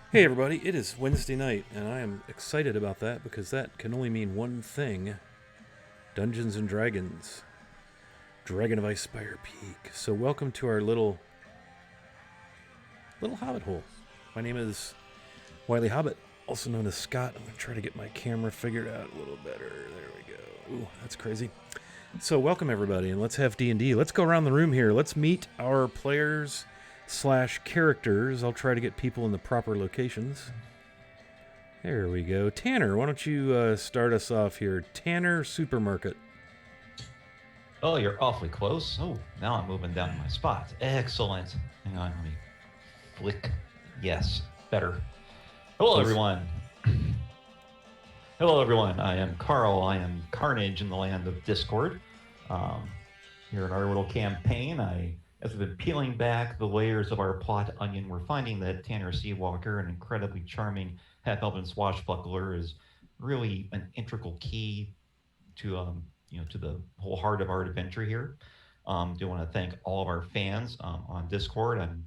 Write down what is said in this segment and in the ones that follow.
Hey everybody, it is Wednesday night, and I am excited about that because that can only mean one thing: Dungeons and Dragons, Dragon of Icespire Peak. So welcome to our little hobbit hole. My name is Wiley Hobbit, also known as Scott. I'm gonna try to get my camera figured out a little better. There we go. Ooh, that's crazy. So welcome everybody, and let's have D&D. Let's go around the room here. Let's meet our players slash characters. I'll try to get people in the proper locations. There we go. Tanner, why don't you start us off here? Tanner Supermarket. Oh, you're awfully close. Oh, now I'm moving down to my spot. Excellent. Hang on, let me flick. Yes, better. Hello, Please. everyone. Hello, everyone. I am Carl. I am Carnage in the land of Discord. Here in our little campaign, as we've been peeling back the layers of our plot onion, we're finding that Tanner Seawalker, an incredibly charming half-elven swashbuckler, is really an integral key to to the whole heart of our adventure here. Do want to thank all of our fans on Discord. I'm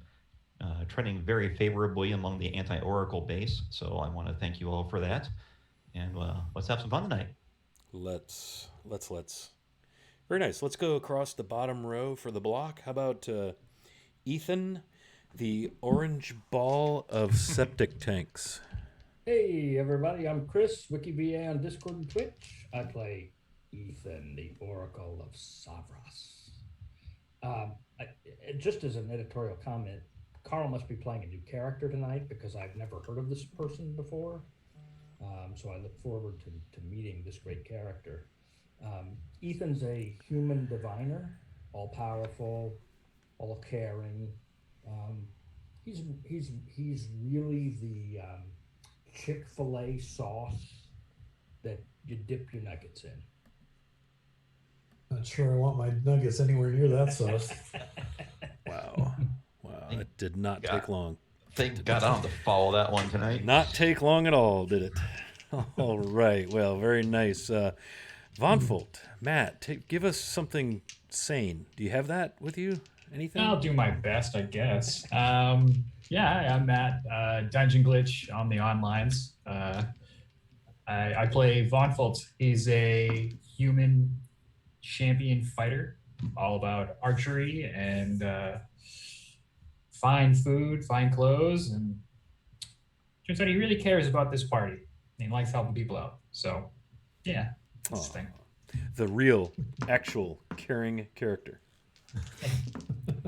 trending very favorably among the anti-Oracle base, so I want to thank you all for that. And let's have some fun tonight. Let's. Very nice. Let's go across the bottom row for the block. How about Ethan, the orange ball of septic tanks? Hey everybody, I'm Chris, WikiVA on Discord and Twitch. I play Ethan, the Oracle of Savras. Just as an editorial comment, Carl must be playing a new character tonight because I've never heard of this person before. So I look forward to meeting this great character. Ethan's a human diviner, all powerful, all caring. He's really the Chick-fil-A sauce that you dip your nuggets in. Not sure I want my nuggets anywhere near that sauce. Wow. It did not take long. Thank God I don't have to follow that one tonight. Not take long at all, did it? All right. Well, very nice. Von Volt, Matt, give us something sane. Do you have that with you? Anything? I'll do my best, I guess. Yeah, I'm Matt, Dungeon Glitch on the onlines. I play Von Volt. He's a human champion fighter, all about archery and fine food, fine clothes, and turns out he really cares about this party. And he likes helping people out. So, yeah, that's the thing. The real, actual, caring character.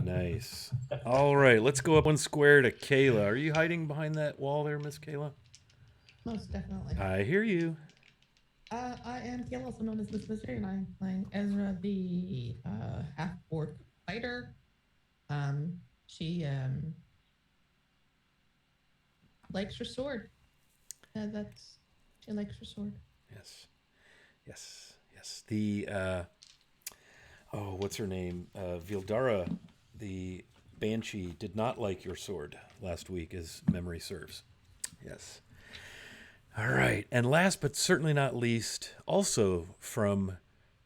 Nice. All right, let's go up one square to Kayla. Are you hiding behind that wall there, Miss Kayla? Most definitely. I hear you. I am Kayla, also known as Miss Mystery, and I'm playing Ezra, the half-orc fighter. She likes her sword. She likes her sword. Yes. The what's her name? Vildara, the Banshee, did not like your sword last week, as memory serves. Yes. All right, and last but certainly not least, also from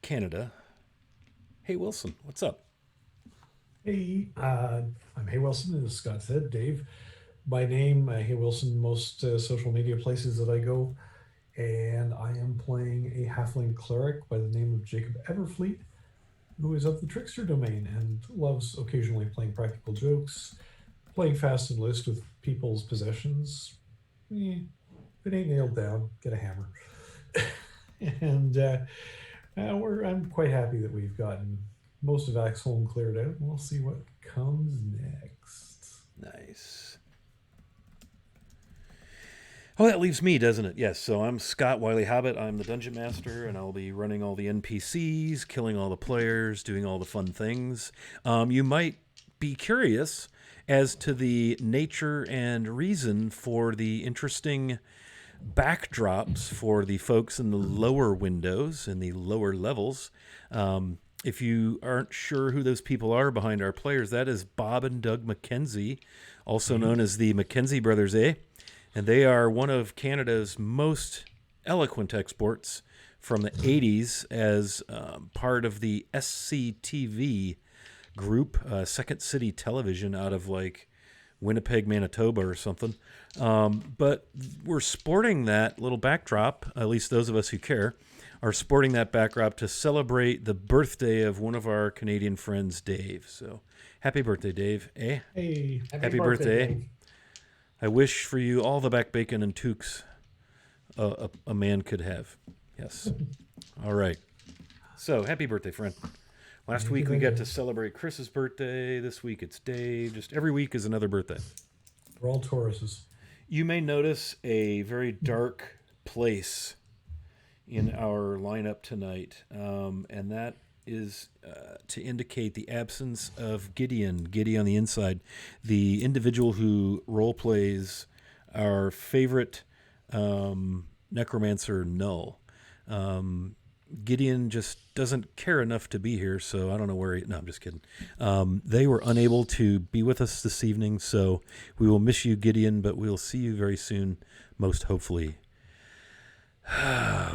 Canada, Hey Wilson, what's up? Hey, I'm Hey Wilson, as Scott said, Dave. By name, Hey Wilson, most social media places that I go. And I am playing a halfling cleric by the name of Jacob Everfleet, who is of the trickster domain and loves occasionally playing practical jokes, playing fast and loose with people's possessions. If it ain't nailed down, get a hammer. And I'm quite happy that we've gotten most of Axeholm cleared out. We'll see what comes next. Nice. Oh, that leaves me, doesn't it? Yes, so I'm Scott Wiley Hobbit. I'm the Dungeon Master, and I'll be running all the NPCs, killing all the players, doing all the fun things. You might be curious as to the nature and reason for the interesting backdrops for the folks in the lower windows, in the lower levels. If you aren't sure who those people are behind our players, that is Bob and Doug McKenzie, also known as the McKenzie Brothers, And they are one of Canada's most eloquent exports from the 80s as part of the SCTV group, Second City Television, out of Winnipeg, Manitoba or something. But we're sporting that little backdrop, at least those of us who care, are sporting that backdrop to celebrate the birthday of one of our Canadian friends, Dave. So happy birthday, Dave. Eh? Hey, Happy birthday. Dave. I wish for you all the back bacon and toques a man could have. Yes. All right. So happy birthday, friend. Last week we got to celebrate Chris's birthday. This week it's Dave. Just every week is another birthday. we're all Tauruses. You may notice a very dark place in our lineup tonight, and that is to indicate the absence of Gideon. Giddy on the inside, the individual who role plays our favorite necromancer, Null. Gideon just doesn't care enough to be here, so I don't know where he... No, I'm just kidding. They were unable to be with us this evening, so we will miss you, Gideon, but we'll see you very soon, most hopefully.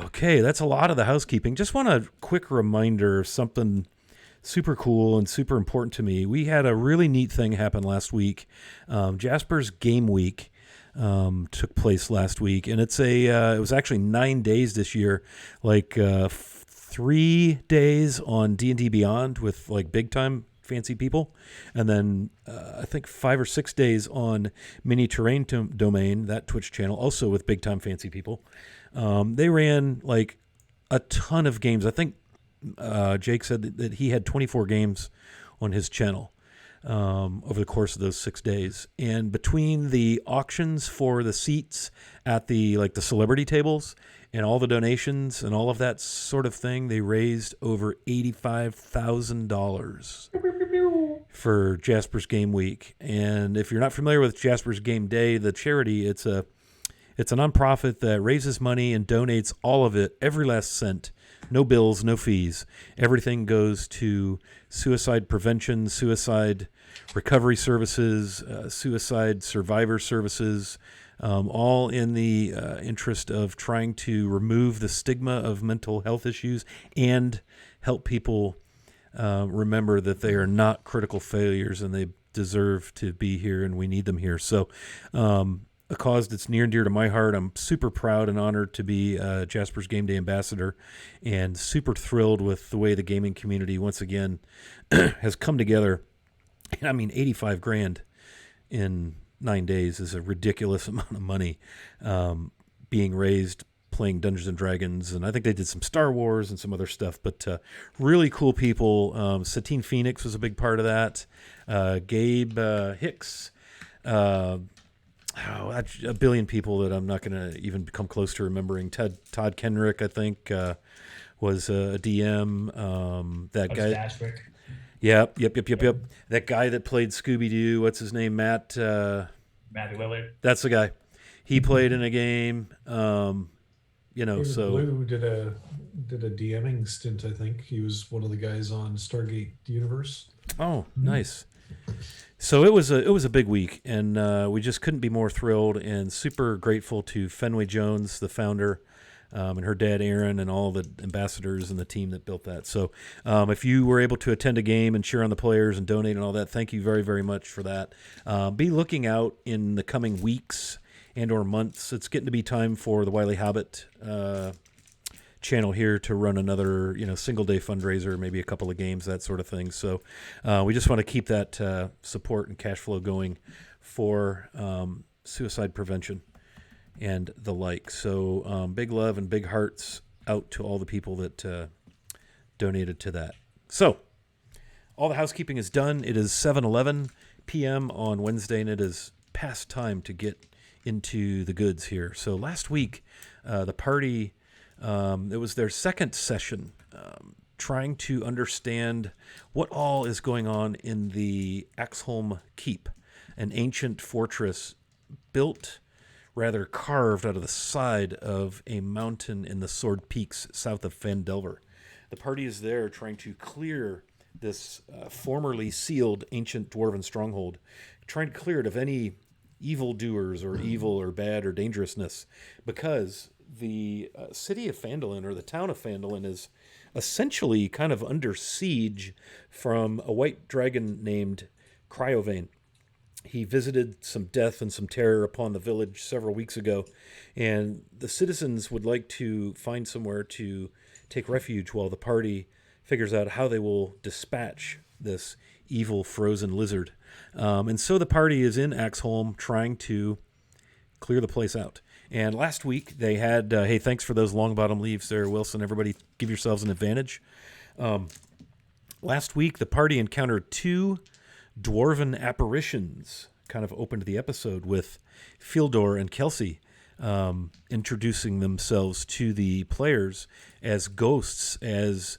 Okay, that's a lot of the housekeeping. Just want a quick reminder of something super cool and super important to me. We had a really neat thing happen last week. Jasper's Game Week took place last week, and it was actually 9 days this year, like 3 days on D&D Beyond with like big time fancy people, and then I think 5 or 6 days on Mini Terrain Domain, that Twitch channel, also with big time fancy people. They ran like a ton of games. I think Jake said that he had 24 games on his channel over the course of those 6 days. And between the auctions for the seats at the celebrity tables and all the donations and all of that sort of thing, they raised over $85,000 for Jasper's Game Week. And if you're not familiar with Jasper's Game Day, the charity, it's a nonprofit that raises money and donates all of it, every last cent. No bills, no fees. Everything goes to suicide prevention, suicide recovery services, suicide survivor services, all in the interest of trying to remove the stigma of mental health issues and help people remember that they are not critical failures and they deserve to be here and we need them here. So, a cause that's near and dear to my heart. I'm super proud and honored to be Jasper's Game Day ambassador, and super thrilled with the way the gaming community once again has come together. And I mean, 85 grand in 9 days is a ridiculous amount of money being raised playing Dungeons and Dragons, and I think they did some Star Wars and some other stuff. But really cool people. Satine Phoenix was a big part of that. Gabe Hicks. A billion people that I'm not going to even come close to remembering. Todd Kenrick, I think, was a DM. That guy. Dashwick. Yep. That guy that played Scooby-Doo. What's his name? Matthew Lillard. That's the guy. He played in a game. Blue So did a DMing stint. I think he was one of the guys on Stargate Universe. Oh, nice. So it was a big week, and we just couldn't be more thrilled and super grateful to Fenway Jones, the founder, and her dad Aaron, and all the ambassadors and the team that built that. So if you were able to attend a game and cheer on the players and donate and all that, thank you very, very much for that. Be looking out in the coming weeks and or months. It's getting to be time for the Wily Hobbit channel here to run another single day fundraiser, maybe a couple of games, that sort of thing. So we just want to keep that support and cash flow going for suicide prevention and the like. So big love and big hearts out to all the people that donated to that. So all the housekeeping is done. It is 7:11 p.m. on Wednesday, and it is past time to get into the goods here. So last week the party, it was their second session, trying to understand what all is going on in the Axeholm Keep, an ancient fortress carved out of the side of a mountain in the Sword Peaks south of Phandelver. The party is there trying to clear this formerly sealed ancient dwarven stronghold, trying to clear it of any evildoers or evil or bad or dangerousness, because the city of Phandalin, or the town of Phandalin, is essentially kind of under siege from a white dragon named Cryovane. He visited some death and some terror upon the village several weeks ago, and the citizens would like to find somewhere to take refuge while the party figures out how they will dispatch this evil frozen lizard. And so the party is in Axeholm trying to clear the place out. And last week they had, hey, thanks for those long bottom leaves there, Wilson. Everybody give yourselves an advantage. Last week the party encountered two dwarven apparitions. Kind of opened the episode with Fildor and Kelsey introducing themselves to the players as ghosts, as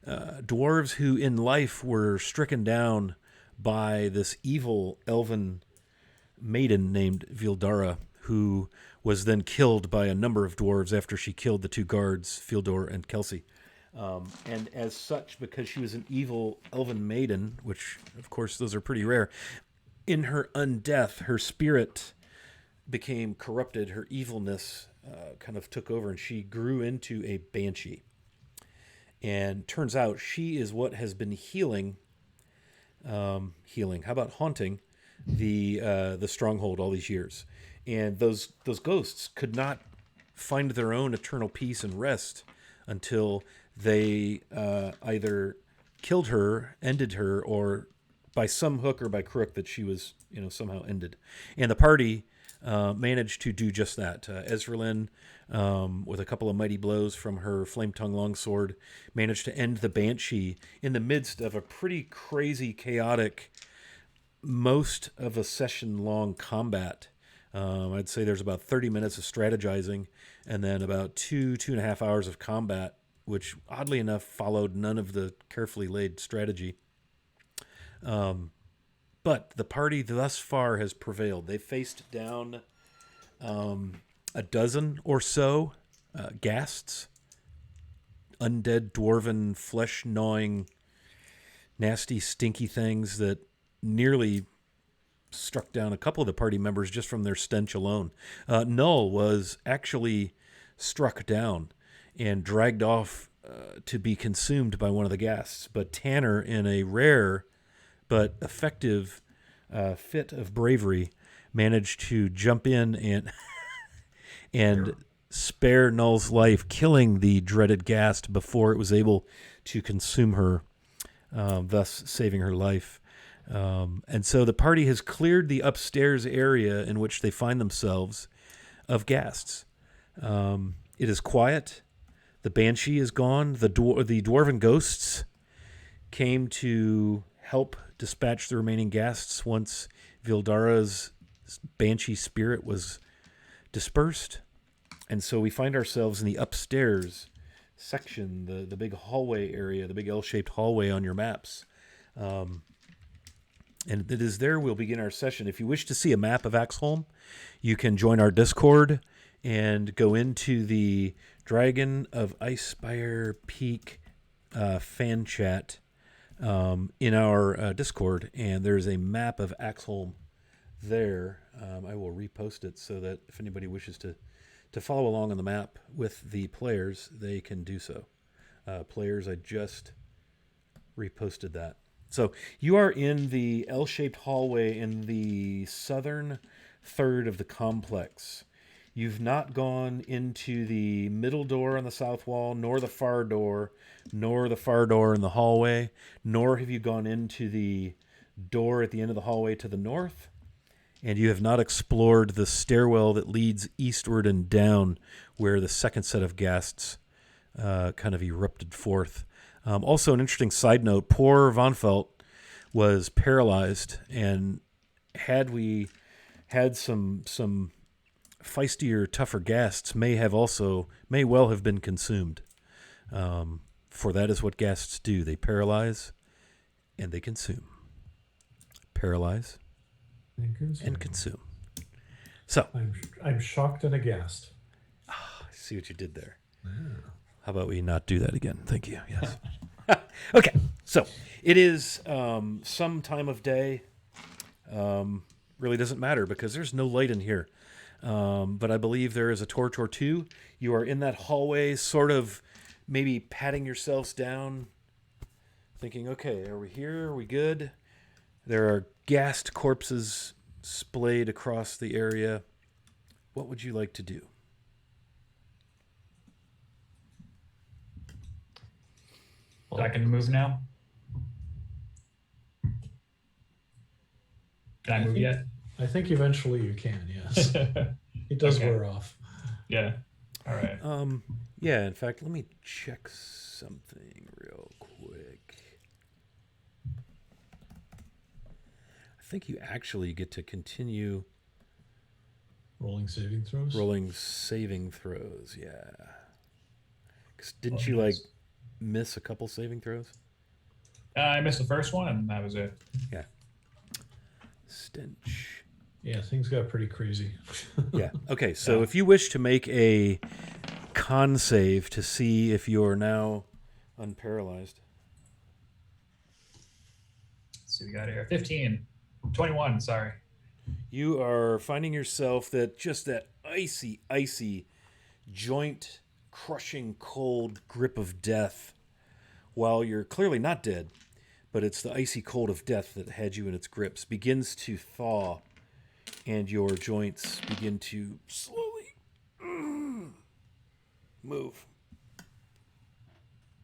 dwarves who in life were stricken down by this evil elven maiden named Vildara, who was then killed by a number of dwarves after she killed the two guards, Fildor and Kelsey. And as such, because she was an evil elven maiden, which, of course, those are pretty rare, in her undeath, her spirit became corrupted. Her evilness kind of took over, and she grew into a banshee. And turns out she is what has been healing. How about haunting the stronghold all these years? And those ghosts could not find their own eternal peace and rest until they either killed her, ended her, or by some hook or by crook that she was, somehow ended. And the party managed to do just that. Ezralyn, with a couple of mighty blows from her flame-tongue longsword, managed to end the Banshee in the midst of a pretty crazy, chaotic, most of a session-long combat. I'd say there's about 30 minutes of strategizing and then about 2.5 hours of combat, which oddly enough followed none of the carefully laid strategy. But the party thus far has prevailed. They've faced down a dozen or so ghasts, undead, dwarven, flesh-gnawing, nasty, stinky things that nearly struck down a couple of the party members just from their stench alone. Null was actually struck down and dragged off to be consumed by one of the ghasts. But Tanner, in a rare but effective fit of bravery, managed to jump in and spare Null's life, killing the dreaded ghast before it was able to consume her, thus saving her life. And so the party has cleared the upstairs area in which they find themselves of ghasts. It is quiet. The banshee is gone. The dwarven ghosts came to help dispatch the remaining ghasts once Vildara's banshee spirit was dispersed. And so we find ourselves in the upstairs section, the big hallway area, the big L-shaped hallway on your maps. And it is there we'll begin our session. If you wish to see a map of Axeholm, you can join our Discord and go into the Dragon of Icespire Peak fan chat in our Discord, and there's a map of Axeholm there. I will repost it so that if anybody wishes to follow along on the map with the players, they can do so. Players, I just reposted that. So you are in the L-shaped hallway in the southern third of the complex. You've not gone into the middle door on the south wall, nor the far door in the hallway, nor have you gone into the door at the end of the hallway to the north. And you have not explored the stairwell that leads eastward and down where the second set of ghasts kind of erupted forth. Also, an interesting side note, poor Von Felt was paralyzed, and had we had some feistier, tougher ghasts, may well have been consumed. For that is what ghasts do. They paralyze and they consume. Paralyze and consume. So I'm shocked and aghast. I see what you did there. Yeah. How about we not do that again? Thank you. Yes. Okay. So it is some time of day. Really doesn't matter because there's no light in here. But I believe there is a torch or two. You are in that hallway, sort of maybe patting yourselves down, thinking, okay, are we here? Are we good? There are gassed corpses splayed across the area. What would you like to do? So I can move now. Can I move yet? I think eventually you can, yes. It does Okay. wear off. Yeah. All right. Yeah, in fact, let me check something real quick. I think you actually get to continue Rolling saving throws? rolling saving throws, yeah. 'Cause didn't Oh, you, like, nice. miss a couple saving throws? I missed the first one, and that was it. Yeah. Stench. Yeah, things got pretty crazy. Yeah. Okay, so Yeah. if you wish to make a con save to see if you are now unparalyzed. Let's see, we got here 15, 21. Sorry. You are finding yourself that icy, joint crushing cold grip of death while you're clearly not dead, but it's the icy cold of death that had you in its grips begins to thaw and your joints begin to slowly move.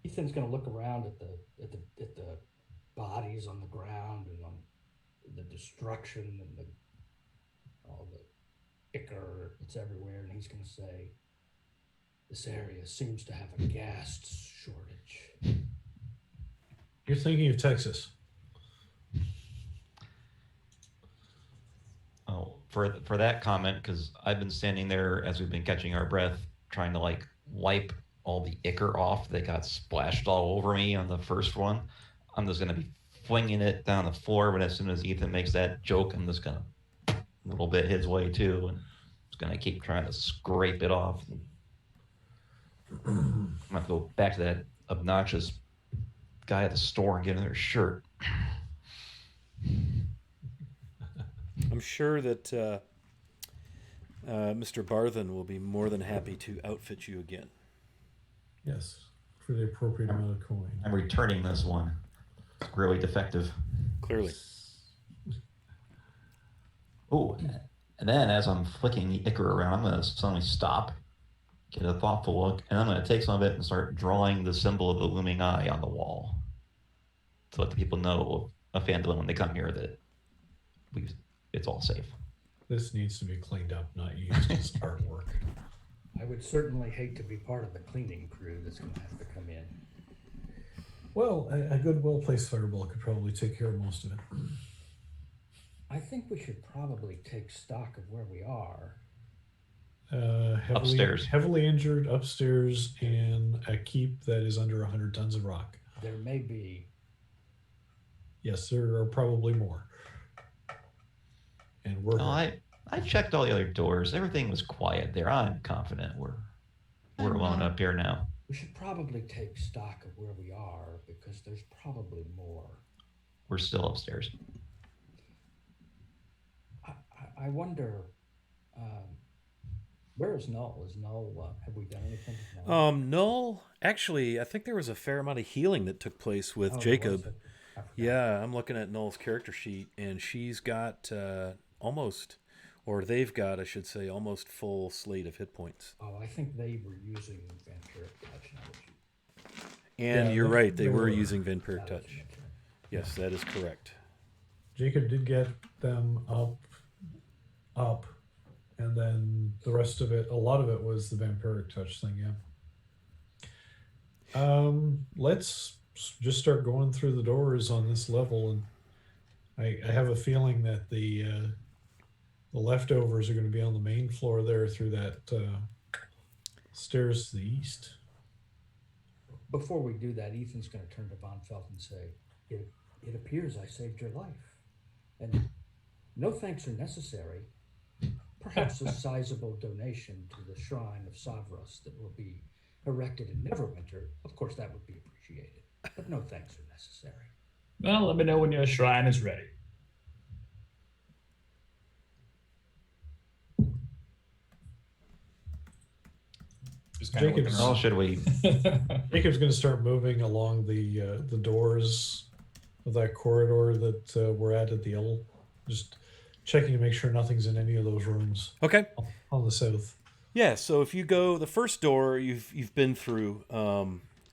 Ethan's going to look around at the bodies on the ground and on the destruction and all the ichor that's everywhere, and he's going to say, "This area seems to have a gas shortage." You're thinking of Texas. Oh, for that comment, because I've been standing there as we've been catching our breath, trying to like wipe all the ichor off that got splashed all over me on the first one. I'm just gonna be flinging it down the floor, but as soon as Ethan makes that joke, I'm just gonna a little bit his way too, and just gonna keep trying to scrape it off. I'm gonna go back to that obnoxious guy at the store and get another shirt. I'm sure that Mr. Barthen will be more than happy to outfit you again. Yes, for the appropriate amount of coin. I'm returning this one. It's really defective. Clearly. Oh, and then as I'm flicking the ichor around, I'm going to suddenly stop, get a thoughtful look, and I'm going to take some of it and start drawing the symbol of the looming eye on the wall to let the people know of Phandalin when they come here that it's all safe. This needs to be cleaned up, not used as artwork. I would certainly hate to be part of the cleaning crew that's going to have to come in. Well, a good, well-placed fireball could probably take care of most of it. I think we should probably take stock of where we are. Upstairs. Heavily injured, upstairs, in a keep that is under 100 tons of rock. There may be. Yes, there are probably more. And we're. No, I checked all the other doors. Everything was quiet there. I'm confident we're alone up here now. We should probably take stock of where we are because there's probably more. We're still upstairs. I wonder, where is Null? Is Null, have we done anything with Null? Null, actually, I think there was a fair amount of healing that took place with Jacob. Was it? I forgot. Yeah, I'm looking at Null's character sheet, and she's got almost, or they've got, I should say, almost full slate of hit points. Oh, I think they were using Vampiric Touch. Now that And Yeah, you're right, they they were were. using Vampiric that Touch. was Vampiric. Yes, that is correct. Jacob did get them up, and then the rest of it, a lot of it was the vampiric touch thing, yeah. Let's just start going through the doors on this level, and I have a feeling that the leftovers are going to be on the main floor there through that stairs to the east. Before we do that, Ethan's going to turn to Von Felt and say, it appears I saved your life. And no thanks are necessary. Perhaps a sizable donation to the Shrine of Savros that will be erected in Neverwinter. Of course, that would be appreciated. But no thanks are necessary. Well, let me know when your shrine is ready. Just kind of Jacob's- looking Oh, should we? around. Jacob's going to start moving along the doors of that corridor that we're at the L. Just checking to make sure nothing's in any of those rooms Okay. on the south. Yeah, so if you go the first door you've been through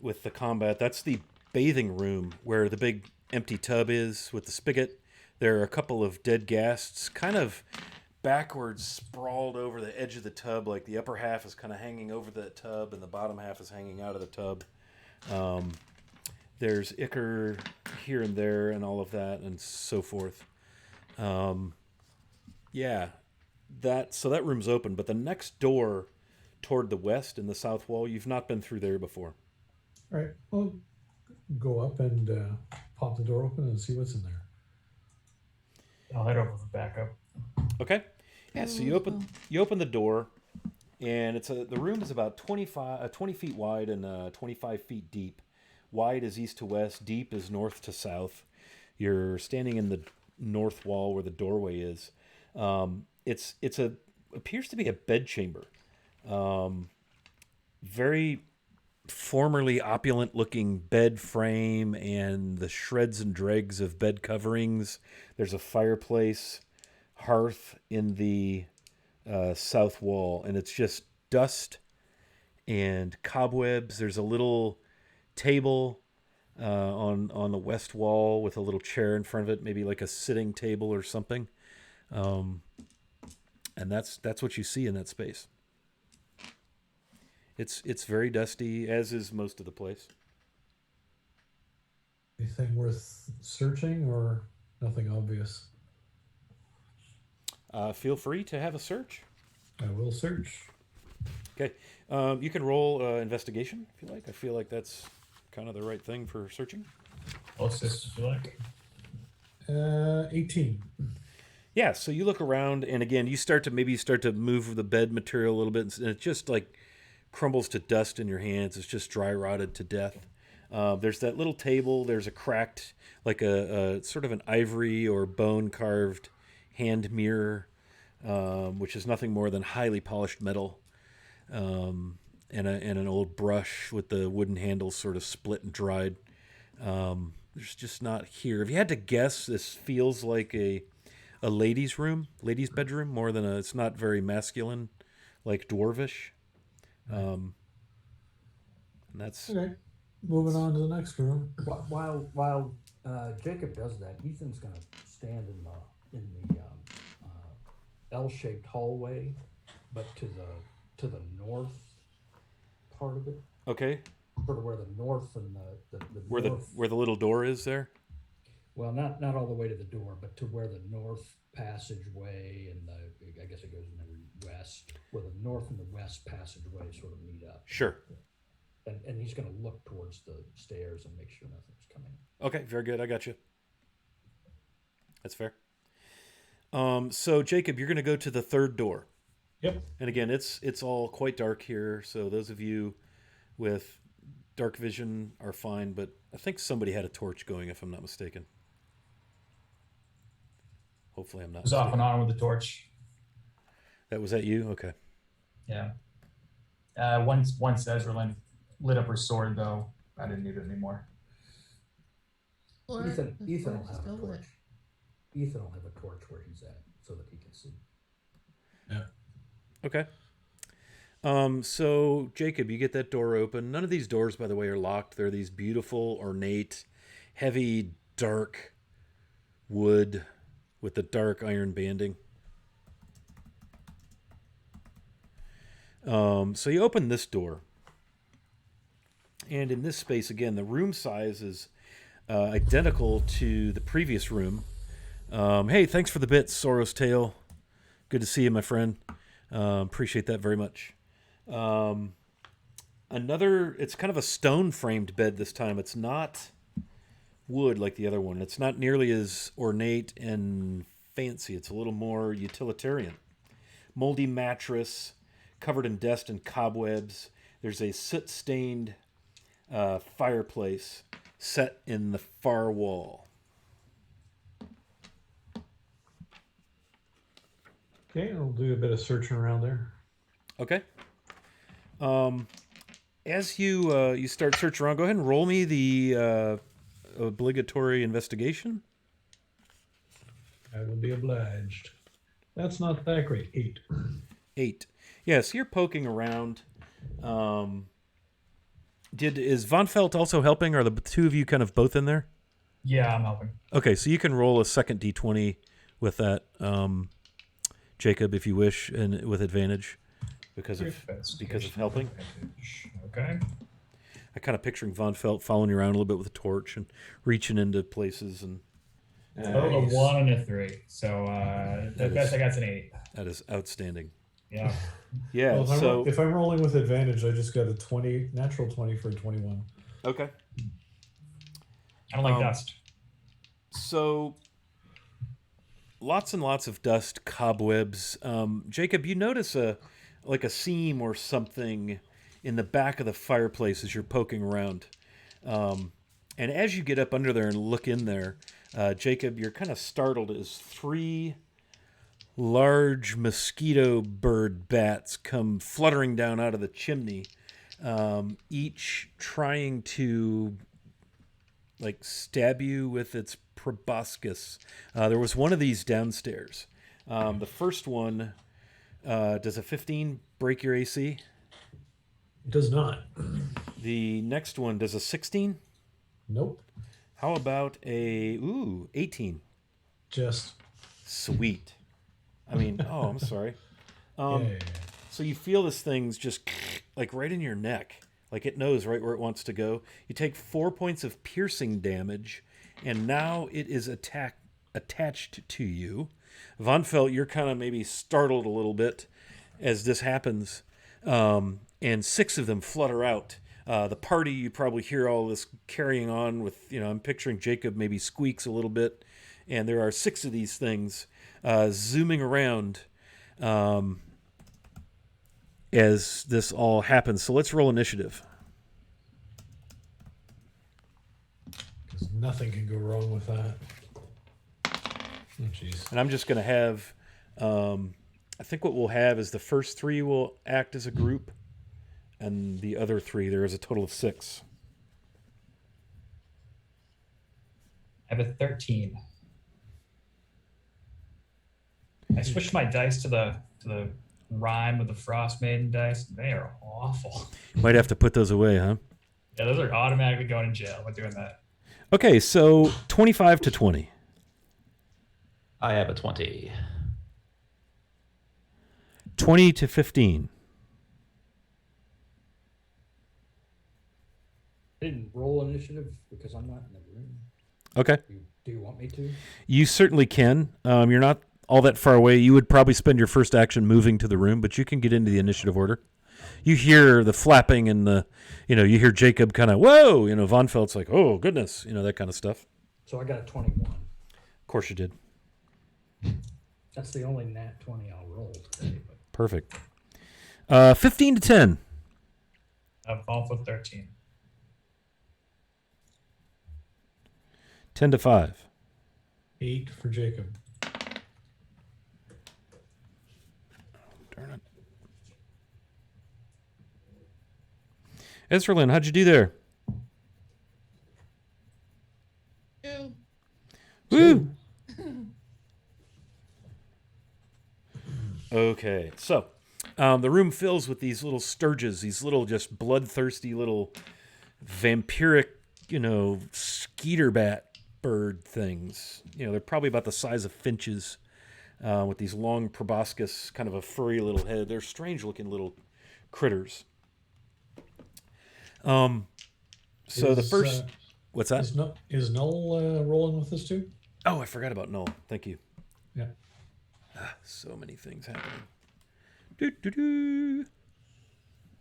with the combat, that's the bathing room where the big empty tub is with the spigot. There are a couple of dead ghasts, kind of backwards, sprawled over the edge of the tub. Like the upper half is kind of hanging over the tub, and the bottom half is hanging out of the tub. There's ichor here and there, and all of that, and so forth. Yeah, that room's open, but the next door toward the west in the south wall, you've not been through there before. All right, well, go up and pop the door open and see what's in there. I'll head over for backup. Okay. Yeah, so you open the door, and the room is about 20 feet wide and 25 feet deep. Wide is east to west, deep is north to south. You're standing in the north wall where the doorway is. Appears to be a bedchamber. Very formerly opulent looking bed frame and the shreds and dregs of bed coverings. There's a fireplace, hearth in the south wall, and it's just dust and cobwebs. There's a little table on the west wall with a little chair in front of it, maybe like a sitting table or something. And that's what you see in that space. It's very dusty, as is most of the place. Anything worth searching or nothing obvious? Feel free to have a search. I will search. Okay. You can roll investigation if you like. I feel like that's kind of the right thing for searching. Closest if you like. 18. Yeah, so you look around, and again, you start to move the bed material a little bit, and it just like crumbles to dust in your hands. It's just dry rotted to death. There's that little table. There's a cracked, like a sort of an ivory or bone carved hand mirror, which is nothing more than highly polished metal, and an old brush with the wooden handles sort of split and dried. There's just not here. If you had to guess, this feels like a ladies' bedroom, more than it's not very masculine, like dwarvish. And that's Okay. Moving on to the next room. While Jacob does that, Ethan's going to stand in the L-shaped hallway, but to the north part of it, okay. sort of where the north and the Where north, the little door is there. well, not all the way to the door, but to where the north passageway and I guess it goes in the west, where the north and the west passageway sort of meet up. Sure. And he's going to look towards the stairs and make sure nothing's coming. Okay, very good. I got you. That's fair. So Jacob, you're going to go to the third door. Yep. And again, it's all quite dark here. So those of you with dark vision are fine, but I think somebody had a torch going, if I'm not mistaken. Hopefully, I'm not. I was off and on with the torch. That was at you? Okay. Yeah. Once Ezra lit up her sword, though, I didn't need it anymore. Or Ethan the will torch is have a still torch. lit. Ethan will have a torch where he's at so that he can see. Yeah. Okay. So Jacob, you get that door open. None of these doors, by the way, are locked. They're these beautiful, ornate, heavy, dark wood with the dark iron banding. So you open this door. And in this space, again, the room size is identical to the previous room. Hey, thanks for the bits, Soros Tail. Good to see you, my friend. Appreciate that very much. It's kind of a stone-framed bed this time. It's not wood like the other one. It's not nearly as ornate and fancy. It's a little more utilitarian. Moldy mattress, covered in dust and cobwebs. There's a soot-stained fireplace set in the far wall. Okay, I'll do a bit of searching around there. Okay. As you start searching around, go ahead and roll me the obligatory investigation. I will be obliged. That's not that great. 8. 8. Yeah, so you're poking around. Is Von Felt also helping? Are the two of you kind of both in there? Yeah, I'm helping. Okay, so you can roll a second d20 with that, Jacob, if you wish, and with advantage because of helping. Advantage. Okay. I kind of picturing Von Felt following you around a little bit with a torch and reaching into places, and A 1 and a 3. So the That best is- I got is an 8. that is outstanding. Yeah. Yeah. Well, if I'm rolling with advantage, I just got a 20, natural 20 for a 21. Okay. I don't like dust. So lots and lots of dust, cobwebs. Jacob, you notice a seam or something in the back of the fireplace as you're poking around. And as you get up under there and look in there, Jacob, you're kind of startled as 3 large mosquito bird bats come fluttering down out of the chimney, each trying to stab you with its proboscis. There was one of these downstairs. The first one, does a 15 break your AC? It does not. The next one, does a 16? Nope. How about a 18? Just. Sweet. I mean, I'm sorry. Yeah. So you feel this thing's just right in your neck. Like it knows right where it wants to go. You take 4 points of piercing damage, and now it is attached to you. Von Felt, you're kind of maybe startled a little bit as this happens, and 6 of them flutter out. The party, you probably hear all this carrying on with, I'm picturing Jacob maybe squeaks a little bit, and there are 6 of these things zooming around as this all happens. So let's roll initiative. Because nothing can go wrong with that. Oh, jeez. And I'm just going to have, I think what we'll have is the first 3 will act as a group, and the other 3, there is a total of 6. I have a 13. I switched my dice to the rhyme with the Frost Maiden dice. They are awful. Might have to put those away, huh? Yeah, those are automatically going in jail. We're doing that. Okay, so 25 to 20. I have a 20. 20 to 15. I didn't roll initiative because I'm not in the room. Okay. Do you want me to? You certainly can. You're not all that far away. You would probably spend your first action moving to the room, but you can get into the initiative order. You hear the flapping and you hear Jacob kind of, whoa, Von Felt's like, oh, goodness, that kind of stuff. So I got a 21. Of course you did. That's the only nat 20 I'll roll today. But Perfect. 15 to 10. I'm off with 13. 10 to 5. 8 for Jacob. Darn it. Ezralyn, how'd you do there? 2. Woo! Okay, so the room fills with these little sturges, these little just bloodthirsty little vampiric, skeeter bat bird things. They're probably about the size of finches, with these long proboscis, kind of a furry little head. They're strange-looking little critters. So the first, what's that? Is Null rolling with us too? Oh, I forgot about Null. Thank you. Yeah. So many things happening. Do.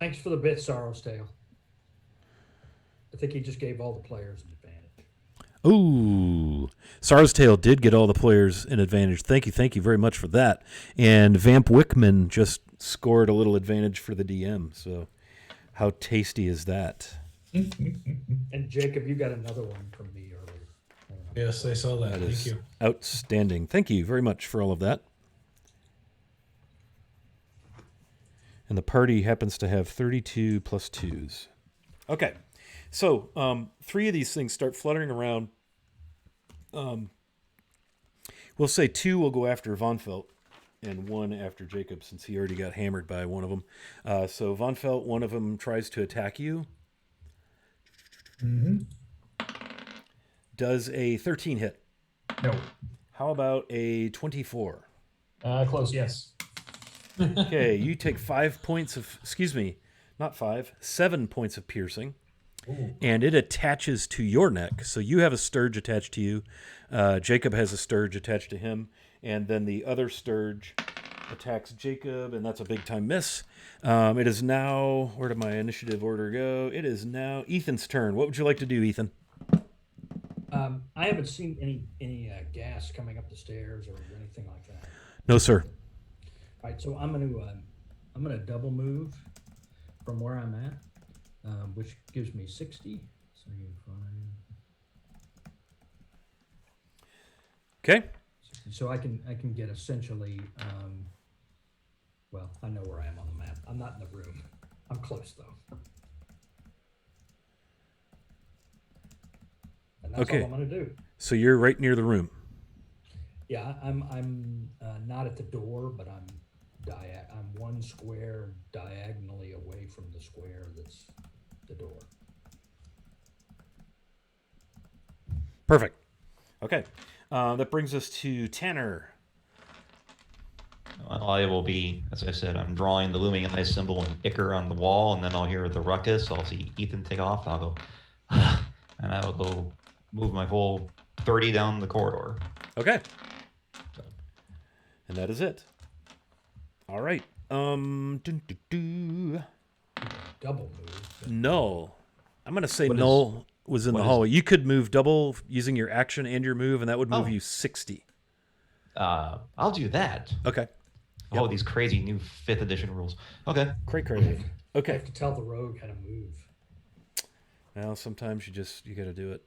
thanks for the bit, Sorrow's Tale. I think he just gave all the players an advantage. Ooh, Sorrow's Tale did get all the players an advantage. Thank you very much for that. And Vamp Wickman just scored a little advantage for the DM. So, how tasty is that? And Jacob, you got another one from me earlier. Yes, I saw that. That Thank is you. outstanding. Thank you very much for all of that. And the party happens to have 32 plus 2s. Okay. So, 3 of these things start fluttering around. We'll say 2 will go after Von Felt. and one after Jacob, since he already got hammered by one of them. So Von Felt, one of them tries to attack you. Mm-hmm. Does a 13 hit? No. How about a 24? Close, yes. Okay, you take 5 points of, excuse me, not 5, 7 points of piercing. Ooh. And it attaches to your neck. So you have a scourge attached to you. Jacob has a scourge attached to him. And then the other scourge attacks Jacob, and that's a big-time miss. It is now, where did my initiative order go? It is now Ethan's turn. What would you like to do, Ethan? I haven't seen any gas coming up the stairs or anything like that. No, sir. All right, so I'm gonna double move from where I'm at, which gives me 60. So you find Okay. 60. So I can get essentially. Well, I know where I am on the map. I'm not in the room. I'm close though. And that's Okay. all I'm gonna do. So you're right near the room. Yeah, I'm not at the door, but I'm one square diagonally away from the square that's the door. Perfect. Okay. That brings us to Tanner. Well, I will be, as I said, I'm drawing the looming eye symbol and Icker on the wall, and then I'll hear the ruckus. I'll see Ethan take off. I'll go, and I will go move my full 30 down the corridor. Okay. And that is it. All right. Double move. Null. I'm going to say What is- Null was in the what is- hallway. You could move double using your action and your move, and that would move Oh. you 60. I'll do that. Okay. Oh, these crazy new 5th edition rules. Okay. Crazy. I Okay. have to tell the rogue how to move. Well, sometimes you got to do it.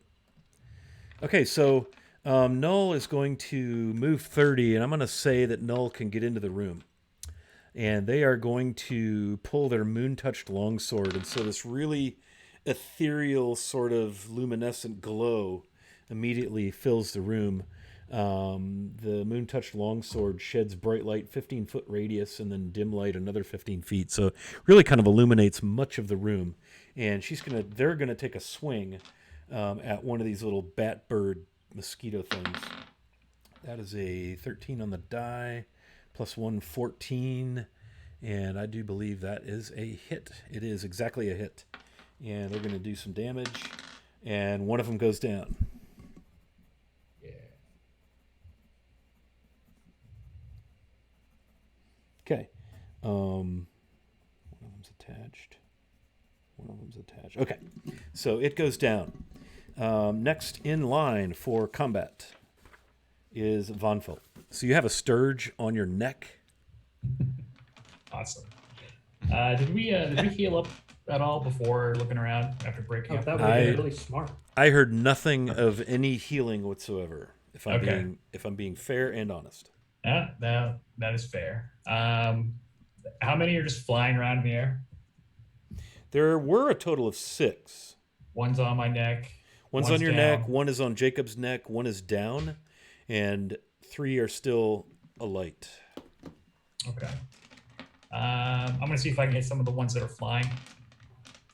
Okay, so Null is going to move 30, and I'm going to say that Null can get into the room. And they are going to pull their moon-touched longsword, and so this really ethereal sort of luminescent glow immediately fills the room. The moon-touched longsword sheds bright light, 15-foot radius, and then dim light another 15 feet. So really kind of illuminates much of the room. And they're gonna take a swing at one of these little bat bird mosquito things. That is a 13 on the die, plus 1, 14, and I do believe that is a hit. It is exactly a hit, and they're gonna do some damage, and one of them goes down. Yeah. Okay. One of them's attached. Okay. So it goes down. Next in line for combat is Von Felt. So you have a scourge on your neck. Awesome. Did we heal up at all before looking around after breaking Oh, up? that would be really smart. I heard nothing of any healing whatsoever. If I'm Okay. being fair and honest. Yeah, that is fair. How many are just flying around in the air? There were a total of 6. One's on my neck. One's on your down. neck, one is on Jacob's neck, one is down, and 3 are still alight. Okay. I'm gonna see if I can hit some of the ones that are flying.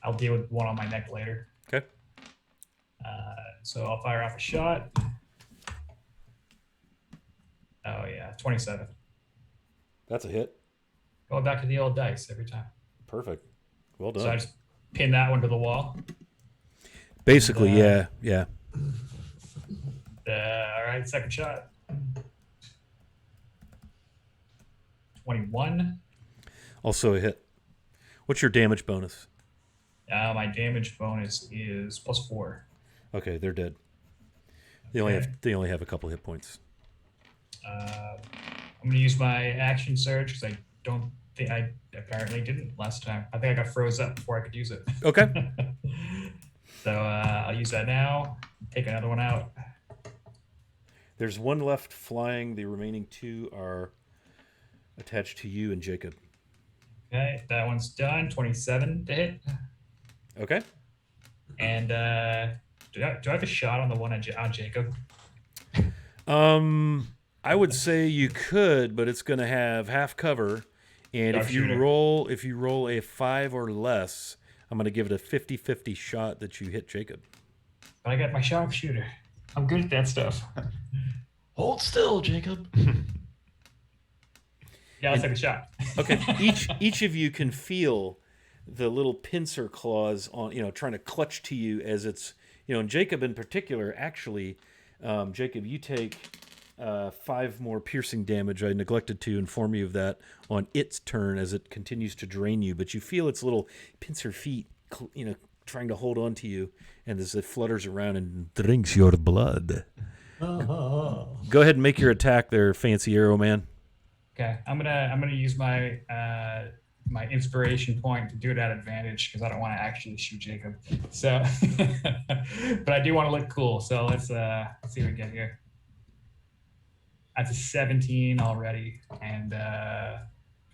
I'll deal with one on my neck later. Okay. So I'll fire off a shot. Oh yeah, 27. That's a hit. Going back to the old dice every time. Perfect. Well done. So I just pin that one to the wall. Basically, And, yeah. All right, second shot. 21. Also a hit. What's your damage bonus? My damage bonus is +4. Okay, they're dead. They only have a couple hit points. I'm gonna use my action surge because I don't think I apparently didn't last time. I think I got froze up before I could use it. Okay. So I'll use that now. Take another one out. There's one left flying. The remaining 2 are attached to you and Jacob. Okay, that one's done. 27 to hit. Okay. And do I have a shot on the one on Jacob? I would say you could, but it's going to have half cover, and Sharpshooter. if you roll a 5 or less, I'm going to give it a 50-50 shot that you hit Jacob. But I got my sharpshooter. I'm good at that stuff. Hold still, Jacob. Yeah, let's take a shot. Okay, each of you can feel the little pincer claws on, trying to clutch to you as it's, and Jacob in particular, actually, Jacob, you take 5 more piercing damage. I neglected to inform you of that on its turn as it continues to drain you, but you feel its little pincer feet, trying to hold on to you, and as it flutters around and drinks your blood. Go ahead and make your attack there, Fancy Arrow Man. Okay, I'm gonna use my my inspiration point to do it at advantage because I don't want to actually shoot Jacob. So, but I do want to look cool. So let's see what we get here. That's a 17 already, and I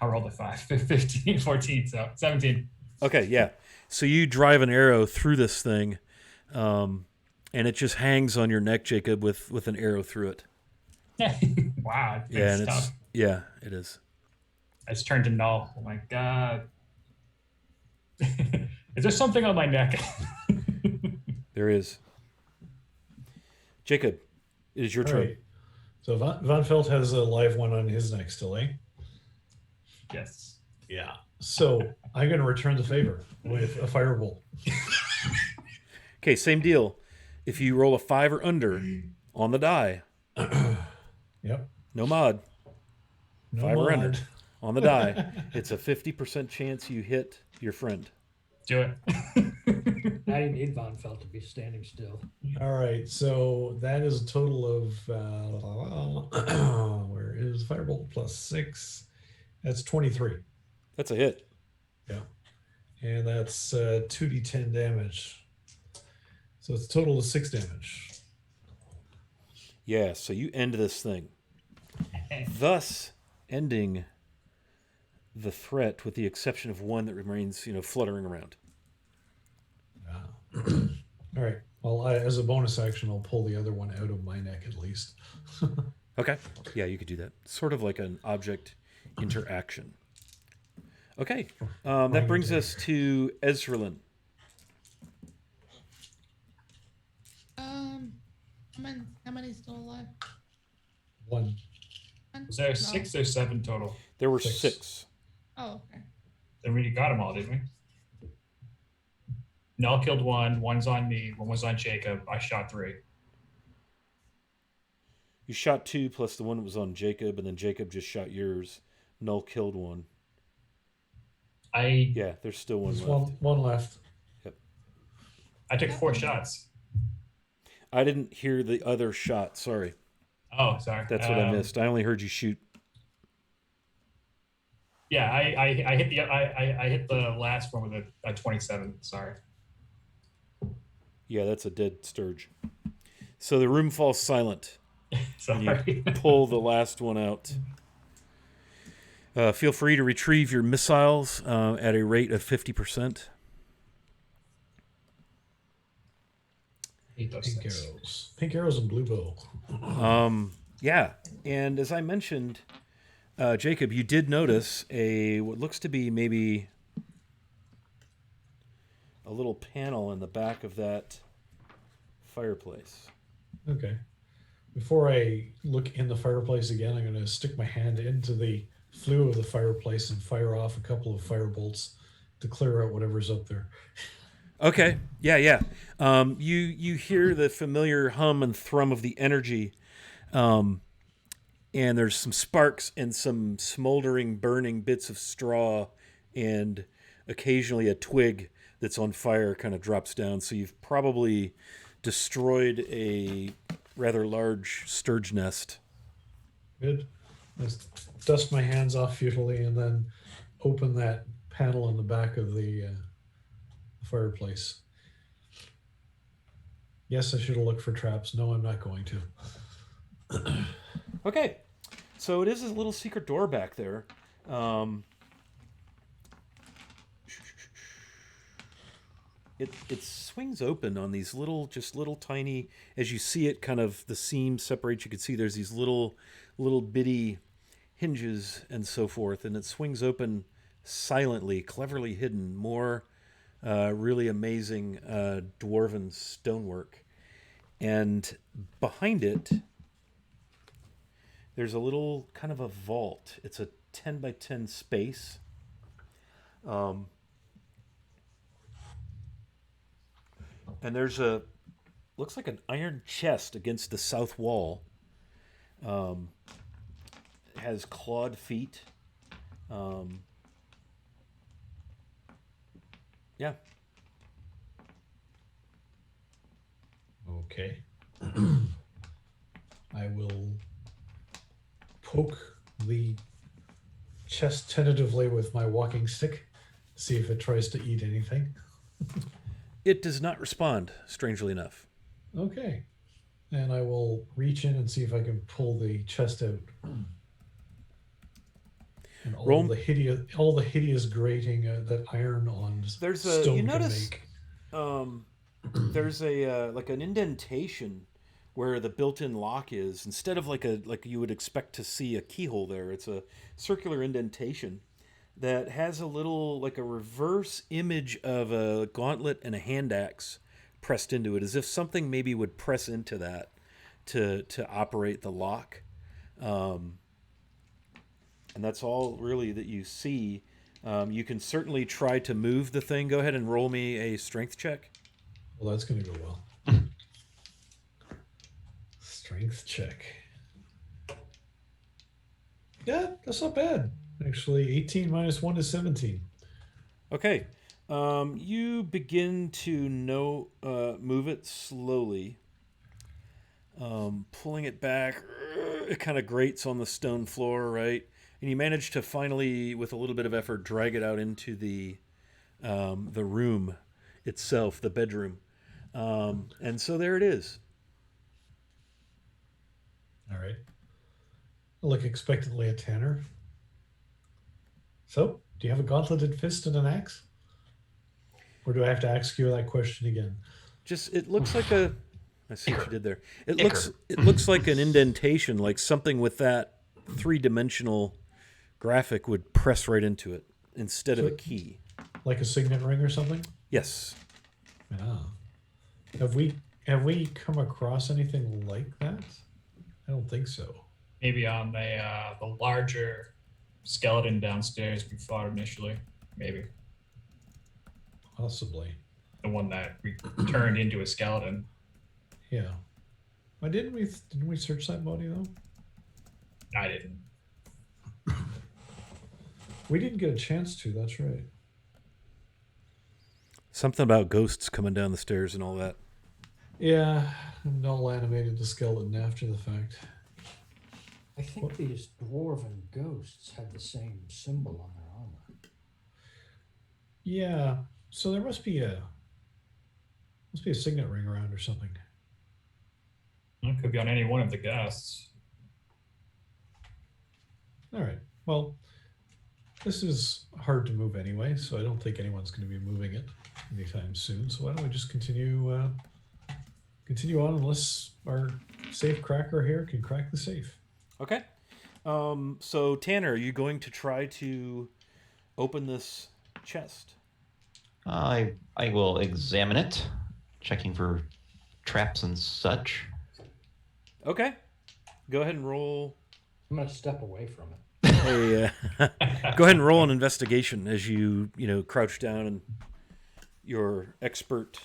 rolled a 5, 15, 14, so 17. Okay, yeah. So you drive an arrow through this thing, and it just hangs on your neck, Jacob, with an arrow through it. Wow. Yeah, and tough. it is. It's turned to null. Oh my god. Is there something on my neck? There is. Jacob, it is your turn. Right. So Von Felt has a live one on his neck still, eh? Yes. Yeah. So I'm going to return the favor with a firebolt. Okay, same deal. If you roll a 5 or under on the die, Yep. no mod. No 5 or under mod. on the die, it's a 50% chance you hit your friend. Do it. Now you need Von Felt to be standing still. All right. So that is a total of where is firebolt plus 6? That's 23. That's a hit. Yeah. And that's 2d10 damage. So it's a total of 6 damage. Yeah, so you end this thing, thus ending the threat with the exception of one that remains, fluttering around. All right. Well, as a bonus action, I'll pull the other one out of my neck at least. Okay. Yeah, you could do that. Sort of like an object interaction. Okay. That brings us to Ezralyn. How many still alive? 1. Was there 6 or 7 total? There were 6. 6. Oh, okay. Then we got them all, didn't we? Null killed 1. 1's on me. 1 was on Jacob. I shot 3. You shot 2 plus the one that was on Jacob, and then Jacob just shot yours. Null killed 1. Yeah, there's still one There's left. one left. Yep. I took 4 shots. I didn't hear the other shot. Sorry. Oh, sorry. That's what I missed. I only heard you shoot. Yeah, I hit the last one with a 27. Sorry. Yeah, that's a dead Sturge. So the room falls silent. Sorry. And you pull the last one out. Feel free to retrieve your missiles at a rate of 50%. Hate those Pink things. arrows. Pink arrows and blue bow. Yeah, and as I mentioned, Jacob, you did notice what looks to be maybe a little panel in the back of that fireplace. Okay. Before I look in the fireplace again, I'm going to stick my hand into the flue of the fireplace and fire off a couple of fire bolts to clear out whatever's up there. Okay. Yeah. You hear the familiar hum and thrum of the energy, and there's some sparks and some smoldering, burning bits of straw, and occasionally a twig that's on fire kind of drops down. So you've probably destroyed a rather large sturge nest. Good. Let's dust my hands off futilely and then open that panel in the back of the fireplace. Yes, I should have looked for traps. No, I'm not going to. Okay. So it is a little secret door back there. It swings open on these little tiny, as you see it, kind of the seam separates. You can see there's these little little bitty hinges and so forth, and it swings open silently, cleverly hidden. More really amazing dwarven stonework. And behind it, there's a little kind of a vault. It's a 10 by 10 space. And there's looks like an iron chest against the south wall. It has clawed feet. Yeah. Okay. I will poke the chest tentatively with my walking stick, see if it tries to eat anything. It does not respond, strangely enough. Okay. And I will reach in and see if I can pull the chest out. And all Roll- the hideous grating that iron on There's a stone you can notice make. there's a like an indentation where the built-in lock is. Instead of like you would expect to see a keyhole there, it's a circular indentation that has a little like a reverse image of a gauntlet and a hand axe pressed into it, as if something maybe would press into that to operate the lock. And that's all really that you see. You can certainly try to move the thing. Go ahead and roll me a strength check. Well, that's going to go well. Strength check. Yeah, that's not bad. Actually, 18 minus 1 is 17. Okay. You begin to move it slowly. Pulling it back, it kind of grates on the stone floor, right? And you manage to finally, with a little bit of effort, drag it out into the room itself, the bedroom. And so there it is. All right. I look expectantly at Tanner. So, do you have a gauntleted fist and an axe? Or do I have to ask you that question again? It looks like a. I see what you did there. It looks like an indentation, like something with that 3-dimensional graphic would press right into it instead of a key. Like a signet ring or something? Yes. Yeah. Have we come across anything like that? I don't think so. Maybe on the larger skeleton downstairs we fought initially. Maybe Possibly. the one that we turned into a skeleton. Yeah. Why didn't we search that body though? I didn't. We didn't get a chance to, that's right. Something about ghosts coming down the stairs and all that. Yeah, and all animated the skeleton after the fact. I think these dwarven ghosts have the same symbol on their armor. Yeah, so there must be a signet ring around or something. It could be on any one of the guests. All right. Well, this is hard to move anyway, so I don't think anyone's going to be moving it anytime soon. So why don't we just continue on unless our safe cracker here can crack the safe. Okay. So Tanner, are you going to try to open this chest? I will examine it, checking for traps and such. Okay. Go ahead and roll. I'm going to step away from it. Go ahead and roll an investigation as you crouch down and your expert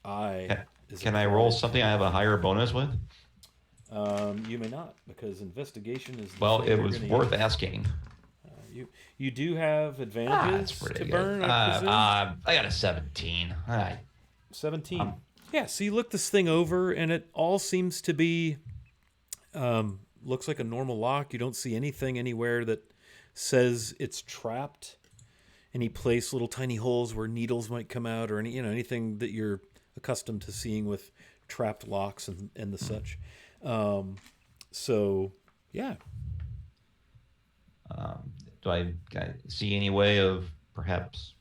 eye. Can I roll something I have a higher bonus with? You may not, because investigation is. Well, it was worth asking. You do have advantages to burn. I got a 17. All right. 17. Yeah. So you look this thing over, and it all seems to be. Looks like a normal lock. You don't see anything anywhere that says it's trapped. Any place, little tiny holes where needles might come out, or anything that you're accustomed to seeing with trapped locks and the such. So, yeah. Do I see any way of perhaps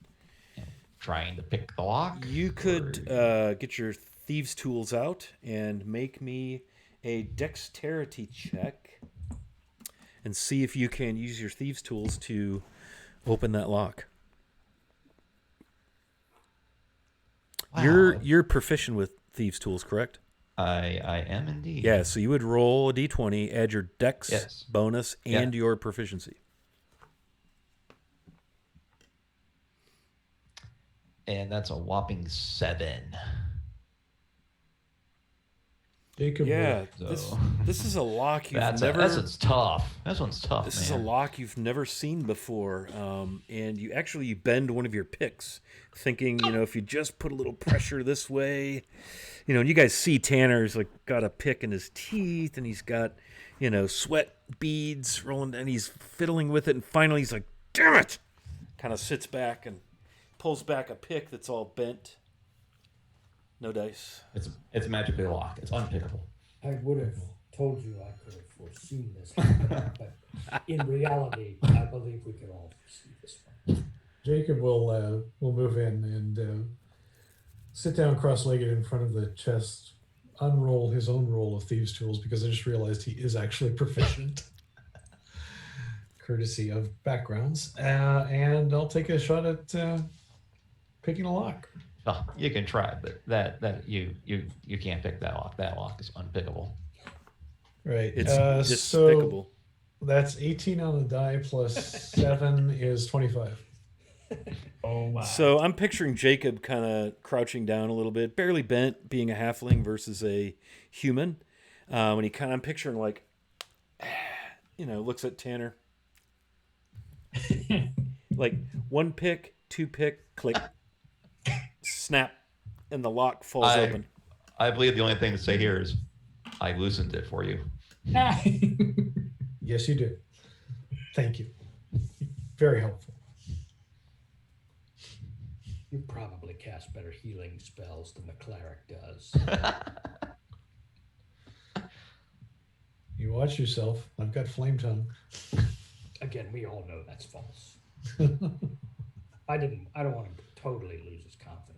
trying to pick the lock? You could get your thieves' tools out and make me a dexterity check. and see if you can use your thieves' tools to open that lock. Wow. You're proficient with thieves' tools, correct? I am indeed. Yeah, so you would roll a d20, add your dex Yes. bonus and your proficiency. And that's a whopping 7. Jacob. Yeah, So this is a lock you've that never. one's tough. That one's tough, This man. is a lock you've never seen before, and you bend one of your picks, thinking if you just put a little pressure this way, and you guys see Tanner's like got a pick in his teeth, and he's got sweat beads rolling, and he's fiddling with it, and finally he's like, "Damn it!" Kind of sits back and pulls back a pick that's all bent. No dice. It's magically locked. It's unpickable. I would have told you I could have foreseen this happening, but in reality, I believe we could all foresee this one. Jacob will move in and sit down cross-legged in front of the chest, unroll his own roll of thieves' tools because I just realized he is actually proficient, courtesy of backgrounds. And I'll take a shot at picking a lock. Oh, you can try, but that you can't pick that lock. That lock is unpickable. Right. It's So despicable. that's 18 on the die plus 7 is 25. Oh wow. So I'm picturing Jacob kind of crouching down a little bit, barely bent, being a halfling versus a human. When I'm picturing like, looks at Tanner. Like 1 pick, 2 pick, click, snap, and the lock falls open. I believe the only thing to say here is, I loosened it for you. Yes, you did. Thank you. Very helpful. You probably cast better healing spells than the cleric does. You watch yourself. I've got flame tongue. Again, we all know that's false. I don't want him to totally lose his confidence.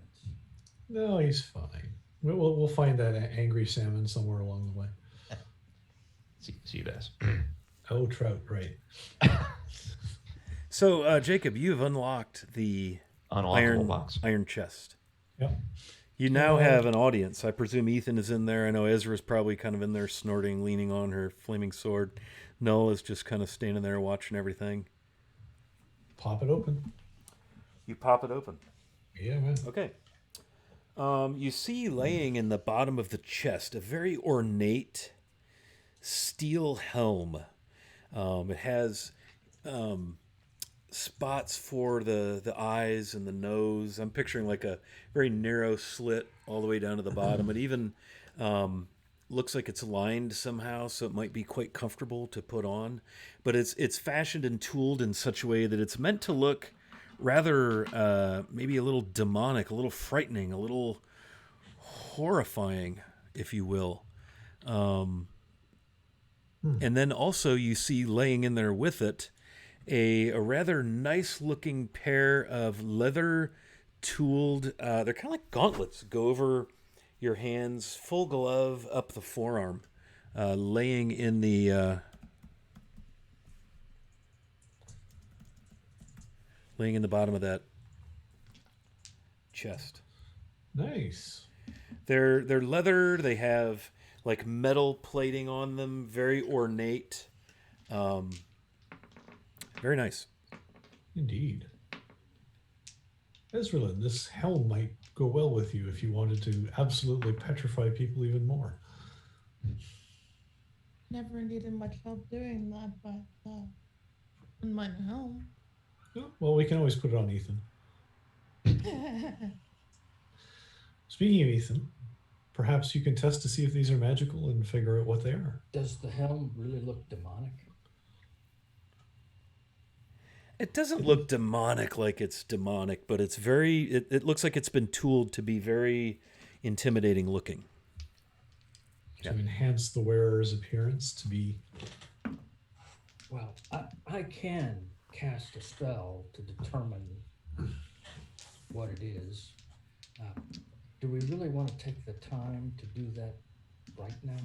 No, he's fine. We'll find that angry salmon somewhere along the way. See you guys. Oh, trout, right. So, Jacob, you have unlocked the Unlockable box. iron chest. Yep. You now have an audience. I presume Ethan is in there. I know Ezra's probably kind of in there snorting, leaning on her flaming sword. Noel is just kind of standing there watching everything. Pop it open. You pop it open. Yeah, man. Okay. You see laying in the bottom of the chest a very ornate steel helm. It has spots for the eyes and the nose. I'm picturing like a very narrow slit all the way down to the bottom. It even looks like it's lined somehow, so it might be quite comfortable to put on. But it's fashioned and tooled in such a way that it's meant to look rather maybe a little demonic, a little frightening, a little horrifying, if you will. And then also you see laying in there with it a rather nice looking pair of leather tooled, they're kind of like gauntlets, go over your hands, full glove up the forearm, laying in the bottom of that chest. Nice. They're leather. They have like metal plating on them, very ornate. Very nice. Indeed. Ezra, this helm might go well with you if you wanted to absolutely petrify people even more. Never needed much help doing that, but in my home. Well, we can always put it on Ethan. Speaking of Ethan, perhaps you can test to see if these are magical and figure out what they are. Does the helm really look demonic? It doesn't look demonic like it's demonic, but it's very. It looks like it's been tooled to be very intimidating looking. To enhance the wearer's appearance to be... Well, I can cast a spell to determine what it is. Do we really want to take the time to do that right now?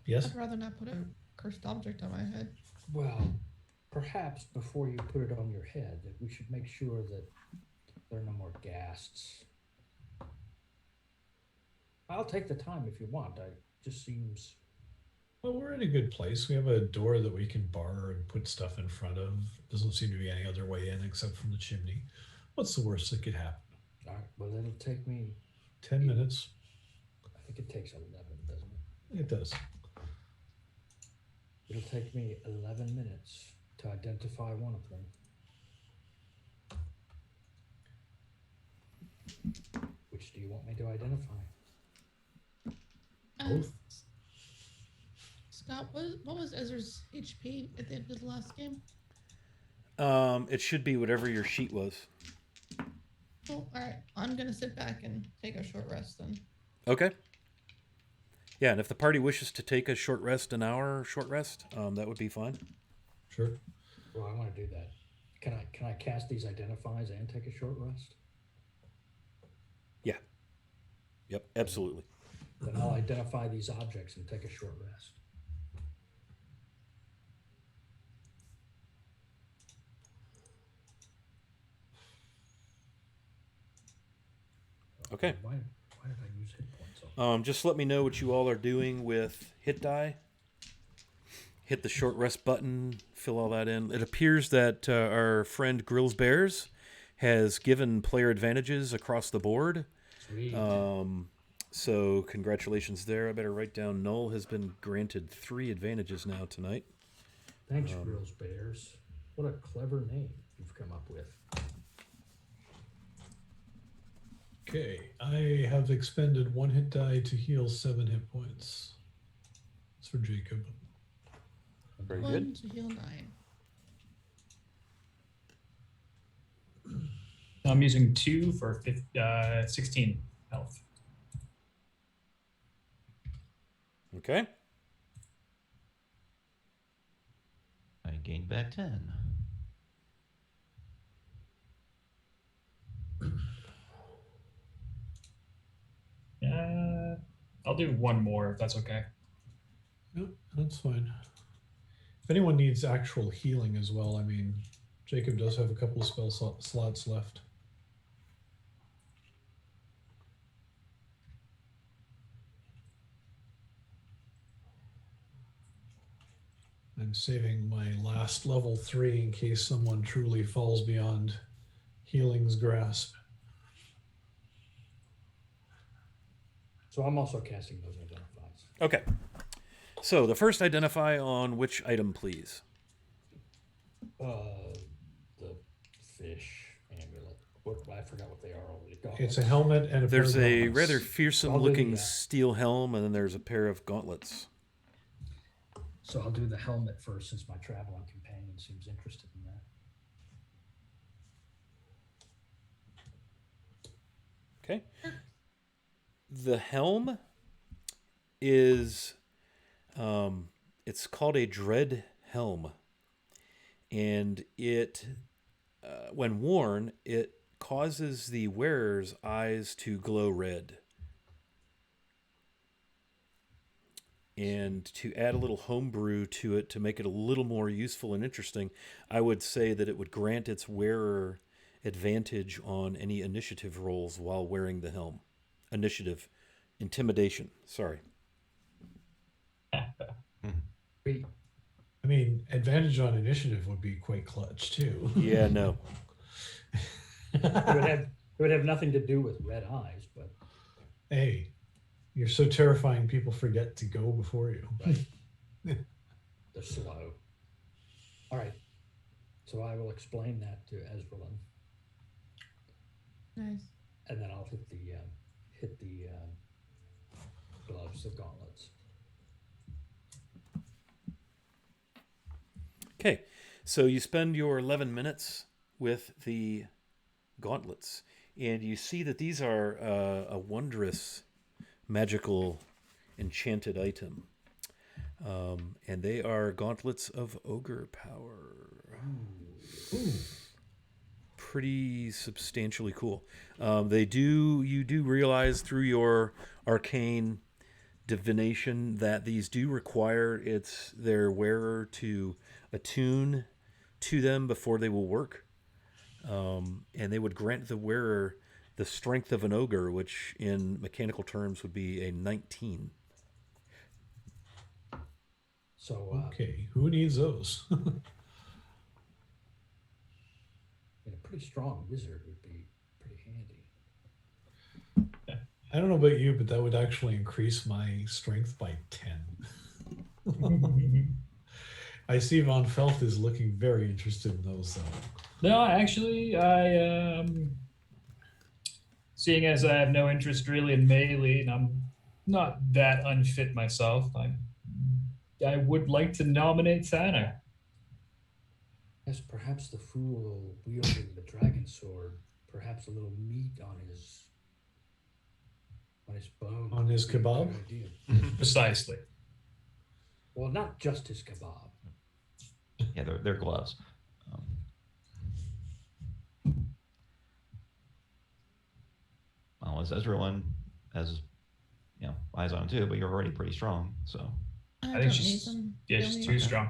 Yes? I'd rather not put a cursed object on my head. Well, perhaps before you put it on your head, that we should make sure that there are no more ghasts. I'll take the time if you want. It just seems. Well, we're in a good place. We have a door that we can bar and put stuff in front of. Doesn't seem to be any other way in except from the chimney. What's the worst that could happen? All right, well, it'll take me. 10 minutes. I think it takes 11, doesn't it? It does. It'll take me 11 minutes to identify one of them. Which do you want me to identify? Both. Scott, what was Ezra's HP at the end of the last game? It should be whatever your sheet was. Oh, all right. I'm gonna sit back and take a short rest then. Okay. Yeah, and if the party wishes to take a short rest, an hour short rest, that would be fine. Sure. Well, I want to do that. Can I cast these identifies and take a short rest? Yeah. Yep, absolutely. Then I'll identify these objects and take a short rest. Okay. Why did I use hit points? Just let me know what you all are doing with hit die. Hit the short rest button, fill all that in. It appears that our friend Grills Bears has given player advantages across the board. Sweet. So congratulations there. I better write down Null has been granted 3 advantages now tonight. Thanks, Grills Bears. What a clever name you've come up with. Okay, I have expended 1 hit die to heal 7 hit points. It's for Jacob. Very 1 good. to heal 9. I'm using 2 for 16 health. Okay. I gained back 10. I'll do 1 more if that's okay. Yep, that's fine. If anyone needs actual healing as well, I mean, Jacob does have a couple of spell slots left. I'm saving my last level 3 in case someone truly falls beyond healing's grasp. So I'm also casting those identifies. Okay. So the first identify on which item, please? The fish amulet. I forgot what they are already. It's a helmet and a There's pair of a gauntlets. rather fearsome I'll do looking the, steel helm, and then there's a pair of gauntlets. So I'll do the helmet first, since my traveling companion seems interested in that. Okay. The helm is, it's called a dread helm, and it, when worn, it causes the wearer's eyes to glow red. And to add a little homebrew to it to make it a little more useful and interesting, I would say that it would grant its wearer advantage on any initiative rolls while wearing the helm. Intimidation, sorry. Wait, I mean, advantage on initiative would be quite clutch too. Yeah, no. it would have nothing to do with red eyes, but Hey, you're so terrifying people forget to go before you. they're slow. All right. So I will explain that to Ezralyn, Nice. and then I'll hit the gloves, the gauntlets. Okay, so you spend your 11 minutes with the gauntlets, and you see that these are a wondrous, magical, enchanted item. And they are gauntlets of ogre power. Ooh. Pretty substantially cool. You do realize through your arcane divination that these do require their wearer to attune to them before they will work. And they would grant the wearer the strength of an ogre, which in mechanical terms would be a 19. So, Okay, who needs those? and a pretty strong wizard would be pretty handy. I don't know about you, but that would actually increase my strength by 10. I see Von Felt is looking very interested in those, though. No, actually, seeing as I have no interest really in melee, and I'm not that unfit myself, I would like to nominate Thanner. Yes, perhaps the fool wielding the dragon sword, perhaps a little meat on his bone. On his would be a kebab? good idea. Precisely. Well, not just his kebab. Yeah, they're gloves. Well, as Ezrealin, as eyes on him too, but you're already pretty strong, so I I don't think need she's them. yeah, Don't she's need too them. strong.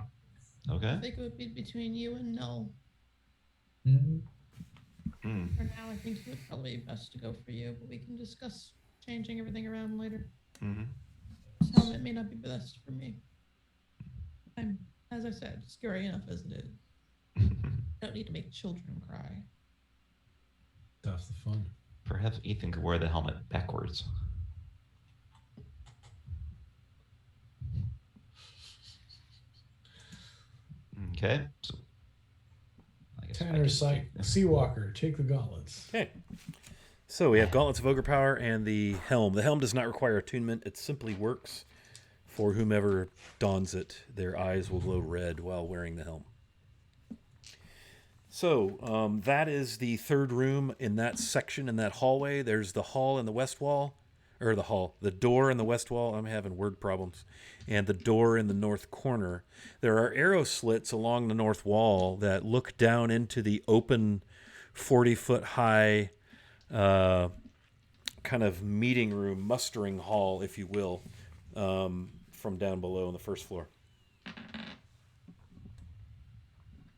okay. I think it would be between you and Null. Mhm. For now, I think it would probably be best to go for you, but we can discuss changing everything around later. Mm-hmm. This helmet may not be best for me. I'm, as I said, scary enough as it is. Don't need to make children cry. That's the fun. Perhaps Ethan could wear the helmet backwards. Okay, so I guess I Tanner can Sight, Seawalker, take the gauntlets. Okay. So we have Gauntlets of Ogre Power and the Helm. The Helm does not require attunement. It simply works for whomever dons it. Their eyes will glow red while wearing the helm. So that is the third room in that section, in that hallway. There's the hall in the west wall. Or the door in the west wall. I'm having word problems. And the door in the north corner. There are arrow slits along the north wall that look down into the open 40-foot high kind of meeting room, mustering hall, if you will, from down below on the first floor.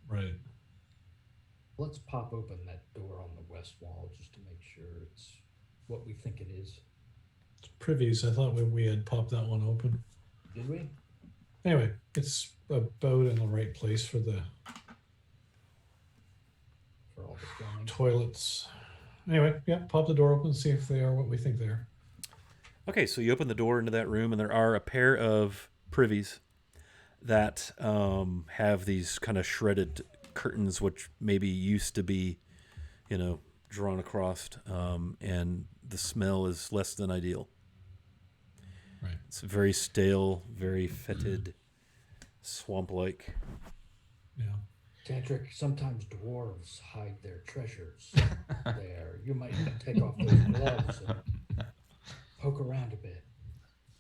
Right. Let's pop open that door on the west wall just to make sure it's what we think it is. It's privies. I thought we had popped that one open. Did we? Anyway, it's about in the right place for the For all the filming. toilets. Anyway, yeah, pop the door open, see if they are what we think they are. Okay, so you open the door into that room, and there are a pair of privies that have these kind of shredded curtains, which maybe used to be, drawn across, and the smell is less than ideal. Right. It's very stale, very fetid, swamp-like. Yeah. Tantric, sometimes dwarves hide their treasures there. You might take off those gloves and poke around a bit.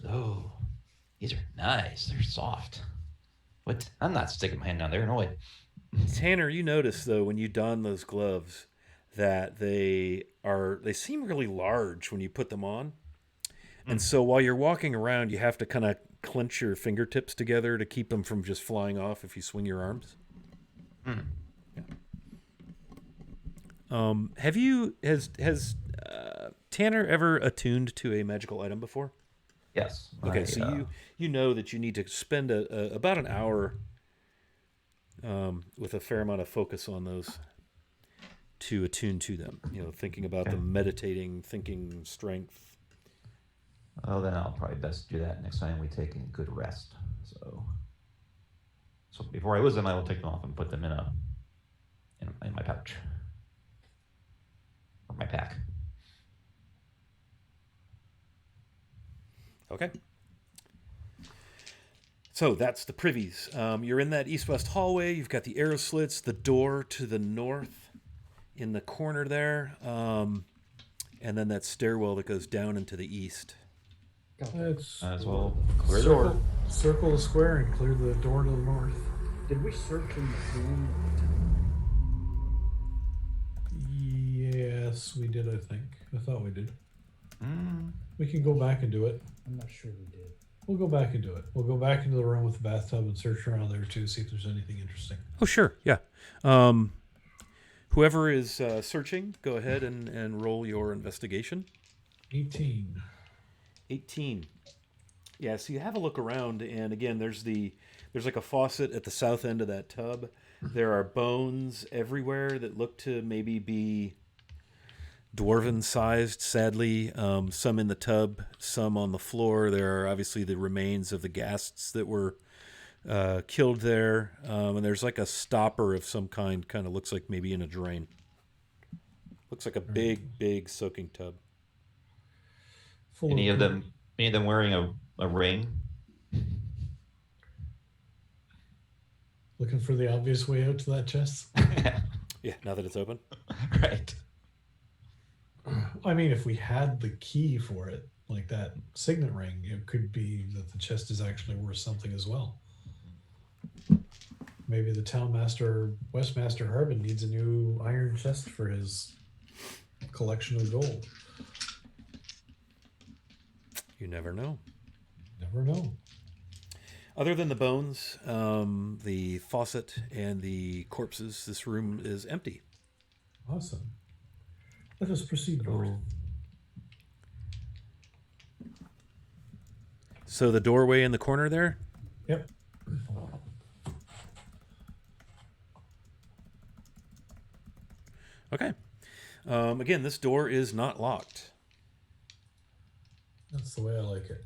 Oh, these are nice. They're soft. What? I'm not sticking my hand down there. No way. Tanner, you notice though when you don those gloves that they seem really large when you put them on. And so while you're walking around, you have to kind of clench your fingertips together to keep them from just flying off if you swing your arms. Mm. Yeah. Has Tanner ever attuned to a magical item before? Yes. Okay, so you know that you need to spend about an hour with a fair amount of focus on those to attune to them. Thinking about them, meditating, thinking strength. Oh, then I'll probably best do that next time we take a good rest. So before I lose them, I will take them off and put them in my pouch or my pack. Okay. So that's the privies. You're in that east-west hallway. You've got the arrow slits, the door to the north in the corner there, and then that stairwell that goes down into the east. Let's As well clear the door. circle the square and clear the door to the north. Did we search in the room? Yes, we did, I think. I thought we did. We can go back and do it. I'm not sure we did. We'll go back and do it. We'll go back into the room with the bathtub and search around there too, see if there's anything interesting. Oh, sure. Yeah. Whoever is searching, go ahead and roll your investigation. 18. 18. Yeah, so you have a look around, and again, there's like a faucet at the south end of that tub. There are bones everywhere that look to maybe be dwarven sized, sadly. Some in the tub, some on the floor. There are obviously the remains of the ghasts that were killed there. And there's like a stopper of some kind of looks like maybe in a drain. Looks like a big soaking tub. Any of them wearing a ring? Looking for the obvious way out to that chest? Yeah, now that it's open. Right. I mean, if we had the key for it, like that signet ring, it could be that the chest is actually worth something as well. Maybe the town master, Westmaster Harbin, needs a new iron chest for his collection of gold. You never know. Never know. Other than the bones, the faucet, and the corpses, this room is empty. Awesome. Let us proceed north. So the doorway in the corner there? Yep. Okay. Again, this door is not locked. That's the way I like it.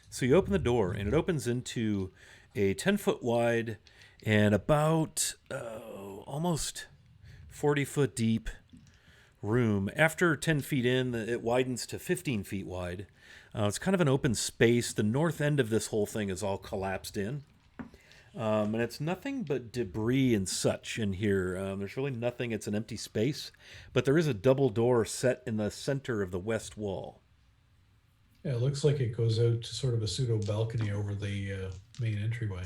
So you open the door, and it opens into a 10-foot wide and about almost 40-foot deep room. After 10 feet in, it widens to 15 feet wide. It's kind of an open space. The north end of this whole thing is all collapsed in. And it's nothing but debris and such in here. There's really nothing. It's an empty space. But there is a double door set in the center of the west wall. Yeah, it looks like it goes out to sort of a pseudo balcony over the main entryway.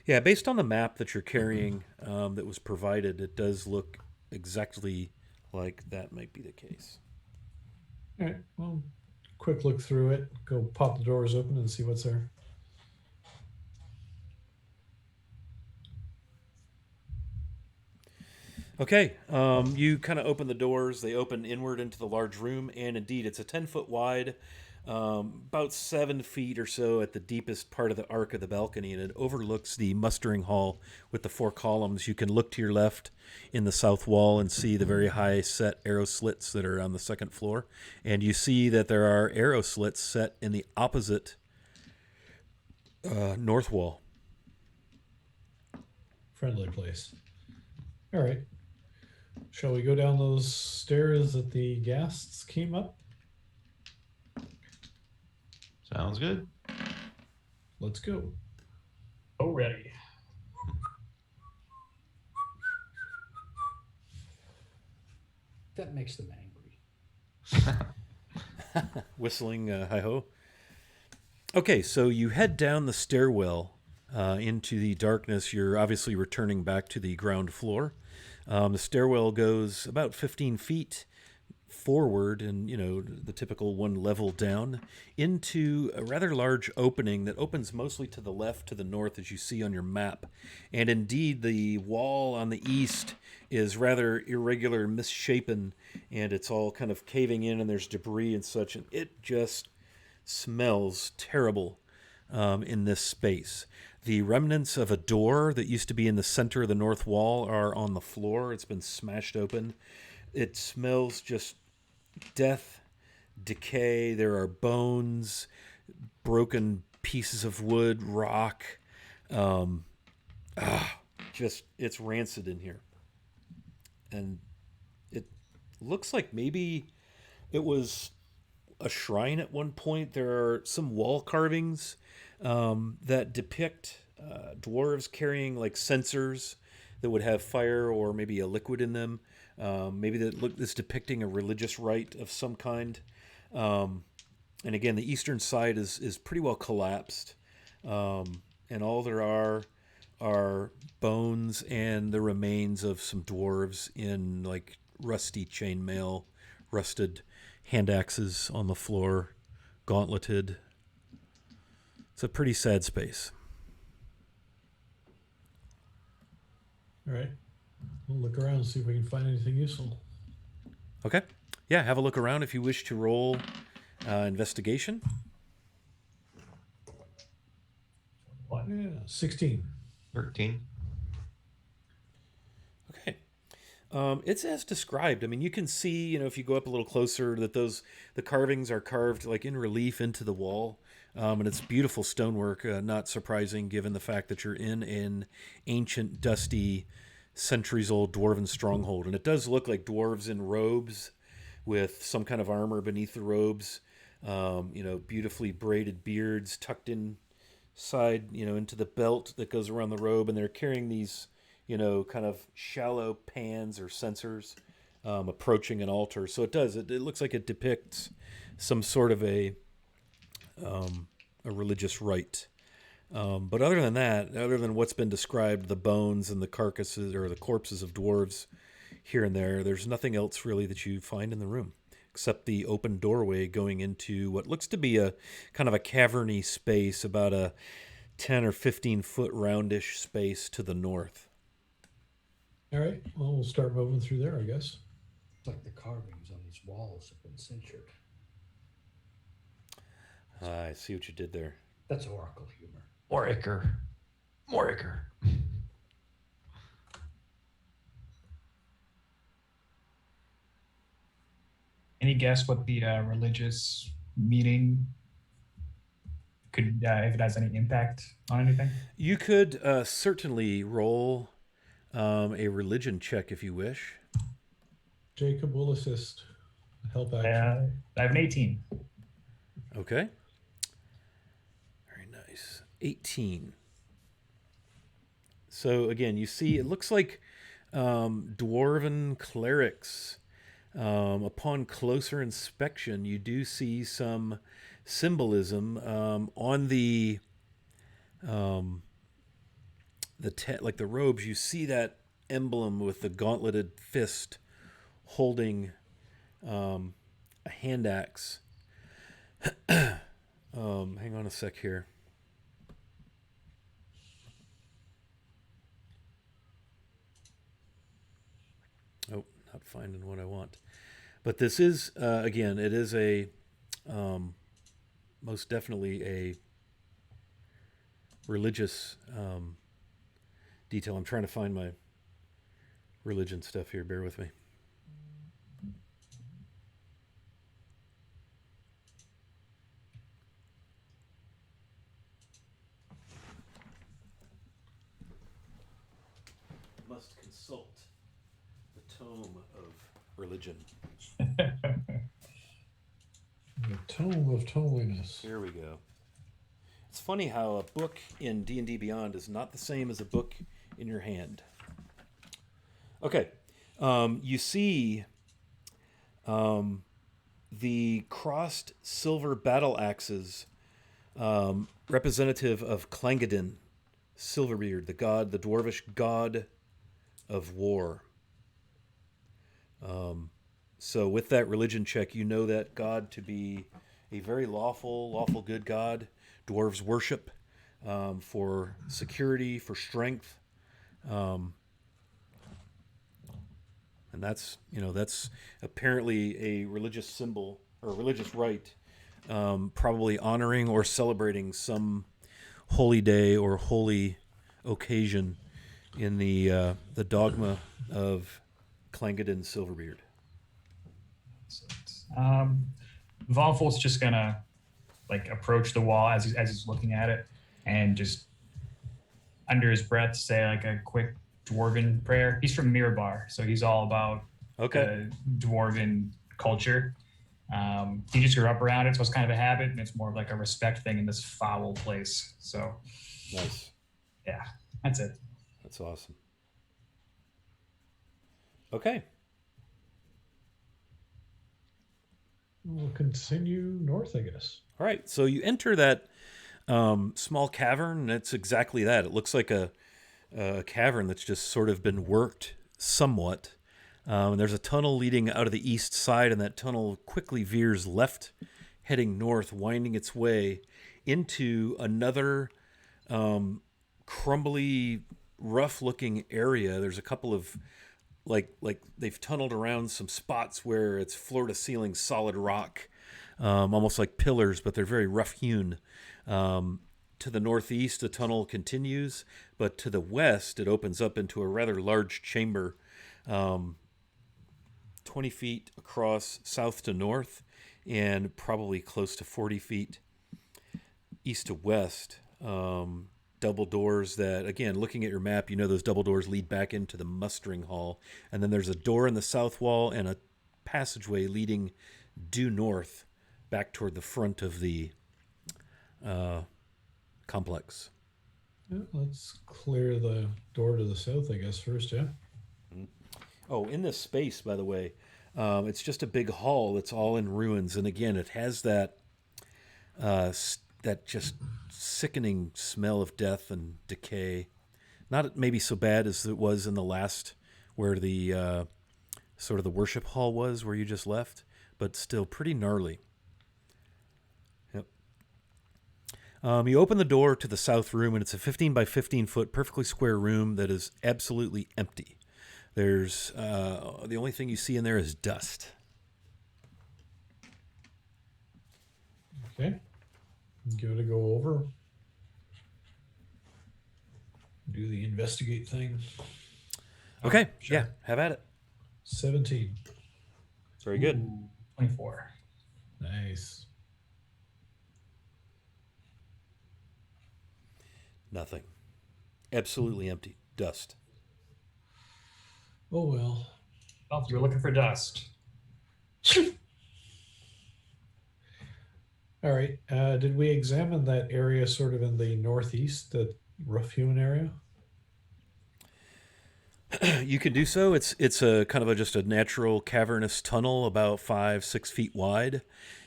Yeah, based on the map that you're carrying that was provided, it does look exactly like that might be the case. All right, well, quick look through it. Go pop the doors open and see what's there. Okay, you kind of open the doors. They open inward into the large room, and indeed, it's a 10-foot wide, about 7 feet or so at the deepest part of the arc of the balcony, and it overlooks the mustering hall with the 4 columns. You can look to your left in the south wall and see the very high set arrow slits that are on the second floor, and you see that there are arrow slits set in the opposite north wall. Friendly place. All right. Shall we go down those stairs that the ghasts came up? Sounds good. Let's go. Already. That makes them angry. Whistling hi-ho. Okay, so you head down the stairwell into the darkness. You're obviously returning back to the ground floor. The stairwell goes about 15 feet forward and, the typical one level down into a rather large opening that opens mostly to the left, to the north, as you see on your map. And indeed, the wall on the east is rather irregular, misshapen, and it's all kind of caving in, and there's debris and such, and it just smells terrible in this space. The remnants of a door that used to be in the center of the north wall are on the floor. It's been smashed open. It smells just death, decay. There are bones, broken pieces of wood, rock. It's rancid in here. And it looks like maybe it was a shrine at one point. There are some wall carvings that depict dwarves carrying like censers that would have fire or maybe a liquid in them. Maybe that is depicting a religious rite of some kind. And again, the eastern side is pretty well collapsed. And all there are bones and the remains of some dwarves in like rusty chainmail rusted hand axes on the floor, gauntleted. It's a pretty sad space. All right. We'll look around and see if we can find anything useful. Okay. Yeah, have a look around if you wish to roll investigation. What? Yeah, 16. 13. Okay. It's as described. I mean, you can see, if you go up a little closer, that the carvings are carved like in relief into the wall. And it's beautiful stonework, not surprising given the fact that you're in an ancient, dusty, centuries-old dwarven stronghold. And it does look like dwarves in robes with some kind of armor beneath the robes, beautifully braided beards tucked inside, into the belt that goes around the robe. And they're carrying these, kind of shallow pans or censers approaching an altar. So it looks like it depicts some sort of a religious rite. But other than that, other than what's been described, the bones and the carcasses or the corpses of dwarves here and there, there's nothing else really that you find in the room except the open doorway going into what looks to be a kind of a caverny space, about a 10 or 15 foot roundish space to the north. All right. Well, we'll start moving through there, I guess. It's like the carvings on these walls have been censured. I see what you did there. That's oracle humor. Moriker. Any guess what the religious meeting could, if it has any impact on anything? You could certainly roll a religion check if you wish. Jacob will assist. Help action. I have an 18. Okay. Very nice. 18. So again, you see, it looks like dwarven clerics. Upon closer inspection, you do see some symbolism on the like the robes. You see that emblem with the gauntleted fist holding a hand axe. Hang on a sec here. Oh, not finding what I want. But this is, again, it is a, most definitely a religious detail. I'm trying to find my religion stuff here. Bear with me. Must consult the tome of religion. The Tome of Tomeliness. Here we go. It's funny how a book in D&D Beyond is not the same as a book in your hand. Okay. You see the crossed silver battle axes representative of Clangadin, Silverbeard, the dwarvish god of war. So with that religion check, you know that god to be a very lawful good god. Dwarves worship for security, for strength. And that's apparently a religious symbol or a religious rite, probably honoring or celebrating some holy day or holy occasion in the dogma of Clangadin Silverbeard. Von Folt's just gonna approach the wall as he's looking at it, and just under his breath say a quick dwarven prayer. He's from Mirabar, so he's all about the dwarven culture. He just grew up around it, so it's kind of a habit, and it's more of a respect thing in this foul place. So Nice. Yeah, that's it. That's awesome. Okay. We'll continue north, I guess. All right. So you enter that small cavern, and it's exactly that. It looks like a cavern that's just sort of been worked somewhat. And there's a tunnel leading out of the east side, and that tunnel quickly veers left, heading north, winding its way into another crumbly, rough-looking area. There's a couple of like they've tunneled around some spots where it's floor-to-ceiling solid rock, almost like pillars, but they're very rough-hewn. To the northeast, the tunnel continues, but to the west, it opens up into a rather large chamber, 20 feet across south to north, and probably close to 40 feet east to west. Double doors that, again, looking at your map, you know those double doors lead back into the mustering hall. And then there's a door in the south wall and a passageway leading due north back toward the front of the complex. Yeah, let's clear the door to the south, I guess, first, yeah? Oh, in this space, by the way, it's just a big hall that's all in ruins. And again, it has that that just sickening smell of death and decay. Not maybe so bad as it was in the last, where the sort of the worship hall was, where you just left, but still pretty gnarly. Yep. You open the door to the south room, and it's a 15 by 15 foot, perfectly square room that is absolutely empty. There's the only thing you see in there is dust. Okay. Give it a go over. Do the investigate thing. Okay, Sure. yeah, have at it. 17. Very good. Ooh, 24. Nice. Nothing. Absolutely empty. Dust. Oh, well. Well, you were looking for dust. All right. Did we examine that area sort of in the northeast, the rough-hewn area? You could do so. It's a kind of just a natural cavernous tunnel about 5-6 feet wide,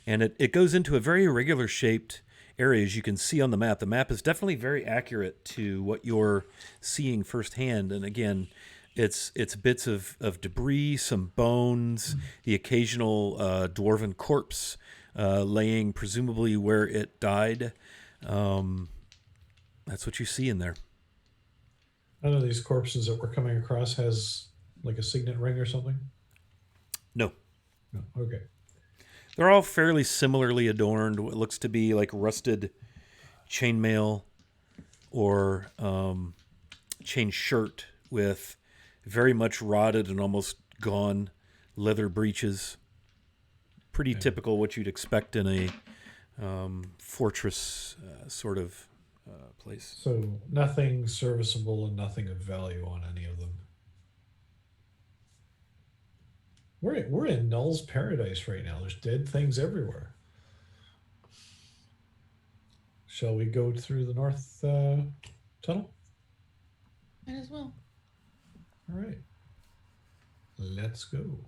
and it goes into a very irregular shaped area, as you can see on the map. The map is definitely very accurate to what you're seeing firsthand. And again, it's bits of debris, some bones, the occasional dwarven corpse laying presumably where it died. That's what you see in there. None of these corpses that we're coming across has like a signet ring or something? No. No. Okay. They're all fairly similarly adorned. What looks to be like rusted chainmail or chain shirt with very much rotted and almost gone leather breeches. Pretty typical what you'd expect in a fortress sort of place. So nothing serviceable and nothing of value on any of them. We're in Null's paradise right now. There's dead things everywhere. Shall we go through the north tunnel? Might as well. All right. Let's go.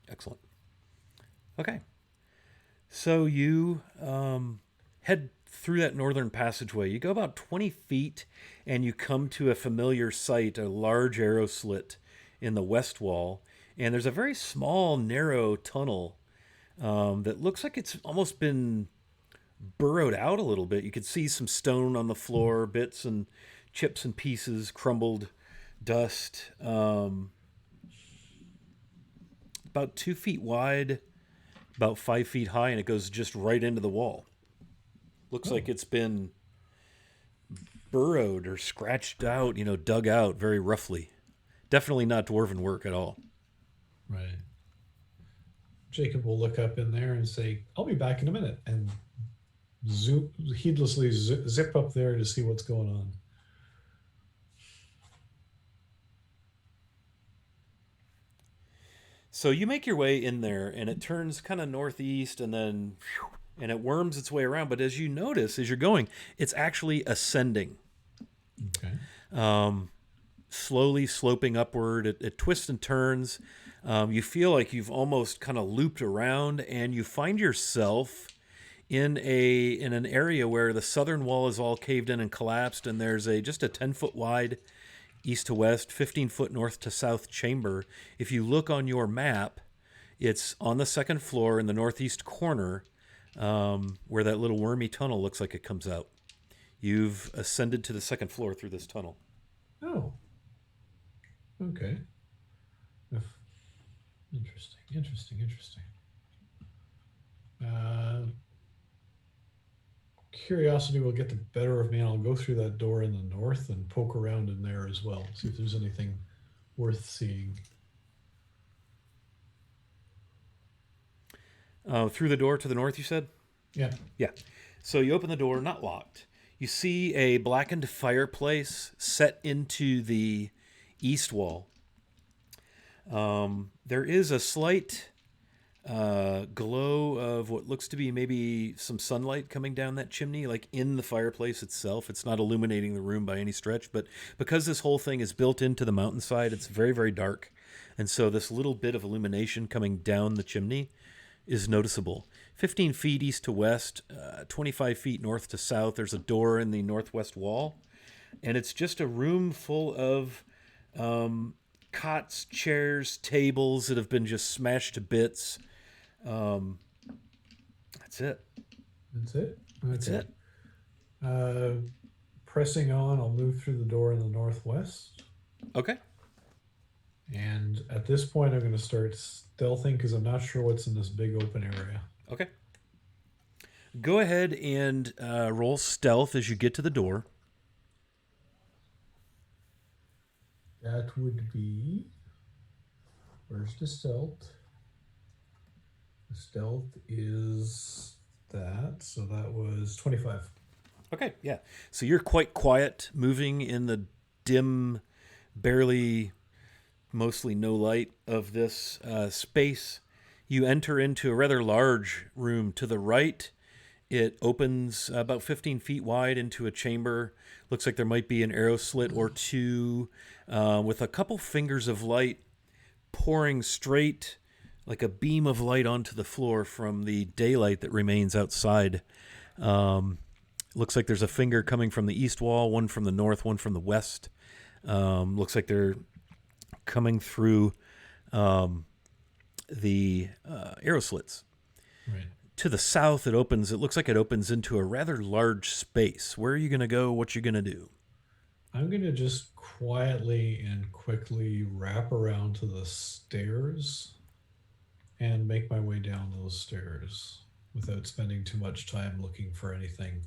Excellent. Okay. So you head through that northern passageway. You go about 20 feet and you come to a familiar sight, a large arrow slit in the west wall. And there's a very small, narrow tunnel that looks like it's almost been burrowed out a little bit. You could see some stone on the floor, bits and chips and pieces, crumbled dust. About 2 feet wide, about 5 feet high, and it goes just right into the wall. Looks like it's been burrowed or scratched out, dug out very roughly. Definitely not dwarven work at all. Right. Jacob will look up in there and say, I'll be back in a minute, and heedlessly zip up there to see what's going on. So you make your way in there, and it turns kind of northeast, and then and it worms its way around. But as you notice, as you're going, it's actually ascending. Okay. Slowly sloping upward. It twists and turns. You feel like you've almost kind of looped around, and you find yourself in an area where the southern wall is all caved in and collapsed, and there's just a 10-foot wide east to west, 15-foot north to south chamber. If you look on your map, it's on the second floor in the northeast corner, where that little wormy tunnel looks like it comes out. You've ascended to the second floor through this tunnel. Oh. Okay. Interesting. Curiosity will get the better of me, and I'll go through that door in the north and poke around in there as well. See if there's anything worth seeing. Through the door to the north, you said? Yeah. Yeah. So you open the door, not locked. You see a blackened fireplace set into the east wall. There is a slight glow of what looks to be maybe some sunlight coming down that chimney, like in the fireplace itself. It's not illuminating the room by any stretch, but because this whole thing is built into the mountainside, it's very, very dark. And so this little bit of illumination coming down the chimney is noticeable. 15 feet east to west, 25 feet north to south, there's a door in the northwest wall. And it's just a room full of cots, chairs, tables that have been just smashed to bits. That's it. That's it? That's Okay. it. Pressing on, I'll move through the door in the northwest. Okay. And at this point, I'm going to start stealthing because I'm not sure what's in this big open area. Okay. Go ahead and roll stealth as you get to the door. That would be... Where's the stealth? The stealth is that. So that was 25. Okay, yeah. So you're quite quiet, moving in the dim, barely, mostly no light of this space. You enter into a rather large room to the right. It opens about 15 feet wide into a chamber. Looks like there might be an arrow slit or two, with a couple fingers of light pouring straight, like a beam of light onto the floor from the daylight that remains outside. Looks like there's a finger coming from the east wall, one from the north, one from the west. Looks like they're coming through the arrow slits. Right. To the south, it looks like it opens into a rather large space. Where are you going to go? What you going to do? I'm going to just quietly and quickly wrap around to the stairs and make my way down those stairs without spending too much time looking for anything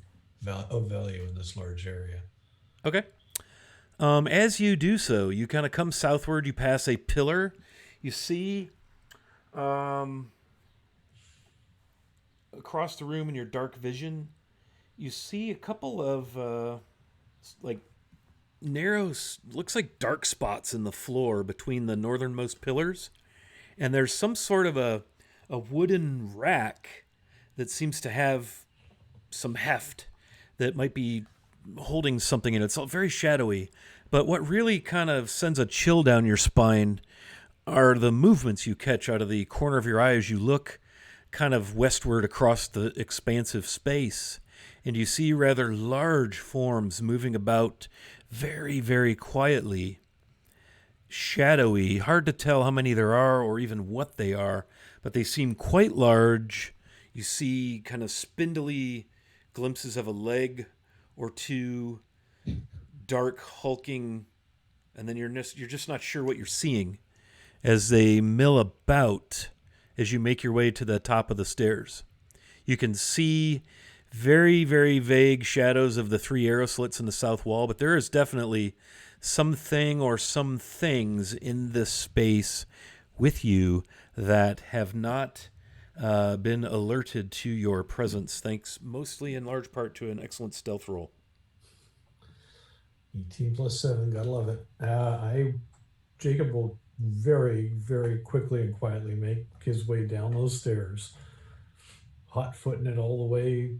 of value in this large area. Okay. As you do so, you kind of come southward. You pass a pillar. You see across the room in your dark vision, you see a couple of narrow, looks like dark spots in the floor between the northernmost pillars. And there's some sort of a wooden rack that seems to have some heft that might be holding something in it. It's all very shadowy. But what really kind of sends a chill down your spine are the movements you catch out of the corner of your eye as you look kind of westward across the expansive space. And you see rather large forms moving about very, very quietly. Shadowy, hard to tell how many there are or even what they are, but they seem quite large. You see kind of spindly glimpses of a leg or two, dark hulking, and then you're just not sure what you're seeing as they mill about as you make your way to the top of the stairs. You can see very, very vague shadows of the three arrow slits in the south wall, but there is definitely something or some things in this space with you that have not been alerted to your presence, thanks mostly in large part to an excellent stealth roll. 18 plus 7, gotta love it. Jacob will very, very quickly and quietly make his way down those stairs, hot-footing it all the way,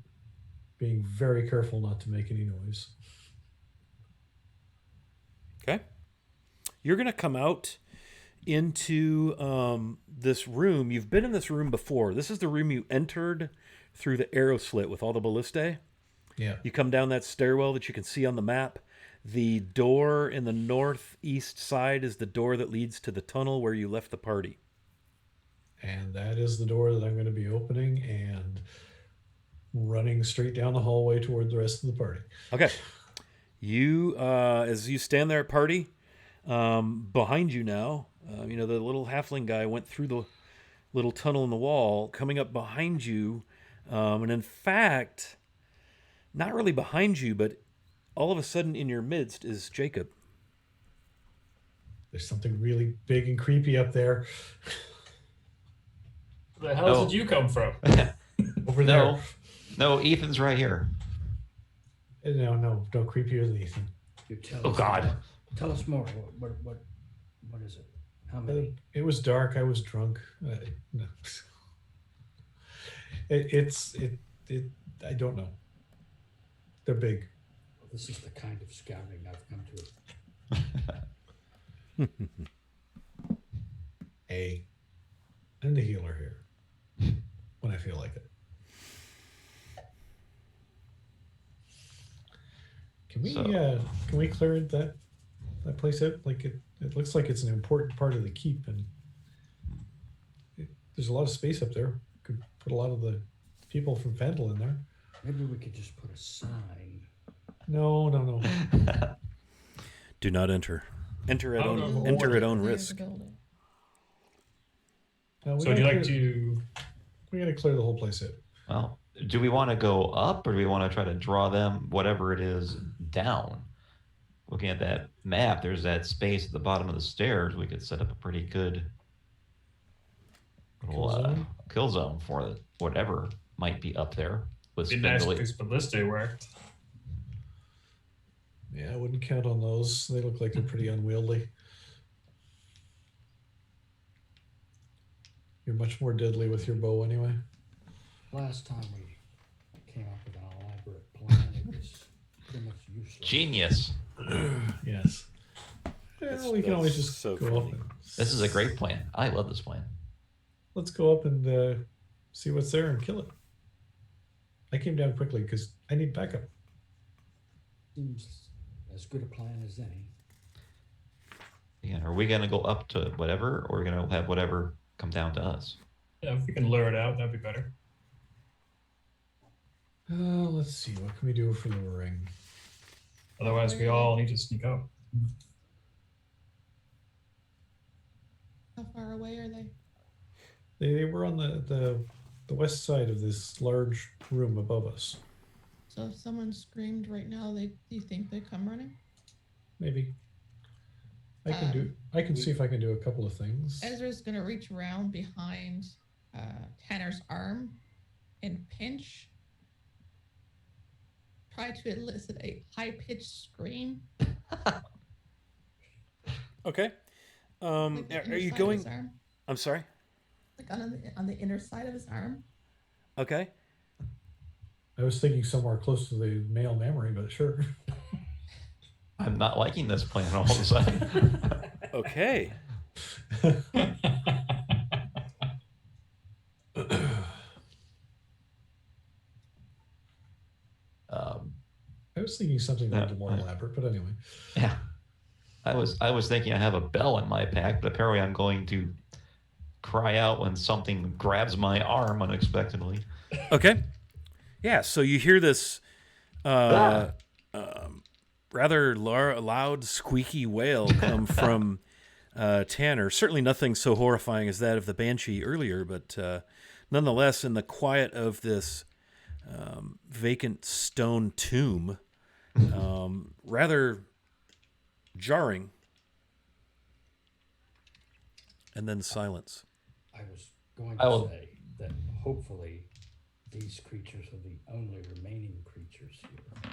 being very careful not to make any noise. Okay. You're going to come out into this room. You've been in this room before. This is the room you entered through the arrow slit with all the ballistae. Yeah. You come down that stairwell that you can see on the map. The door in the northeast side is the door that leads to the tunnel where you left the party. And that is the door that I'm going to be opening and running straight down the hallway toward the rest of the party. Okay. You, as you stand there at party, behind you now, the little halfling guy went through the little tunnel in the wall, coming up behind you, and in fact, not really behind you, but all of a sudden in your midst is Jacob. There's something really big and creepy up there. Where the hell did you come from? Over there. No, Ethan's right here. No, creepier than Ethan. You tell Oh, us God. more. Tell us more. What is it? How many? It was dark. I was drunk. No. I don't know. They're big. Well, this is the kind of scouting I've come to. Hey, I'm the healer here when I feel like it. Can we clear that place out? Like it looks like it's an important part of the keep, and there's a lot of space up there. Could put a lot of the people from Vandal in there. Maybe we could just put a sign. No. Do not enter. Enter at own risk. No, So would you like to... We got to clear the whole place out. Well, do we want to go up or do we want to try to draw them, whatever it is, down? Looking at that map, there's that space at the bottom of the stairs. We could set up a pretty good little kill zone for whatever might be up there. With Be nice if these ballistae worked. Yeah, I wouldn't count on those. They look like they're pretty unwieldy. You're much more deadly with your bow anyway. Last time we came up with an elaborate plan, it was pretty much useless. Genius. Yes. Well, we can always just so go funny. up and This is a great plan. I love this plan. let's go up and see what's there and kill it. I came down quickly because I need backup. Seems as good a plan as any. Yeah, are we going to go up to whatever or are we going to have whatever come down to us? Yeah, if we can lure it out, that'd be better. Let's see. What can we do for the ring? Otherwise, we all need to sneak out. How far away are they? They were on the west side of this large room above us. So if someone screamed right now, do you think they come running? Maybe. I can see if I can do a couple of things. Ezra's gonna reach around behind Tanner's arm and pinch. Try to elicit a high-pitched scream. Okay. Like the Are inner you side of going? his arm. I'm sorry. Like on the inner side of his arm. Okay. I was thinking somewhere close to the male mammary, but sure. I'm not liking this plan all of a sudden. Okay. I was thinking something a little more elaborate, but anyway. Yeah. I was thinking I have a bell in my pack, but apparently I'm going to cry out when something grabs my arm unexpectedly. Okay. Yeah. So you hear this rather loud, squeaky wail come from Tanner. Certainly nothing so horrifying as that of the Banshee earlier, but nonetheless, in the quiet of this vacant stone tomb, rather jarring, and then silence. I was going to say that hopefully these creatures are the only remaining creatures here.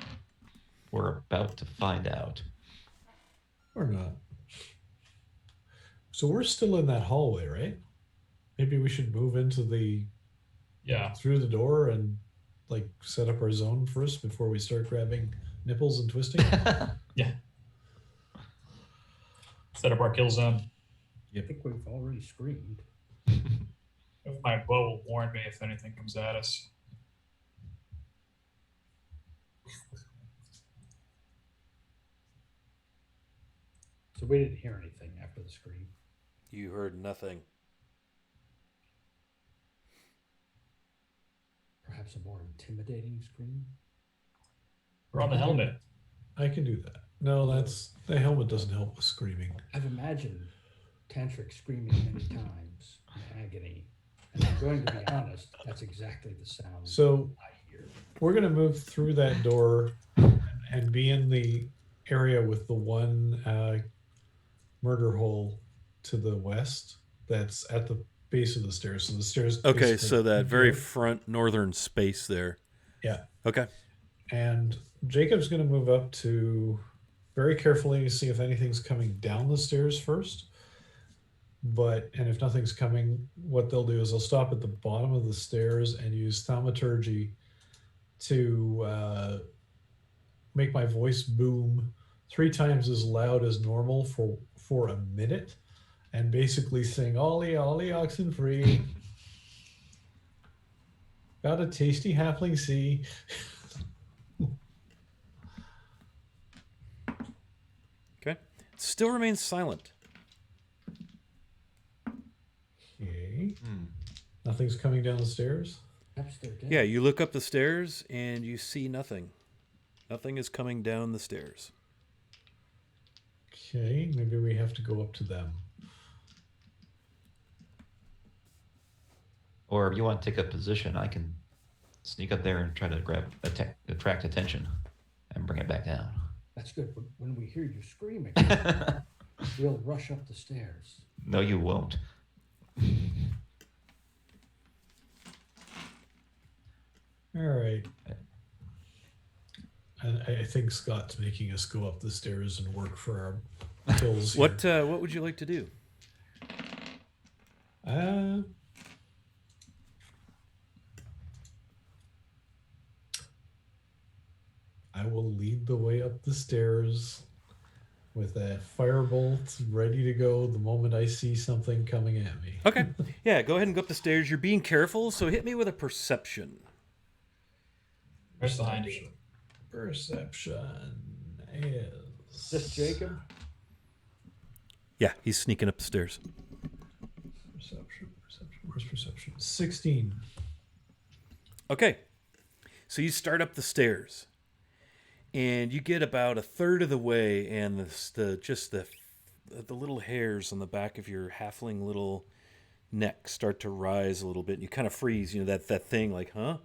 We're about to find out. Or not. So we're still in that hallway, right? Maybe we should move into through the door and like set up our zone first before we start grabbing nipples and twisting. Yeah. Set up our kill zone. I think we've already screamed. My bow will warn me if anything comes at us. So we didn't hear anything after the scream. You heard nothing. Perhaps a more intimidating scream. We're on the helmet. I can do that. No, the helmet doesn't help with screaming. I've imagined Tantric screaming many times in agony, and I'm going to be honest, that's exactly the sound So I hear. we're going to move through that door and be in the area with the one murder hole to the west that's at the base of the stairs. So the stairs. Okay, basically- so that very front northern space there. Yeah. Okay. And Jacob's going to move up to very carefully see if anything's coming down the stairs first. And if nothing's coming, what they'll do is they'll stop at the bottom of the stairs and use thaumaturgy to make my voice boom 3 times as loud as normal for a minute, and basically sing "Ollie, Ollie, oxen free." Got a tasty halfling sea. Okay. Still remains silent. Okay. Nothing's coming down the stairs. Perhaps they're dead. Yeah, you look up the stairs and you see nothing. Nothing is coming down the stairs. Okay, maybe we have to go up to them. Or if you want to take a position, I can sneak up there and try to attract attention and bring it back down. That's good. When we hear you screaming, we'll rush up the stairs. No, you won't. All right. I think Scott's making us go up the stairs and work for our kills. What would you like to do? I will lead the way up the stairs with a firebolt ready to go the moment I see something coming at me. Okay. Yeah, go ahead and go up the stairs. You're being careful, so hit me with a perception. Where's behind you? Perception is Just Jacob? Yeah, he's sneaking up the stairs. Perception. Where's perception? 16. Okay. So you start up the stairs. And you get about a third of the way, and the little hairs on the back of your halfling little neck start to rise a little bit. And you kind of freeze, that thing like, huh?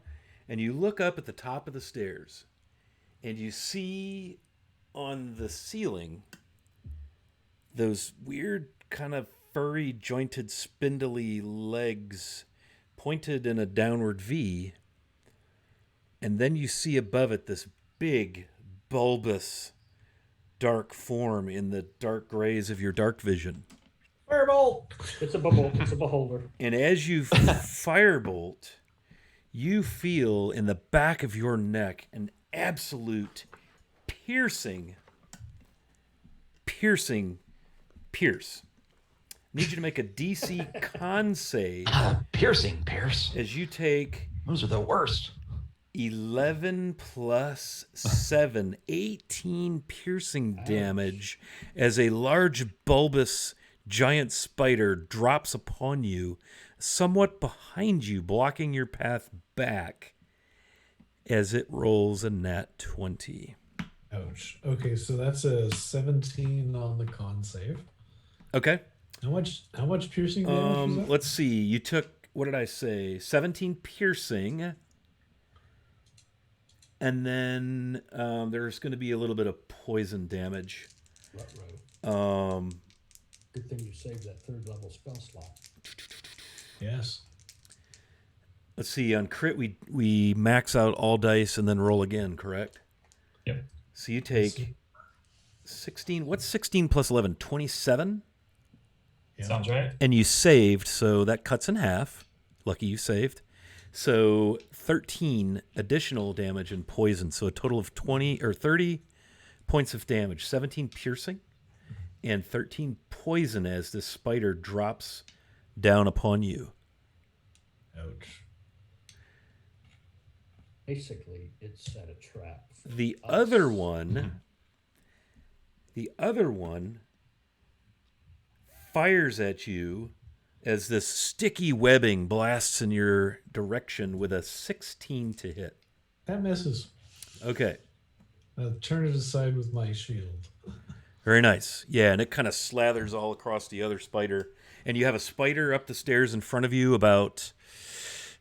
And you look up at the top of the stairs, and you see on the ceiling those weird kind of furry, jointed, spindly legs pointed in a downward V. And then you see above it this big, bulbous, dark form in the dark grays of your dark vision. Firebolt! It's a beholder. And as you firebolt, you feel in the back of your neck an absolute pierce. Need you to make a DC con save Piercing, Pierce. as you take Those are the worst. 11 plus 7, 18 piercing damage as a large, bulbous, giant spider drops upon you, somewhat behind you, blocking your path back as it rolls a nat 20. Ouch. Okay, so that's a 17 on the con save. Okay. How much piercing damage was that? Let's see. You took, what did I say? 17 piercing. And then there's going to be a little bit of poison damage. Ruh-roh. Good thing you saved that 3rd level spell slot. Yes. Let's see. On crit, we max out all dice and then roll again, correct? Yep. So you take 16. What's 16 plus 11? 27? Yeah. Sounds right. And you saved, so that cuts in half. Lucky you saved. So 13 additional damage and poison. So a total of 20 or 30 points of damage. 17 piercing and 13 poison as this spider drops down upon you. Ouch. Basically, it set a trap. For The us. other one, the other one fires at you as this sticky webbing blasts in your direction with a 16 to hit. That misses. Okay. I'll turn it aside with my shield. Very nice. Yeah, and it kind of slathers all across the other spider. And you have a spider up the stairs in front of you about...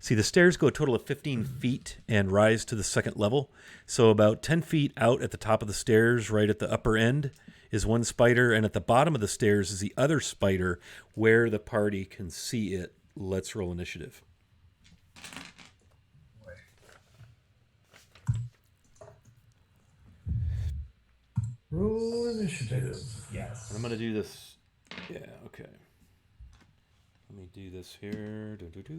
See, the stairs go a total of 15 feet and rise to the second level. So about 10 feet out at the top of the stairs, right at the upper end, is one spider. And at the bottom of the stairs is the other spider where the party can see it. Let's roll initiative. Roll initiative. Yes. And I'm going to do this. Yeah, okay. Let me do this here. Okay.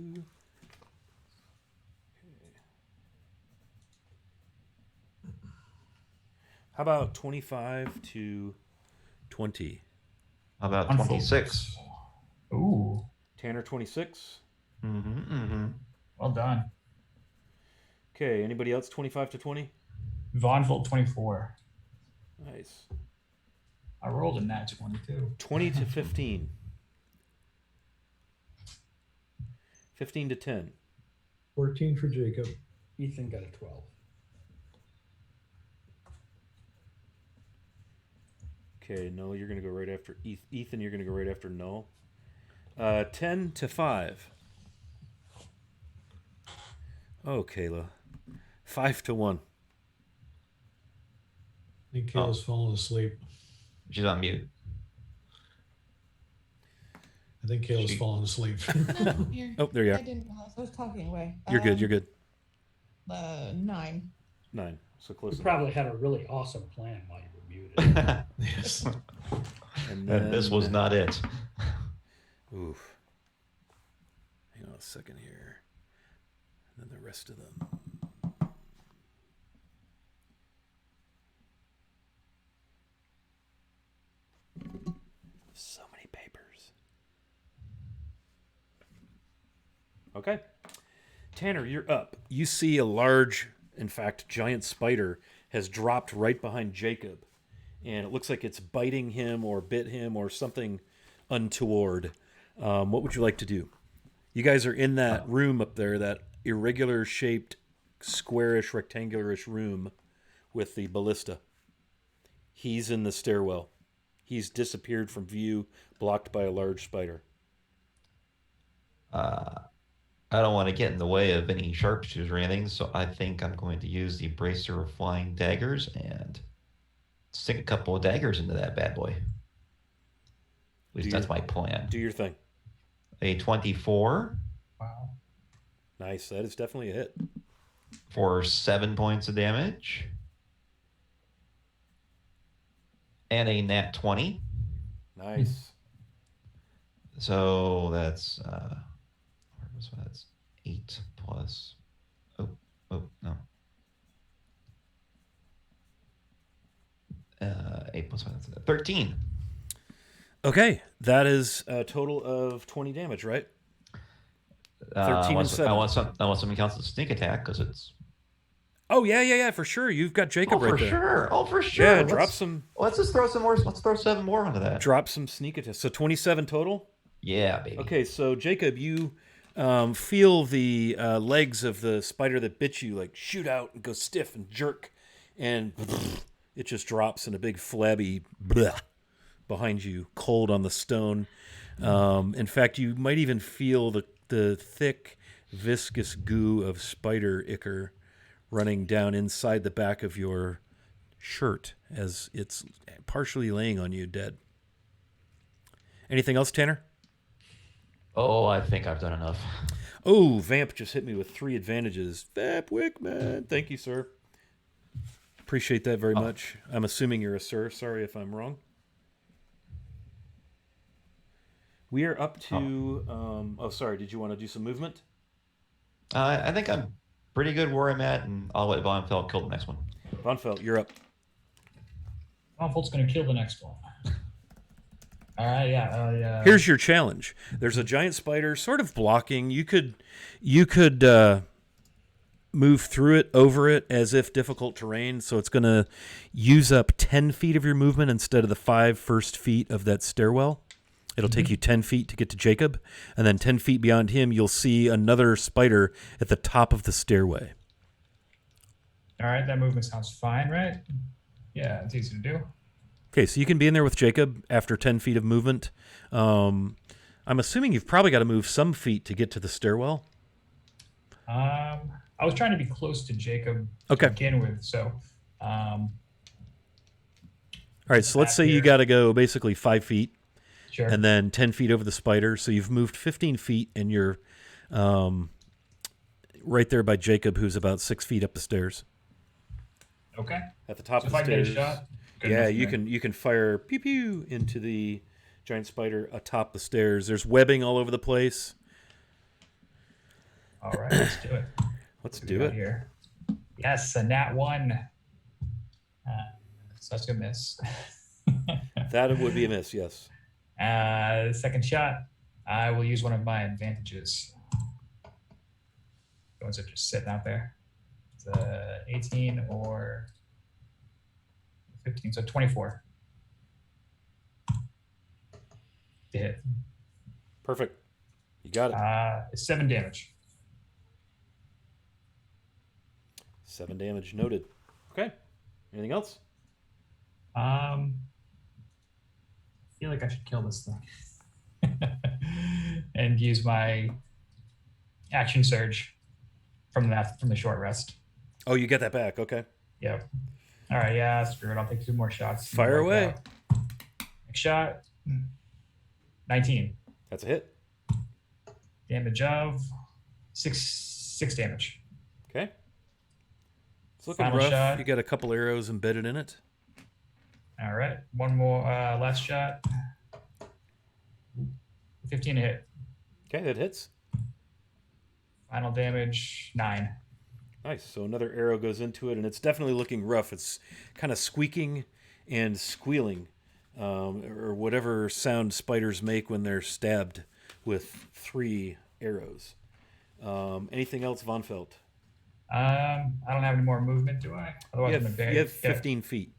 How about 25 to 20? How about On 26? Ooh, Tanner, 26. well done. Okay, anybody else 25 to 20? Von Volt 24. Nice. I rolled a nat 22. 20 to 15. 15 to 10. 14 for Jacob. Ethan got a 12. Okay, Null, you're going to go right after Ethan. You're going to go right after Null. 10 to 5. Oh, Kayla. 5 to 1. I think Kayla's fallen asleep. She's on mute. I think Kayla's fallen asleep. No, here. Oh, there you I are. didn't realize I was talking away. You're good. You're good. 9. 9. So close You enough. probably had a really awesome plan while you were muted. Yes. And And this was not it. Oof. Hang on a second here. And then the rest of them. So many papers. Okay. Tanner, you're up. You see a large, in fact, giant spider has dropped right behind Jacob. And it looks like it's biting him or bit him or something untoward. What would you like to do? You guys are in that room up there, that irregular shaped, squarish, rectangularish room with the ballista. He's in the stairwell. He's disappeared from view, blocked by a large spider. I don't want to get in the way of any sharpshooters or anything, so I think I'm going to use the bracer of flying daggers and stick a couple of daggers into that bad boy. At least that's my plan. Do your thing. A 24 Wow. Nice. That is definitely a hit. for 7 points of damage. And a nat 20. Nice. So that's that's 8 plus. Oh no. 8 plus 5, 13. Okay. That is a total of 20 damage, right? 13 and 7. I want something counts as a sneak attack because it's. Oh, yeah, for sure. You've got Jacob right there. For sure. Yeah, drop some. Let's just throw some more. Let's throw 7 more onto that. Drop some sneak attack. So 27 total? Yeah, baby. Okay, so Jacob, you feel the legs of the spider that bit you like shoot out and go stiff and jerk, and it just drops in a big flabby behind you, cold on the stone. In fact, you might even feel the thick, viscous goo of spider ichor running down inside the back of your shirt as it's partially laying on you dead. Anything else, Tanner? Oh, I think I've done enough. Oh, Vamp just hit me with 3 advantages. Vamp Wickman. Thank you, sir. Appreciate that very much. I'm assuming you're a sir. Sorry if I'm wrong. We are up to... sorry. Did you want to do some movement? I think I'm pretty good where I'm at, and I'll let Von Feld kill the next one. Von Felt, you're up. Von Volt's going to kill the next one. All right, yeah. Here's your challenge. There's a giant spider sort of blocking. You could move through it, over it, as if difficult terrain. So it's going to use up 10 feet of your movement instead of the 5 first feet of that stairwell. It'll take you 10 feet to get to Jacob. And then 10 feet beyond him, you'll see another spider at the top of the stairway. All right, that movement sounds fine, right? Yeah, it's easy to do. Okay, so you can be in there with Jacob after 10 feet of movement. I'm assuming you've probably got to move some feet to get to the stairwell. I was trying to be close to Jacob Okay. to begin with, so. All right, so let's say you here. got to go basically 5 feet. Sure. And then 10 feet over the spider. So you've moved 15 feet, and you're right there by Jacob, who's about 6 feet up the stairs. Okay. At the top So of if the I get stairs. a shot, good Yeah, enough for me. you can fire pew pew into the giant spider atop the stairs. There's webbing all over the place. All right, let's do it. Let's What do we got it. here. Yes, a nat 1. So that's a miss. That would be a miss, yes. Second shot, I will use one of my advantages. The ones that are just sitting out there. It's 18 or 15, so 24. To hit. Perfect. You got it. It's 7 damage. 7 damage noted. Okay. Anything else? I feel like I should kill this thing and use my action surge from the short rest. Oh, you get that back. Okay. Yep. All right. Yeah, screw it. I'll take 2 more shots. Fire Like away. that. Next shot. 19. That's a hit. Damage of 6 damage. Okay. It's looking Final rough. shot. You got a couple arrows embedded in it. All right. One more last shot. 15 to hit. Okay, that hits. Final damage 9. Nice. So another arrow goes into it, and it's definitely looking rough. It's kind of squeaking and squealing, or whatever sound spiders make when they're stabbed with 3 arrows. Anything else, Von Felt? I don't have any more movement, do I? Otherwise, I'm You have 15 feet,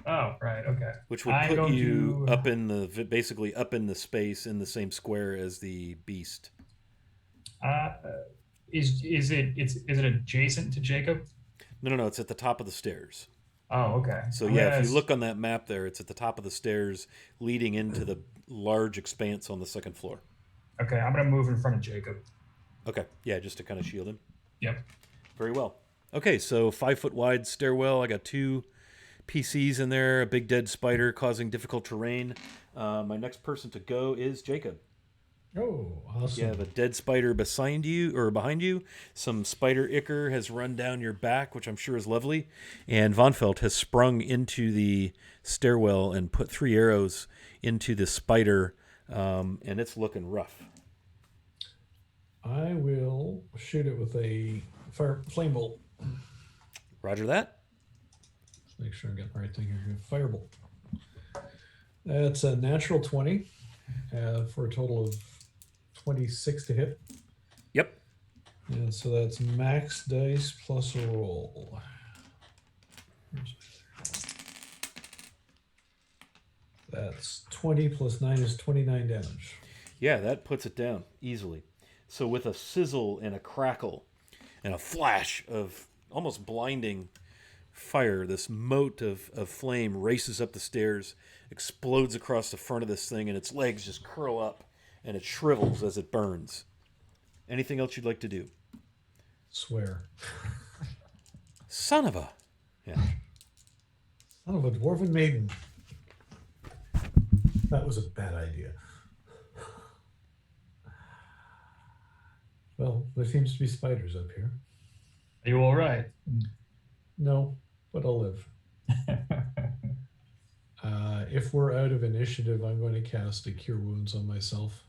Oh, right. Okay. which would I'm put going you to- up in the basically up in the space in the same square as the beast. Is it adjacent to Jacob? No. It's at the top of the stairs. Oh, okay. So I'm yeah, gonna if you look on that map there, it's at the top of the stairs leading into the large expanse on the second floor. Okay, I'm gonna move in front of Jacob. Okay. Yeah, just to kind of shield him. Yep. Very well. Okay, so 5 foot wide stairwell. I got 2 PCs in there, a big dead spider causing difficult terrain. My next person to go is Jacob. Oh, awesome. You have a dead spider behind you. Some spider ichor has run down your back, which I'm sure is lovely. And Von Felt has sprung into the stairwell and put 3 arrows into the spider, and it's looking rough. I will shoot it with a flame bolt. Roger that. Let's make sure I got the right thing here. Firebolt. That's a natural 20 for a total of 26 to hit. Yep. And so that's max dice plus a roll. That's 20 plus 9 is 29 damage. Yeah, that puts it down easily. So with a sizzle and a crackle and a flash of almost blinding fire, this mote of flame races up the stairs, explodes across the front of this thing, and its legs just curl up and it shrivels as it burns. Anything else you'd like to do? Swear. Son of a... Yeah. Son of a dwarven maiden. That was a bad idea. Well, there seems to be spiders up here. Are you all right? No, but I'll live. If we're out of initiative, I'm going to cast a Cure Wounds on myself.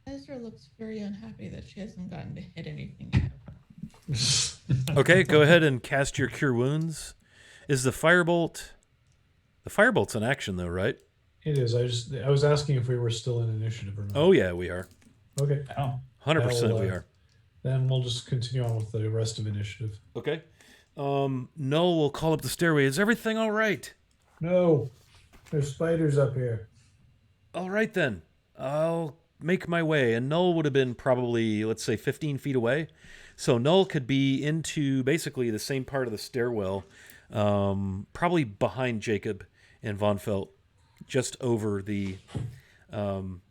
Ezra looks very unhappy that she hasn't gotten to hit anything yet. Okay, go ahead and cast your Cure Wounds. Is the firebolt... The firebolt's in action, though, right? It is. I was asking if we were still in initiative or not. Oh, yeah, we are. Okay. Oh. 100% I'll, we are. Then we'll just continue on with the rest of initiative. Okay. Noel will call up the stairway. Is everything all right? No, there's spiders up here. All right, then. I'll make my way. And Noel would have been probably, let's say, 15 feet away. So Noel could be into basically the same part of the stairwell, probably behind Jacob and Von Felt, just over the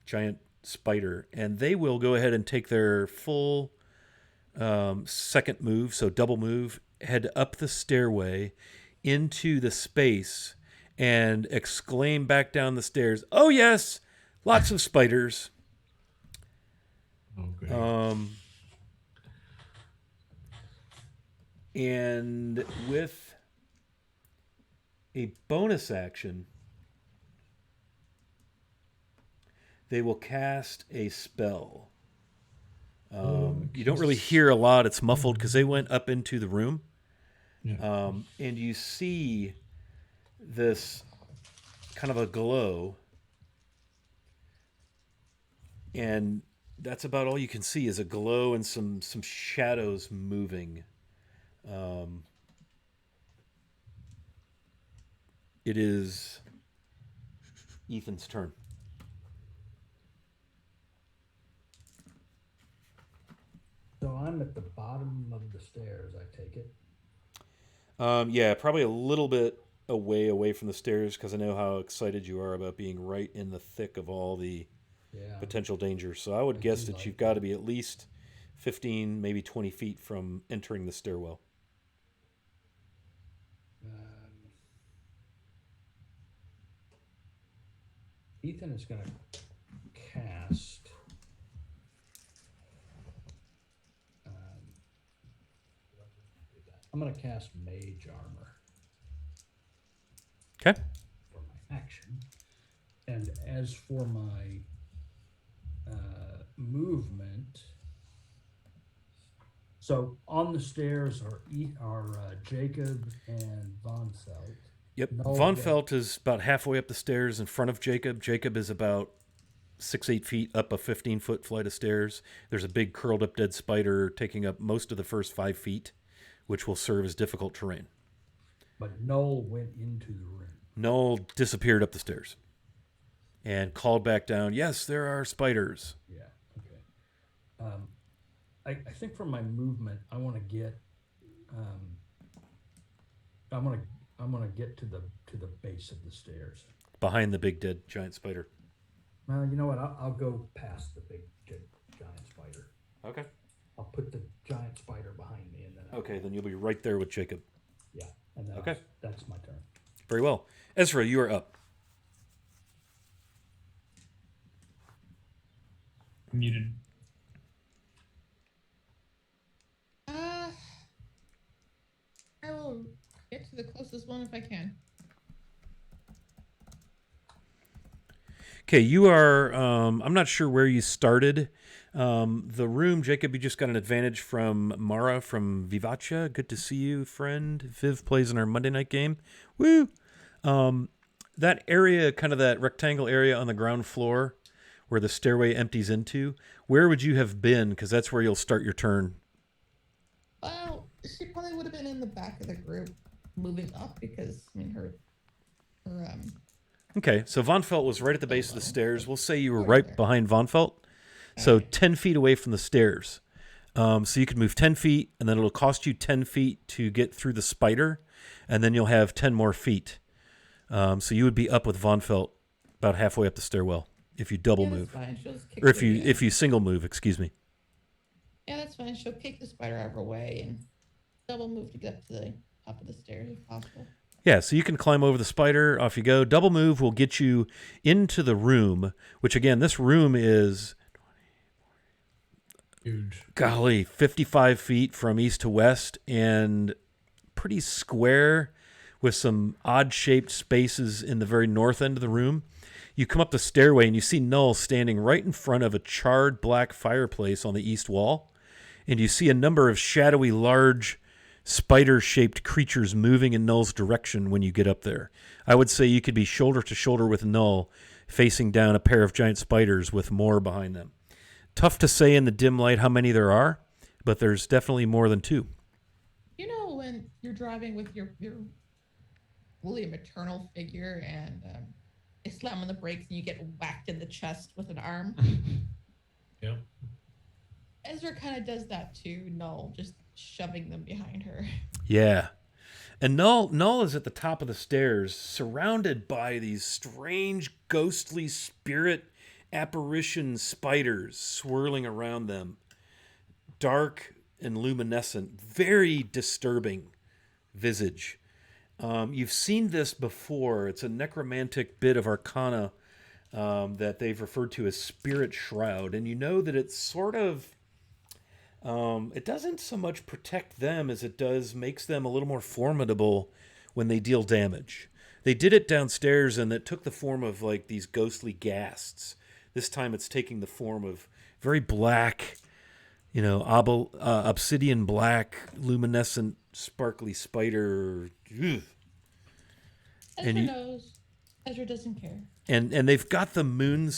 giant spider. And they will go ahead and take their full second move, so double move, head up the stairway into the space and exclaim back down the stairs, "Oh yes, lots of spiders." Okay. And with a bonus action, they will cast a spell. You don't really hear a lot. It's muffled because they went up into the room. Yeah. And you see this kind of a glow. And that's about all you can see is a glow and some shadows moving. It is Ethan's turn. So I'm at the bottom of the stairs, I take it. Yeah, probably a little bit away from the stairs because I know how excited you are about being right in the thick of all the Yeah. potential dangers. So I would guess that you've got to be at least 15, maybe 20 feet from entering the stairwell. Ethan is going to cast. I'm going to cast Mage Armor. Okay. For my action. And as for my movement, so on the stairs are Jacob and Von Felt. Yep. No, Von yeah. Felt is about halfway up the stairs in front of Jacob. Jacob is about 6-8 feet up a 15-foot flight of stairs. There's a big curled up dead spider taking up most of the first 5 feet, which will serve as difficult terrain. But Noel went into the room. Noel disappeared up the stairs and called back down, "Yes, there are spiders." Yeah. Okay. I think for my movement, I want to get. I'm gonna get to the base of the stairs. Behind the big dead giant spider. Well, you know what? I'll go past the big giant spider. Okay. I'll put the giant spider behind me, and then Okay, then you'll be right there with Jacob. yeah, and then Okay. that's my turn. Very well. Ezra, you are up. Muted. I will get to the closest one if I can. Okay, you are, I'm not sure where you started. The room, Jacob, you just got an advantage from Mara from Vivacia. Good to see you, friend. Viv plays in our Monday night game. Woo! That area, kind of that rectangle area on the ground floor where the stairway empties into, where would you have been? Because that's where you'll start your turn. Well, she probably would have been in the back of the group, moving up because I mean her Okay, so Von Felt was right at the base of the stairs. We'll say you were right behind Von Felt. So 10 feet away from the stairs. So you could move 10 feet, and then it'll cost you 10 feet to get through the spider, and then you'll have 10 more feet. So you would be up with Von Felt about halfway up the stairwell if you double move. Fine. She'll just kick Or if the- you single move, excuse me. Yeah, that's fine. She'll kick the spider out of her way and double move to get up to the top of the stairs if possible. Yeah, so you can climb over the spider. Off you go. Double move will get you into the room, which again, this room is, Huge. golly, 55 feet from east to west and pretty square with some odd-shaped spaces in the very north end of the room. You come up the stairway and you see Null standing right in front of a charred black fireplace on the east wall. And you see a number of shadowy, large, spider-shaped creatures moving in Null's direction when you get up there. I would say you could be shoulder to shoulder with Null, facing down a pair of giant spiders with more behind them. Tough to say in the dim light how many there are, but there's definitely more than 2. You know when you're driving with your really maternal figure and they slam on the brakes and you get whacked in the chest with an arm? Yeah. Ezra kind of does that too. Null, just shoving them behind her. Yeah. And Null is at the top of the stairs, surrounded by these strange, ghostly spirit apparition spiders swirling around them. Dark and luminescent, very disturbing visage. You've seen this before. It's a necromantic bit of arcana that they've referred to as Spirit Shroud. And you know that it's sort of... it doesn't so much protect them as it does makes them a little more formidable when they deal damage. They did it downstairs, and it took the form of like these ghostly ghasts. This time it's taking the form of very black, obsidian black, luminescent, sparkly spider. Ugh. Ezra knows. Ezra doesn't care. And they've got the moon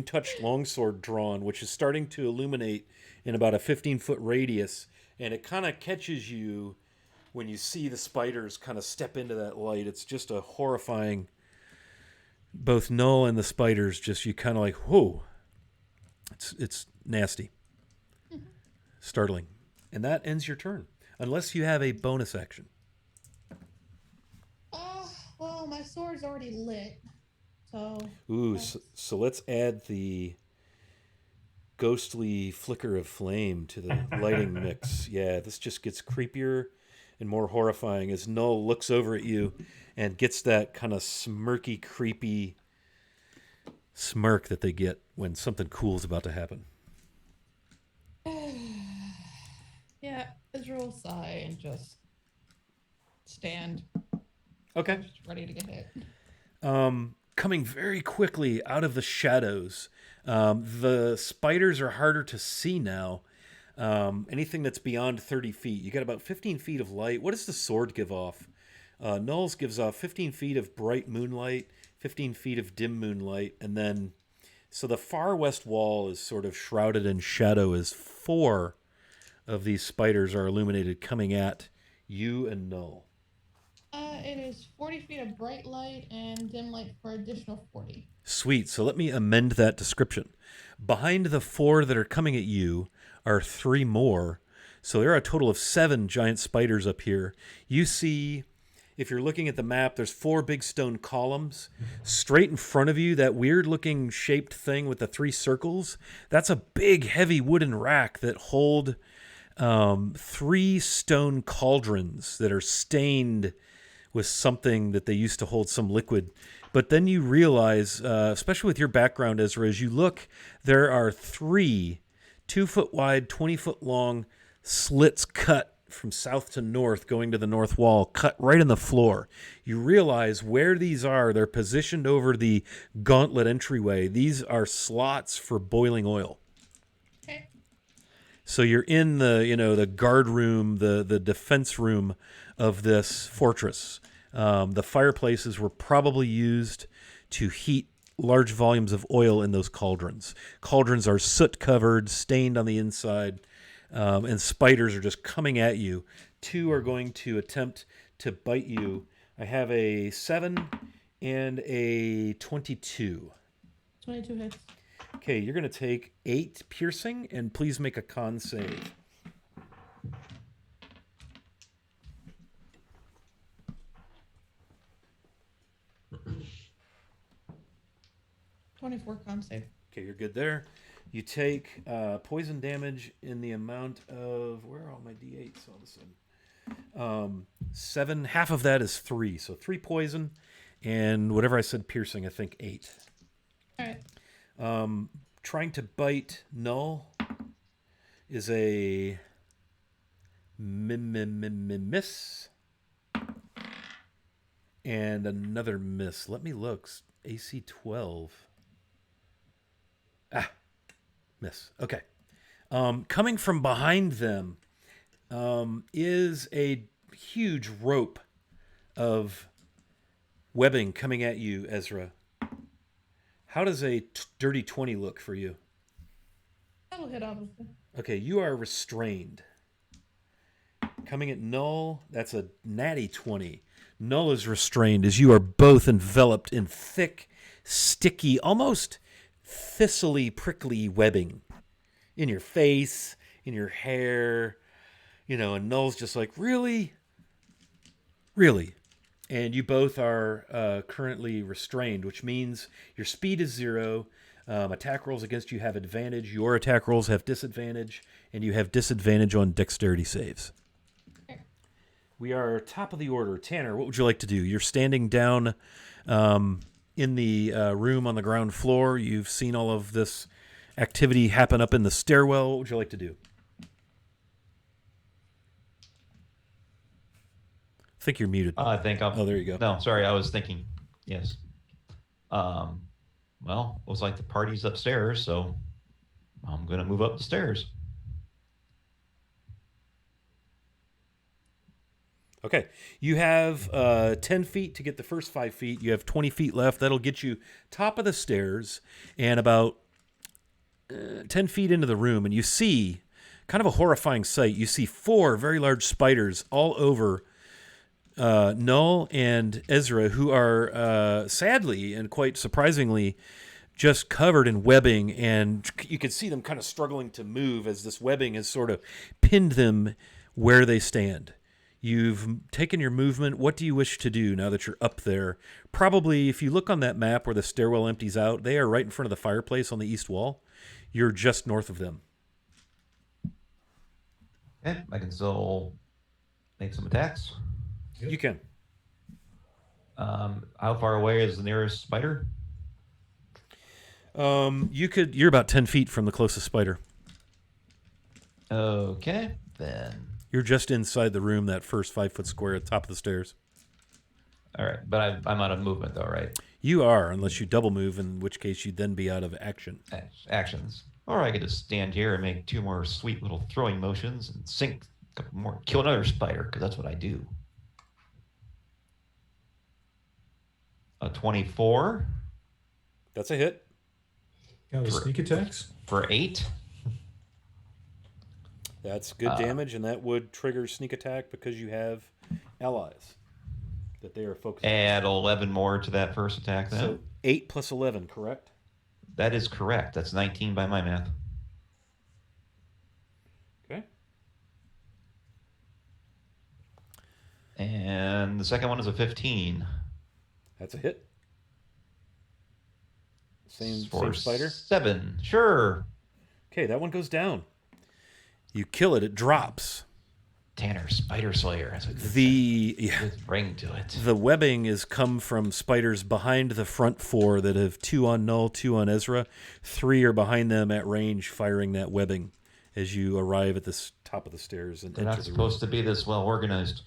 touch longsword drawn, which is starting to illuminate in about a 15-foot radius, and it kind of catches you when you see the spiders kind of step into that light. It's just a horrifying, both Null and the spiders, just you kind of like, whoa. It's nasty. Mm-hmm. Startling. And that ends your turn, unless you have a bonus action. Well, my sword's already lit, so... Ooh, so let's add the ghostly flicker of flame to the lighting mix. Yeah, this just gets creepier and more horrifying as Null looks over at you and gets that kind of smirky, creepy smirk that they get when something cool's about to happen. Yeah, Ezra will sigh and just stand. Okay. Just ready to get hit. Coming very quickly out of the shadows. The spiders are harder to see now. Anything that's beyond 30 feet. You got about 15 feet of light. What does the sword give off? Null's gives off 15 feet of bright moonlight, 15 feet of dim moonlight, and then... So the far west wall is sort of shrouded in shadow as 4 of these spiders are illuminated coming at you and Null. It is 40 feet of bright light and dim light for additional 40. Sweet. So let me amend that description. Behind the 4 that are coming at you are 3 more. So there are a total of 7 giant spiders up here. You see, if you're looking at the map, there's 4 big stone columns. Straight in front of you, that weird-looking shaped thing with the 3 circles, that's a big, heavy wooden rack that hold 3 stone cauldrons that are stained with something that they used to hold some liquid. But then you realize, especially with your background, Ezra, as you look, there are 3 2-foot wide, 20-foot long slits cut from south to north, going to the north wall, cut right in the floor. You realize where these are. They're positioned over the gauntlet entryway. These are slots for boiling oil. Okay. So you're in the guard room, the defense room of this fortress. The fireplaces were probably used to heat large volumes of oil in those cauldrons. Cauldrons are soot-covered, stained on the inside, and spiders are just coming at you. 2 are going to attempt to bite you. I have a 7 and a 22. 22 hits. Okay, you're going to take 8 piercing, and please make a con save. 24 con save. Okay, you're good there. You take poison damage in the amount of... Where are all my d8s all of a sudden? 7. Half of that is 3. So 3 poison, and whatever I said piercing, I think 8. All right. Trying to bite Null is a miss. And another miss. Let me look. AC 12. Miss. Okay. Coming from behind them is a huge rope of webbing coming at you, Ezra. How does a dirty 20 look for you? That'll hit, obviously. Okay, you are restrained. Coming at Null, that's a natty 20. Null is restrained as you are both enveloped in thick, sticky, almost thistly, prickly webbing in your face, in your hair, and Null's just like, really? Really? And you both are currently restrained, which means your speed is 0. Attack rolls against you have advantage. Your attack rolls have disadvantage, and you have disadvantage on dexterity saves. We are top of the order. Tanner, what would you like to do? You're standing down in the room on the ground floor. You've seen all of this activity happen up in the stairwell. What would you like to do? I think you're muted. I think I'm. Oh, there you go. No, sorry, I was thinking. Yes. Well, it was like the party's upstairs, so I'm gonna move up the stairs. Okay. You have 10 feet to get the first 5 feet. You have 20 feet left. That'll get you top of the stairs and about 10 feet into the room. And you see kind of a horrifying sight. You see 4 very large spiders all over Null and Ezra, who are sadly and quite surprisingly just covered in webbing. And you can see them kind of struggling to move as this webbing has sort of pinned them where they stand. You've taken your movement. What do you wish to do now that you're up there? Probably, if you look on that map where the stairwell empties out, they are right in front of the fireplace on the east wall. You're just north of them. Okay, I can still make some attacks. You can. How far away is the nearest spider? You're about 10 feet from the closest spider. Okay, then. You're just inside the room, that first 5-foot square at the top of the stairs. All right, but I'm out of movement though, right? You are, unless you double move, in which case you'd then be out of action. Actions. Or I could just stand here and make 2 more sweet little throwing motions and sink a couple more, kill another spider, because that's what I do. A 24. That's a hit. Yeah, the sneak attacks. For 8. That's good damage, and that would trigger sneak attack because you have allies that they are focused on. Add 11 more to that first attack then. So 8 plus 11, correct? That is correct. That's 19 by my math. Okay. And the second one is a 15. That's a hit. Same For spider? 7. Sure. Okay, that one goes down. You kill it, it drops. Tanner, Spider Slayer. Has a good The ring to it. The webbing has come from spiders behind the front 4 that have 2 on Null, 2 on Ezra. 3 are behind them at range firing that webbing as you arrive at the top of the stairs. And They're enter not the supposed room. to be this well organized.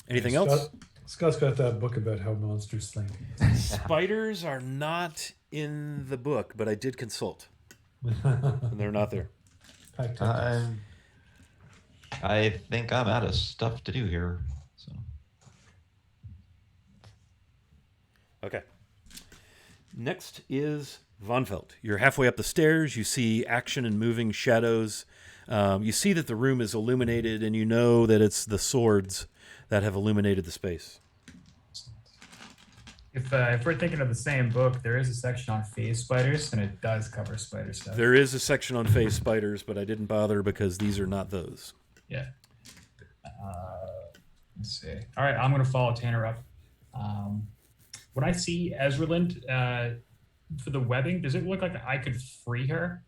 Anything else? Scott's got that book about how monsters think. Spiders are not in the book, but I did consult. And they're not there. I think I'm out of stuff to do here. So. Okay. Next is Von Felt. You're halfway up the stairs. You see action and moving shadows. You see that the room is illuminated, and you know that it's the swords that have illuminated the space. If we're thinking of the same book, there is a section on phase spiders, and it does cover spider stuff. There is a section on phase spiders, but I didn't bother because these are not those. Yeah. Let's see. All right, I'm going to follow Tanner up. When I see Ezreland for the webbing, does it look like I could free her?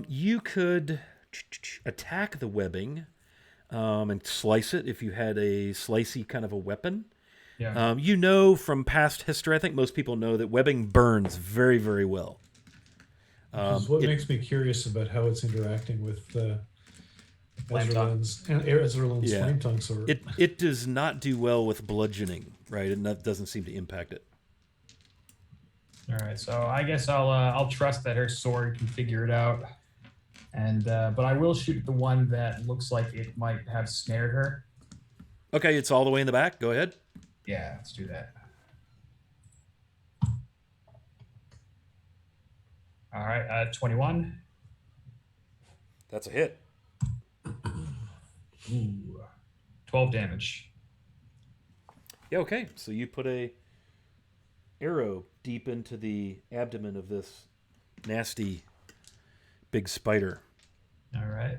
You could attack the webbing and slice it if you had a slicey kind of a weapon. Yeah. You know from past history, I think most people know that webbing burns very, very well. Which is what makes me curious about how it's interacting with Ezreland's flame tongue sword. It does not do well with bludgeoning, right? And that doesn't seem to impact it. All right, so I guess I'll trust that her sword can figure it out, and but I will shoot the one that looks like it might have snared her. Okay, it's all the way in the back. Go ahead. Yeah, let's do that. All right, 21. That's a hit. Ooh, 12 damage. Yeah, okay. So you put a arrow deep into the abdomen of this nasty big spider. All right.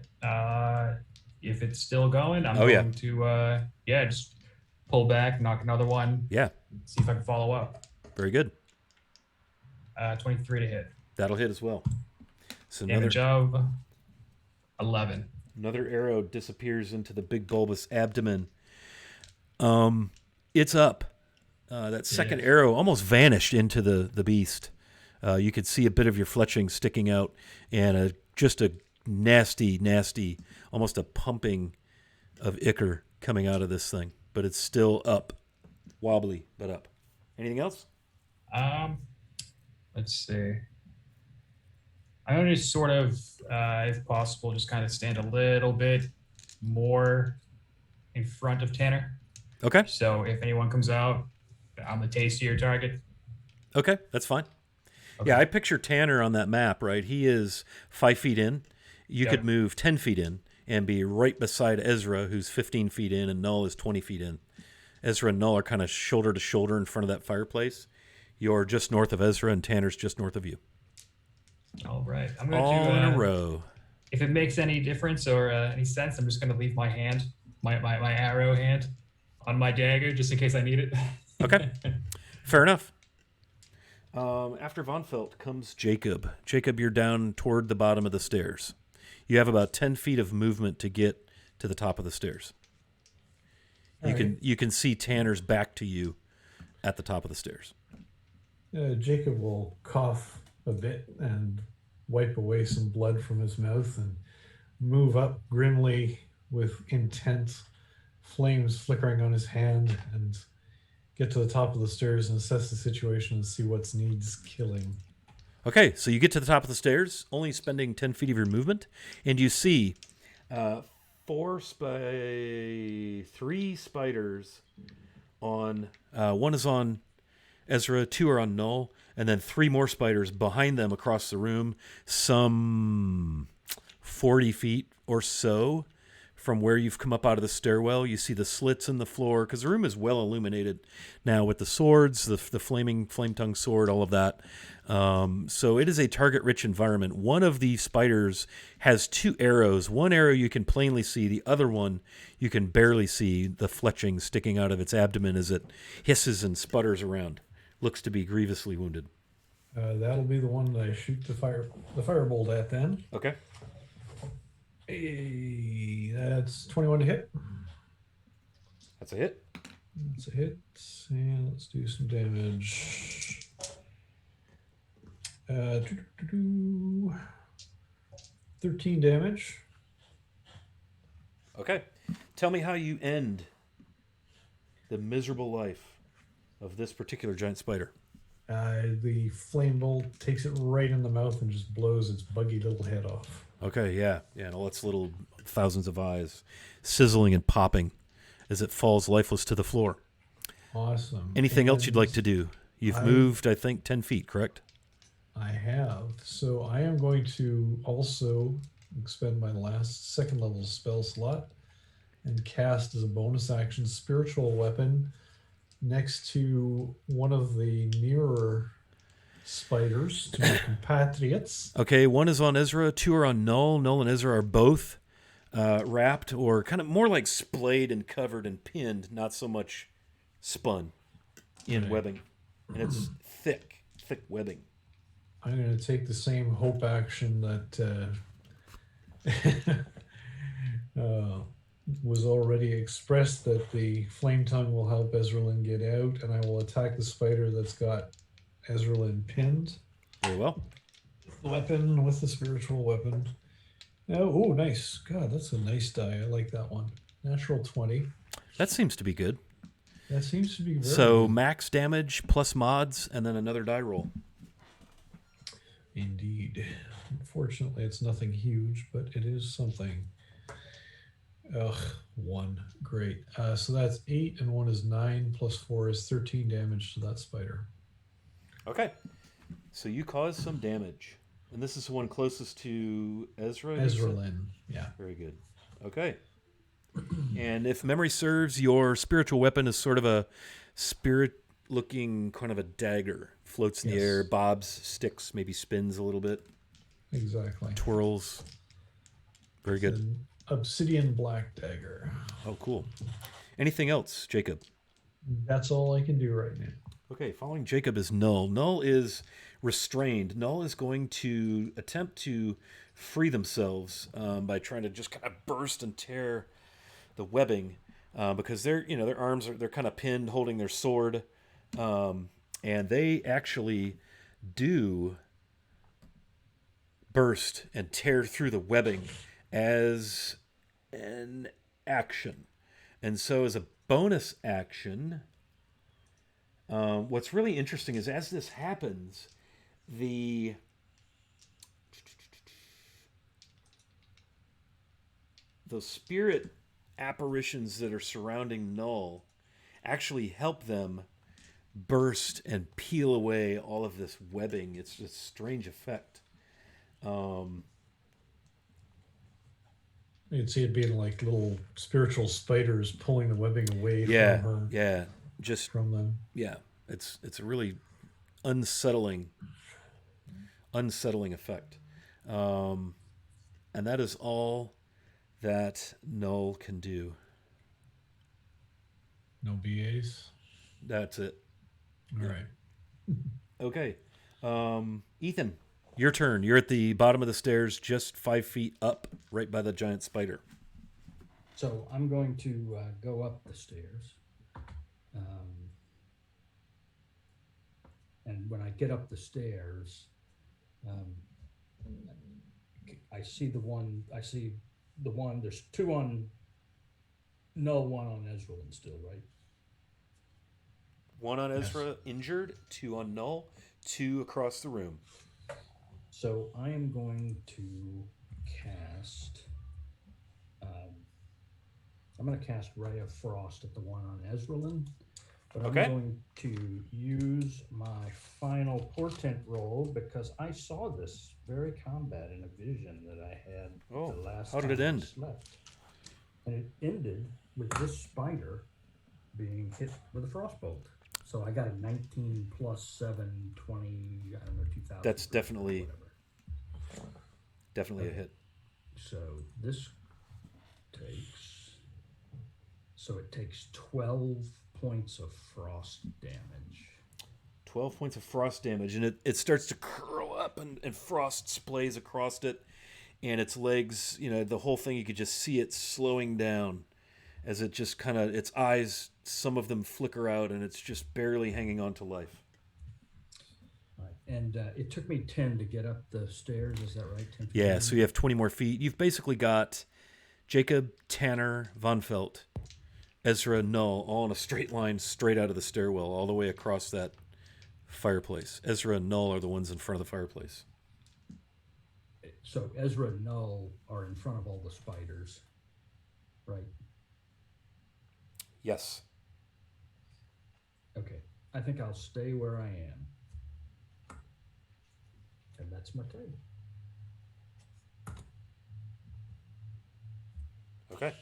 If it's still going, I'm Oh, yeah. going to just pull back, knock another one, Yeah, see if I can follow up. very good. 23 to hit. That'll hit as well. So Damage of 11. another arrow disappears into the big bulbous abdomen. It's up. That second arrow almost vanished into the beast. You could see a bit of your fletching sticking out, and just a nasty, almost a pumping of ichor coming out of this thing. But it's still up. Wobbly, but up. Anything else? Let's see. I'm going to sort of, if possible, just kind of stand a little bit more in front of Tanner. Okay. So if anyone comes out, I'm the tastier target. Okay, that's fine. Okay. Yeah, I picture Tanner on that map, right? He is 5 feet in. You could move 10 feet in and be right beside Ezra, who's 15 feet in, and Null is 20 feet in. Ezra and Null are kind of shoulder to shoulder in front of that fireplace. You're just north of Ezra, and Tanner's just north of you. All right. I'm going All to, in a row. If it makes any difference or any sense, I'm just going to leave my hand, my arrow hand, on my dagger, just in case I need it. Okay. Fair enough. After Von Felt comes Jacob. Jacob, you're down toward the bottom of the stairs. You have about 10 feet of movement to get to the top of the stairs. You can see Tanner's back to you at the top of the stairs. Jacob will cough a bit and wipe away some blood from his mouth and move up grimly with intent, flames flickering on his hand, and get to the top of the stairs and assess the situation and see what needs killing. Okay, so you get to the top of the stairs, only spending 10 feet of your movement, and you see 3 spiders on, one is on Ezra, 2 are on Null, and then 3 more spiders behind them across the room, some 40 feet or so from where you've come up out of the stairwell. You see the slits in the floor, because the room is well illuminated now with the swords, the flame-tongue sword, all of that. So it is a target-rich environment. One of the spiders has 2 arrows. One arrow you can plainly see. The other one you can barely see the fletching sticking out of its abdomen as it hisses and sputters around. Looks to be grievously wounded. That'll be the one that I shoot the firebolt at then. Okay. Hey, that's 21 to hit. That's a hit. That's a hit. And let's do some damage. 13 damage. Okay. Tell me how you end the miserable life of this particular giant spider. The flame bolt takes it right in the mouth and just blows its buggy little head off. Okay, yeah. And all its little thousands of eyes sizzling and popping as it falls lifeless to the floor. Awesome. Anything else you'd like to do? You've moved, I think, 10 feet, correct? I have. So I am going to also expend my last second level spell slot and cast as a bonus action Spiritual Weapon next to one of the nearer spiders to my compatriots. Okay, 1 is on Ezra, 2 are on Null. Null and Ezra are both wrapped, or kind of more like splayed and covered and pinned, not so much spun in webbing. And it's thick webbing. I'm going to take the same hope action that was already expressed, that the flame tongue will help Ezralyn get out, and I will attack the spider that's got Ezralyn pinned. Very well. The weapon with the spiritual weapon. Oh, nice. God, that's a nice die. I like that one. Natural 20. That seems to be good. That seems to be very So good. max damage plus mods, and then another die roll. Indeed. Unfortunately, it's nothing huge, but it is something. Ugh, 1. Great. So that's 8, and 1 is 9, plus 4 is 13 damage to that spider. Okay. So you cause some damage. And this is the one closest to Ezra? Ezra Lynn. Yeah. Very good. Okay. And if memory serves, your spiritual weapon is sort of a spirit-looking kind of a dagger. Floats in the Yes. air, bobs, sticks, maybe spins a little bit, Exactly. twirls. Very good. It's an obsidian black dagger. Oh, cool. Anything else, Jacob? That's all I can do right now. Okay, following Jacob is Null. Null is restrained. Null is going to attempt to free themselves by trying to just kind of burst and tear the webbing because their arms they're kind of pinned, holding their sword, and they actually do burst and tear through the webbing as an action. And so, as a bonus action. What's really interesting is as this happens, the spirit apparitions that are surrounding Null actually help them burst and peel away all of this webbing. It's a strange effect. You can see it being like little spiritual spiders pulling the webbing away from her. Yeah. Just From them. yeah, it's a really unsettling effect, and that is all that Null can do. No BAs. That's it. All right. Okay, Ethan, your turn. You're at the bottom of the stairs, just 5 feet up, right by the giant spider. So I'm going to go up the stairs. And when I get up the stairs, I see the one, there's two on Null, one on Ezrealin still, right? One on Ezra injured, 2 on Null, 2 across the room. So I am going to cast, I'm going to cast Ray of Frost at the one on Ezrealin. But Okay. I'm going to use my final portent roll because I saw this very combat in a vision that I had Oh, the last how did it time I end? slept. And it ended with this spider being hit with a frostbolt. So I got a 19 plus 7, 20, I don't know, 2,000. That's definitely whatever. a hit. So this takes 12 points of frost damage. 12 points of frost damage, and it starts to curl up, and frost splays across it, and its legs, the whole thing, you could just see it slowing down as it just kind of, its eyes, some of them flicker out, and it's just barely hanging on to life. Right. And it took me 10 to get up the stairs, is that right? 10, Yeah, so you have 20 more feet. You've basically got Jacob, Tanner, Von Felt, Ezra, Null, all in a straight line straight out of the stairwell, all the way across that fireplace. Ezra and Null are the ones in front of the fireplace. So Ezra and Null are in front of all the spiders, right? Yes. Okay. I think I'll stay where I am. And that's my turn. Okay.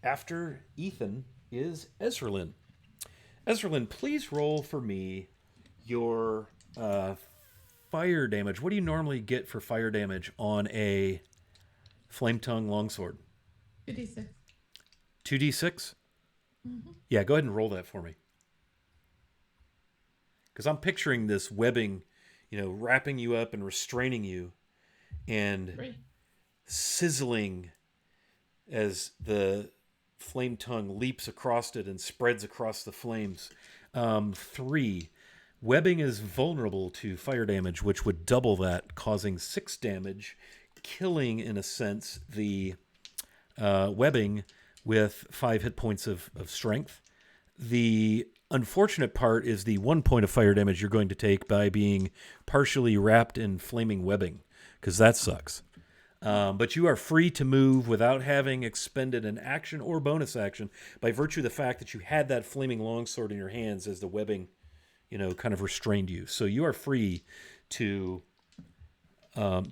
After Ethan is Ezrealin. Ezrealin, please roll for me your fire damage. What do you normally get for fire damage on a Flame Tongue longsword? 2d6. 2d6? Mm-hmm. Yeah, go ahead and roll that for me. Because I'm picturing this webbing, wrapping you up and restraining you and 3. sizzling as the flame tongue leaps across it and spreads across the flames. 3. Webbing is vulnerable to fire damage, which would double that, causing 6 damage, killing, in a sense, the webbing with 5 hit points of strength. The unfortunate part is the 1 point of fire damage you're going to take by being partially wrapped in flaming webbing, because that sucks. But you are free to move without having expended an action or bonus action by virtue of the fact that you had that flaming longsword in your hands as the webbing, kind of restrained you. So you are free to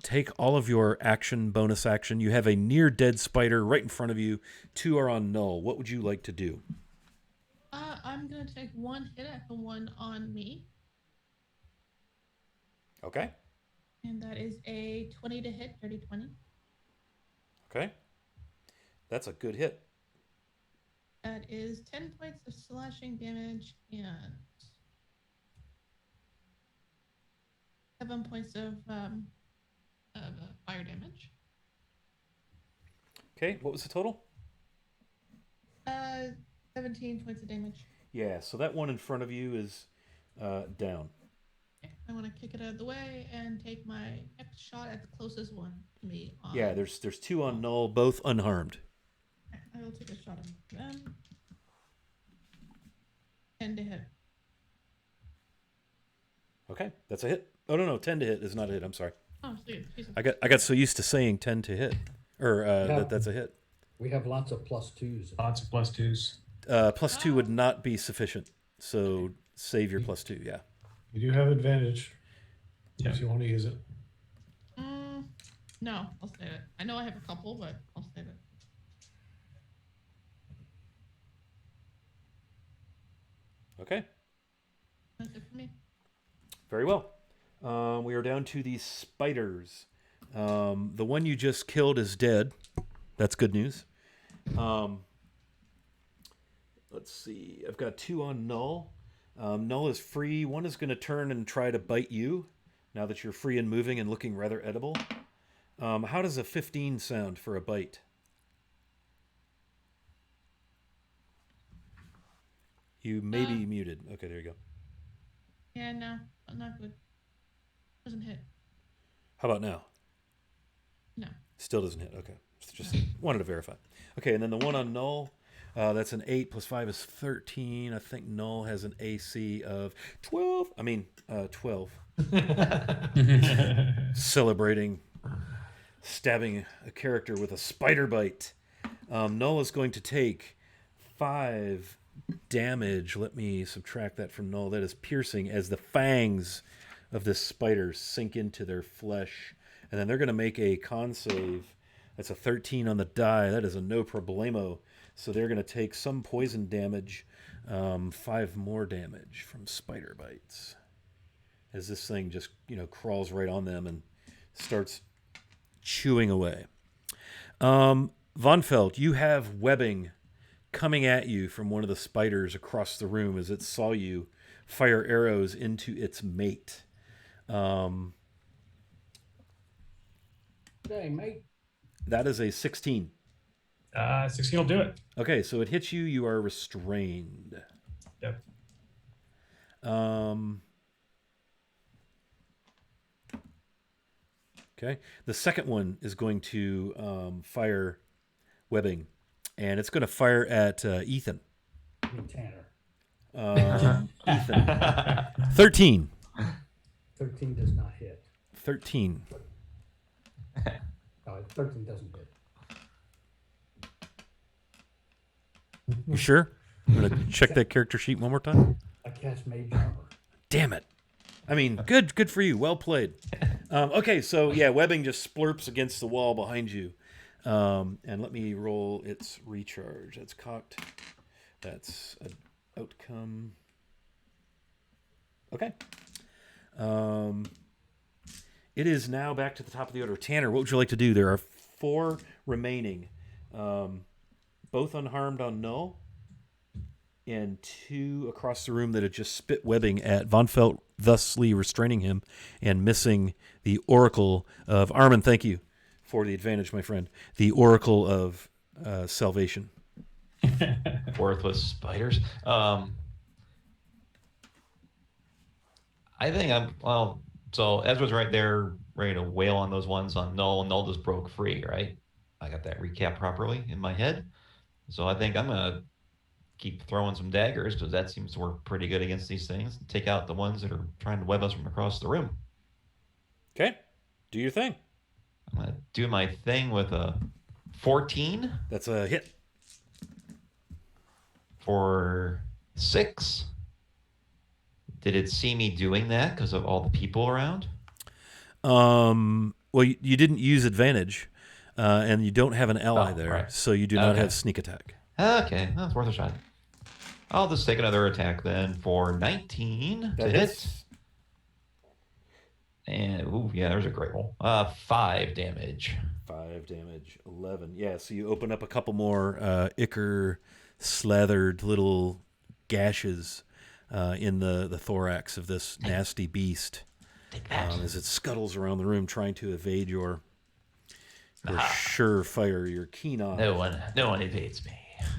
take all of your action, bonus action. You have a near dead spider right in front of you. 2 are on null. What would you like to do? I'm gonna take one hit at the one on me, Okay. and that is a 20 to hit, dirty 20. Okay. That's a good hit. That is 10 points of slashing damage and 7 points of fire damage. Okay. What was the total? 17 points of damage. Yeah. So that one in front of you is down. Okay, I want to kick it out of the way and take my next shot at the closest one to me. Yeah. There's 2 on null, both unharmed. Okay, I will take a shot at them. 10 to hit. Okay. That's a hit. Oh no, 10 to hit is not a hit. I'm sorry. Oh, Jesus. I got so used to saying 10 to hit, or that's a hit. We have lots of +2s. Lots of +2s. +2 would not be sufficient. So save your +2. Yeah. You do have advantage Yeah. if you want to use it. No, I'll save it. I know I have a couple, but I'll save it. Okay. That's it for me. Very well. We are down to the spiders. The one you just killed is dead. That's good news. Let's see. I've got 2 on null. Null is free. One is going to turn and try to bite you now that you're free and moving and looking rather edible. How does a 15 sound for a bite? You may be muted. Okay, there you go. Yeah, no, not good. Doesn't hit. How about now? No. Still doesn't hit. Okay. Just wanted to verify. Okay, and then the one on null, that's an 8 plus 5 is 13. I think null has an AC of 12. 12. Celebrating stabbing a character with a spider bite. Null is going to take 5 damage. Let me subtract that from null. That is piercing as the fangs of this spider sink into their flesh. And then they're going to make a con save. That's a 13 on the die. That is a no problemo. So they're going to take some poison damage, 5 more damage from spider bites. As this thing just, crawls right on them and starts chewing away. Von Feld, you have webbing coming at you from one of the spiders across the room as it saw you fire arrows into its mate. Dang, mate. That is a 16. 16 will do it. Okay, so it hits you. You are restrained. Yep. Okay. The second one is going to fire webbing, and it's going to fire at Ethan. Tanner. Ethan. 13. 13 does not hit. 13. No, 13 doesn't hit. You sure? I'm going to check that character sheet one more time. I cast Mage Armor. Damn it. I mean, good for you. Well played. Okay, so yeah, webbing just splurps against the wall behind you. And let me roll its recharge. That's cocked. That's an outcome. Okay. It is now back to the top of the order. Tanner, what would you like to do? There are 4 remaining. Both unharmed on null. And 2 across the room that had just spit webbing at Von Felt, thusly restraining him and missing the Oracle of Armin. Thank you for the advantage, my friend. The Oracle of Salvation. Worthless spiders. I think so Ezra's right there, ready to wail on those ones on null. Null just broke free, right? I got that recap properly in my head. So I think I'm going to keep throwing some daggers because that seems to work pretty good against these things. Take out the ones that are trying to web us from across the room. Okay. Do your thing. I'm going to do my thing with a 14. That's a hit. For 6. Did it see me doing that because of all the people around? Well, you didn't use advantage, and you don't have an ally Oh, there, right. so you do not Okay. have sneak attack. Okay, that's worth a shot. I'll just take another attack then for 19 That to hit. hits. And, ooh, yeah, there's a great roll. 5 damage. 5 damage, 11. Yeah, so you open up a couple more ichor slathered little gashes in the thorax of this nasty beast Take that. as it scuttles around the room trying to evade your surefire, your keen eye. No one evades me.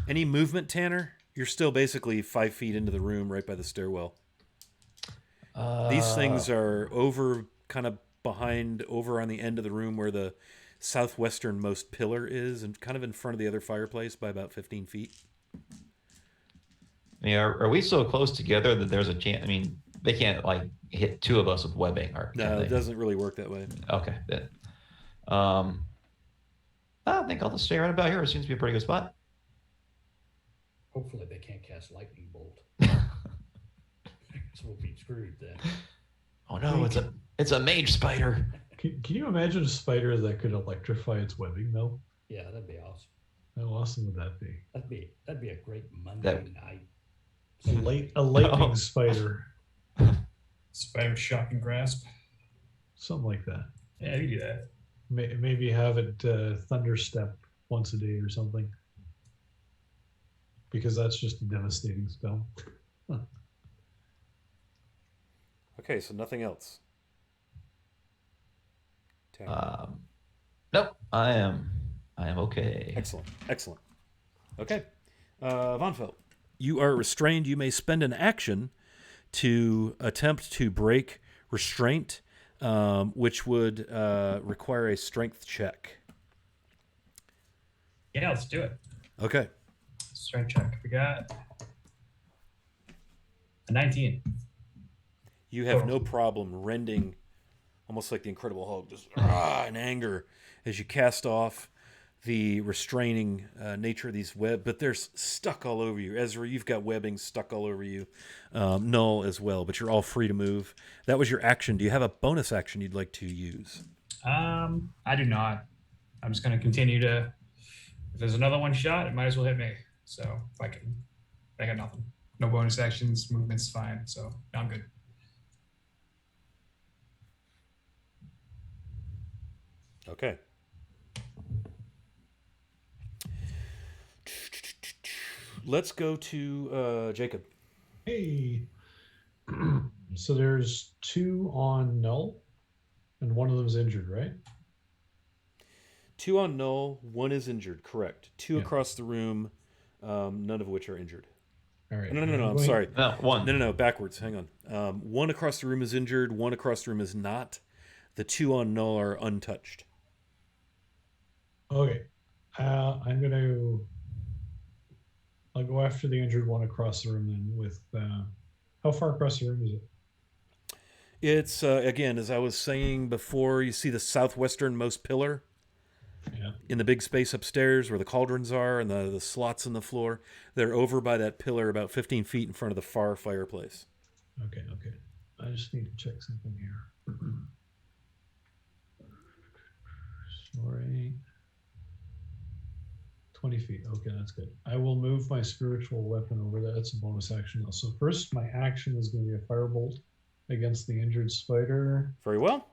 Any movement, Tanner? You're still basically 5 feet into the room right by the stairwell. These things are over, kind of behind, over on the end of the room where the southwesternmost pillar is, and kind of in front of the other fireplace by about 15 feet. I mean, are we so close together that there's a chance? I mean, they can't like hit 2 of us with webbing, or can No, they? it doesn't really work that way. Okay, then. I think I'll just stay right about here. It seems to be a pretty good spot. Hopefully they can't cast lightning bolt. So we'll be screwed then. Oh no, it's a mage spider. Can you imagine a spider that could electrify its webbing, though? Yeah, that'd be awesome. How awesome would that be? That'd be a great Monday night. A lightning spider. Spider shock and grasp. Something like that. Yeah, you do that. Maybe have it thunderstep once a day or something. Because that's just a devastating spell. Okay, so nothing else. Nope, I am okay. Excellent. Okay. Von Felt, you are restrained. You may spend an action to attempt to break restraint, which would require a strength check. Yeah, let's do it. Okay. Strength check. We got a 19. You have no problem rending, almost like the Incredible Hulk, just in anger as you cast off the restraining nature of these web, but they're stuck all over you. Ezra, you've got webbing stuck all over you. Null as well, but you're all free to move. That was your action. Do you have a bonus action you'd like to use? I do not. I'm just going to continue to. If there's another one shot, it might as well hit me. So if I got nothing. No bonus actions. Movement's fine. So I'm good. Okay. Let's go to Jacob. Hey. So there's 2 on null, and one of them is injured, right? 2 on null, 1 is injured. Correct. 2 Yeah. across the room, none of which are injured. All right. No. I'm sorry. No, 1. No. Backwards. Hang on. 1 across the room is injured. 1 across the room is not. The 2 on null are untouched. Okay. I'll go after the injured one across the room then with, how far across the room is it? It's, again, as I was saying before, you see the southwesternmost pillar Yeah. in the big space upstairs where the cauldrons are and the slots in the floor. They're over by that pillar about 15 feet in front of the far fireplace. Okay. I just need to check something here. Sorry. 20 feet. Okay, that's good. I will move my spiritual weapon over there. That's a bonus action though. So first, my action is going to be a firebolt against the injured spider. Very well.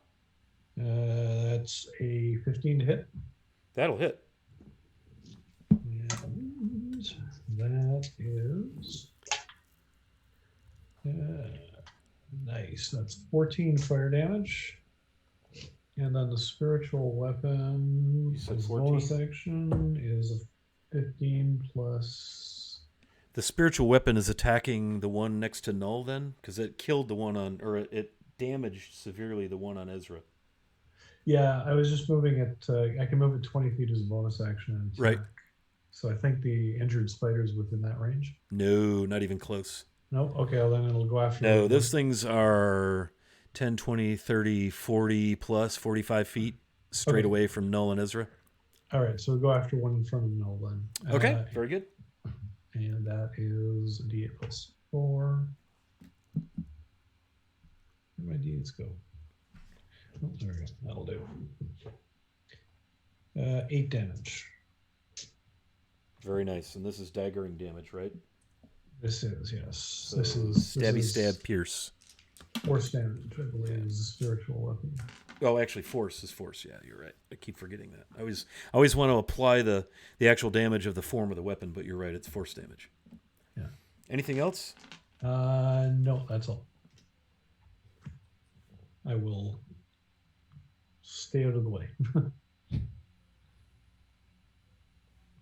That's a 15 to hit. That'll hit. And that is nice. That's 14 fire damage. And then the spiritual weapon, You said as 14? bonus action, is a 15 plus. The spiritual weapon is attacking the one next to null then? Because it killed the one on, or it damaged severely the one on Ezra. Yeah, I was just moving it. I can move it 20 feet as a bonus action. And attack. Right. So I think the injured spider is within that range. No, not even close. No? Okay, well, then it'll go after. No, those things are 10, 20, 30, 40 plus, 45 feet straight Okay. away from Null and Ezra. All right, so we'll go after one in front of Null then. Okay, very good. And that is a D8 plus 4. Where'd my D8s go? Oh, there we go. That'll do. 8 damage. Very nice. And this is daggering damage, right? This is, yes. So this stabby is stab pierce. force damage, I believe, is a spiritual weapon. Oh, actually, force is force. Yeah, you're right. I keep forgetting that. I always want to apply the actual damage of the form of the weapon, but you're right. It's force damage. Yeah. Anything else? No, that's all. I will stay out of the way.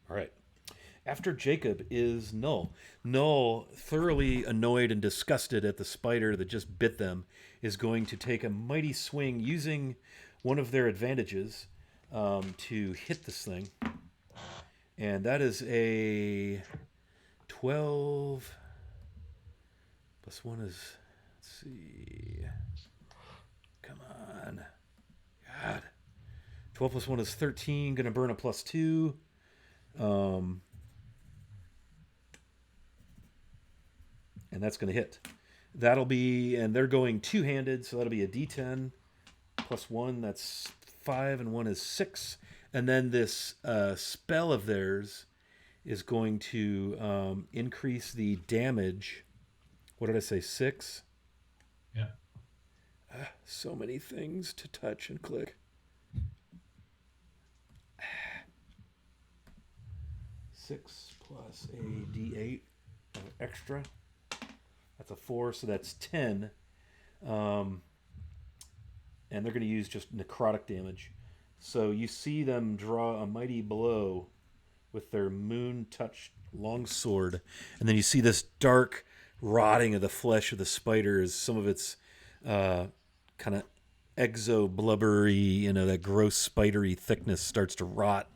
All right. After Jacob is Null. Null, thoroughly annoyed and disgusted at the spider that just bit them, is going to take a mighty swing using one of their advantages to hit this thing. And that is a 12 plus 1 is, let's see. Come on. God. 12 plus 1 is 13. Going to burn a plus 2. And that's going to hit. That'll be, and they're going two-handed, so that'll be a D10 plus 1. That's 5, and 1 is 6. And then this spell of theirs is going to increase the damage. What did I say? 6? Yeah. So many things to touch and click. 6 plus a D8 extra. That's a 4, so that's 10. And they're going to use just necrotic damage. So you see them draw a mighty blow with their moon-touched longsword. And then you see this dark rotting of the flesh of the spider as some of its kind of exo-blubbery, that gross spidery thickness starts to rot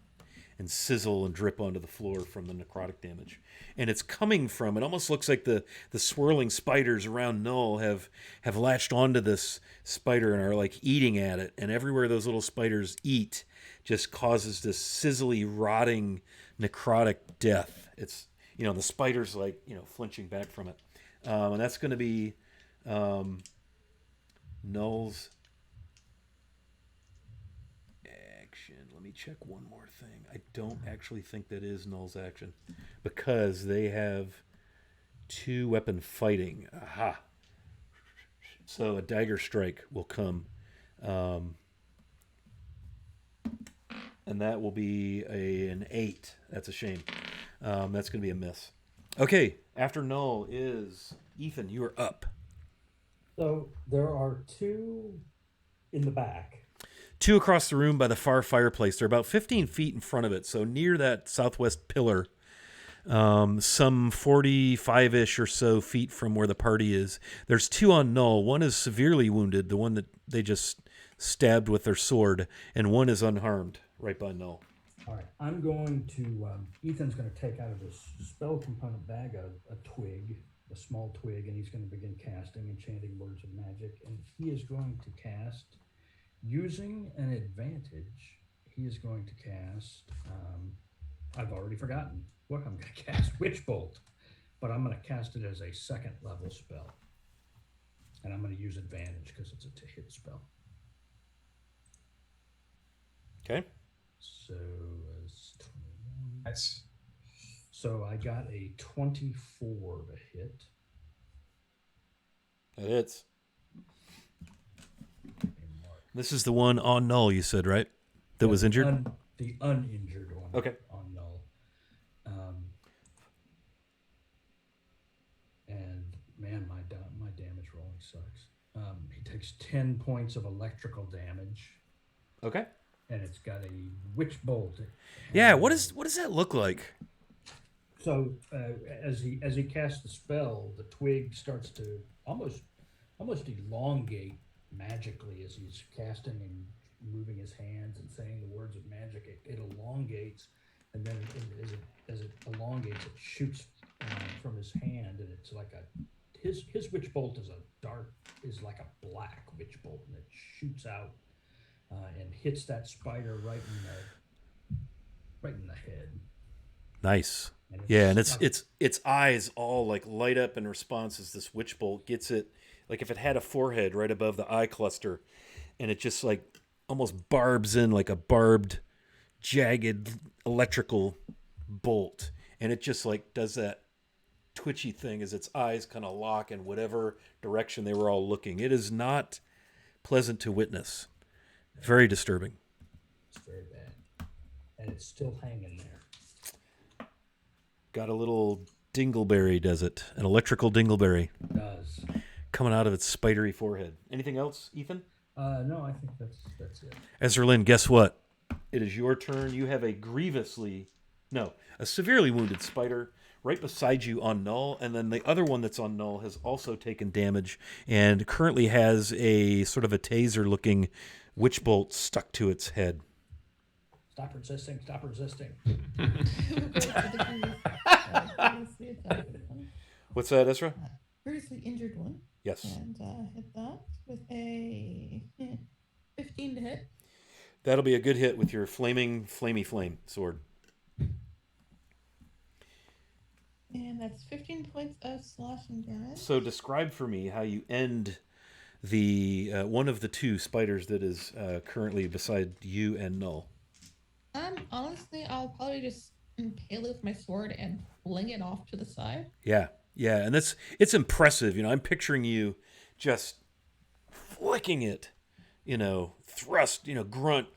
and sizzle and drip onto the floor from the necrotic damage. And it's coming from, it almost looks like the swirling spiders around Null have latched onto this spider and are like eating at it. And everywhere those little spiders eat just causes this sizzly, rotting, necrotic death. It's, the spider's like, flinching back from it. And that's going to be Null's action. Let me check one more thing. I don't actually think that is Null's action because they have 2-weapon fighting. Aha. So a dagger strike will come. And that will be an 8. That's a shame. That's going to be a miss. Okay, after Null is Ethan. You are up. So there are 2 in the back. 2 across the room by the far fireplace. They're about 15 feet in front of it, so near that southwest pillar, some 45-ish or so feet from where the party is. There's 2 on Null. One is severely wounded, the one that they just stabbed with their sword, and one is unharmed right by Null. All right, I'm going to, Ethan's going to take out of his spell component bag a twig, a small twig, and he's going to begin casting and chanting words of magic, and he is going to cast, using an advantage, he is going to cast, I've already forgotten what I'm going to cast, Witch Bolt, but I'm going to cast it as a 2nd level spell. And I'm going to use advantage because it's a to-hit spell. Okay. So it's 21. Nice. So I got a 24 to hit. That hits. This is the one on Null, you said, right? That was injured? The uninjured one. Okay. On Null. And man, my damage rolling sucks. He takes 10 points of electrical damage. Okay. And it's got a witch bolt. Yeah, what does that look like? So as he casts the spell, the twig starts to almost elongate magically as he's casting and moving his hands and saying the words of magic. It elongates, and then as it elongates, it shoots from his hand, and it's like his witch bolt is like a black witch bolt, and it shoots out and hits that spider right in the head. Nice. And its eyes all like light up in response as this witch bolt gets it, like if it had a forehead right above the eye cluster, and it just like almost barbs in like a barbed, jagged electrical bolt, and it just like does that twitchy thing as its eyes kind of lock in whatever direction they were all looking. It is not pleasant to witness. Very disturbing. It's very bad. And it's still hanging there. Got a little dingleberry, does it? An electrical dingleberry It does. coming out of its spidery forehead. Anything else, Ethan? No, I think that's it. Ezra Lynn, guess what? It is your turn. You have a severely wounded spider right beside you on null, and then the other one that's on null has also taken damage and currently has a sort of a taser-looking witch bolt stuck to its head. Stop resisting. Stop resisting. What's that, Ezra? Previously injured one. Yes. And hit that with a 15 to hit. That'll be a good hit with your flaming flame sword. And that's 15 points of slashing damage. So describe for me how you end the one of the two spiders that is currently beside you and Null. Honestly, I'll probably just impale it with my sword and fling it off to the side. Yeah, and it's impressive. I'm picturing you just flicking it, thrust, grunt,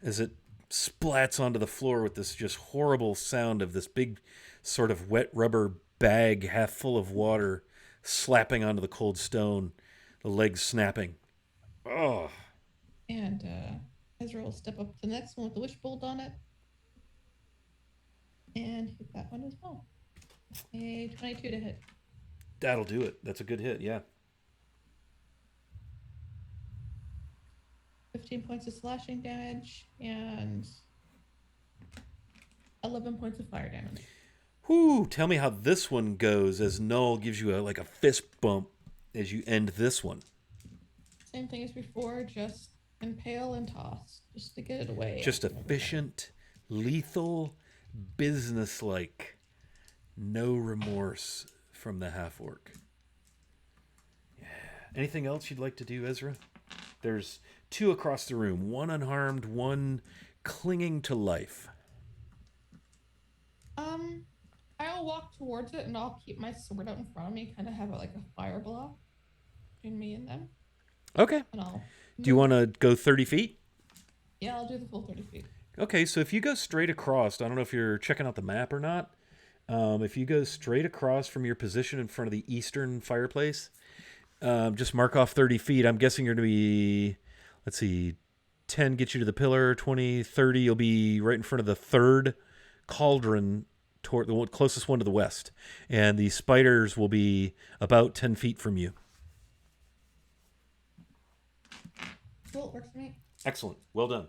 as it splats onto the floor with this just horrible sound of this big sort of wet rubber bag half full of water slapping onto the cold stone, the legs snapping. Oh. And Ezra will step up to the next one with the witch bolt on it and hit that one as well. A 22 to hit. That'll do it. That's a good hit, yeah. 15 points of slashing damage and 11 points of fire damage. Whew, tell me how this one goes as Null gives you a fist bump as you end this one. Same thing as before, just impale and toss, just to get it away. Just efficient, lethal, businesslike. No remorse from the half-orc. Yeah. Anything else you'd like to do, Ezra? There's two across the room, one unharmed, one clinging to life. I'll walk towards it and I'll keep my sword out in front of me, kind of have a fire block between me and them. Okay. And I'll Do you want to go 30 feet? Yeah, I'll do the full 30 feet. Okay, so if you go straight across, I don't know if you're checking out the map or not. If you go straight across from your position in front of the eastern fireplace, just mark off 30 feet. I'm guessing you're going to be, 10 gets you to the pillar, 20, 30, you'll be right in front of the third cauldron, toward the closest one to the west. And the spiders will be about 10 feet from you. Cool, works for me. Excellent. Well done.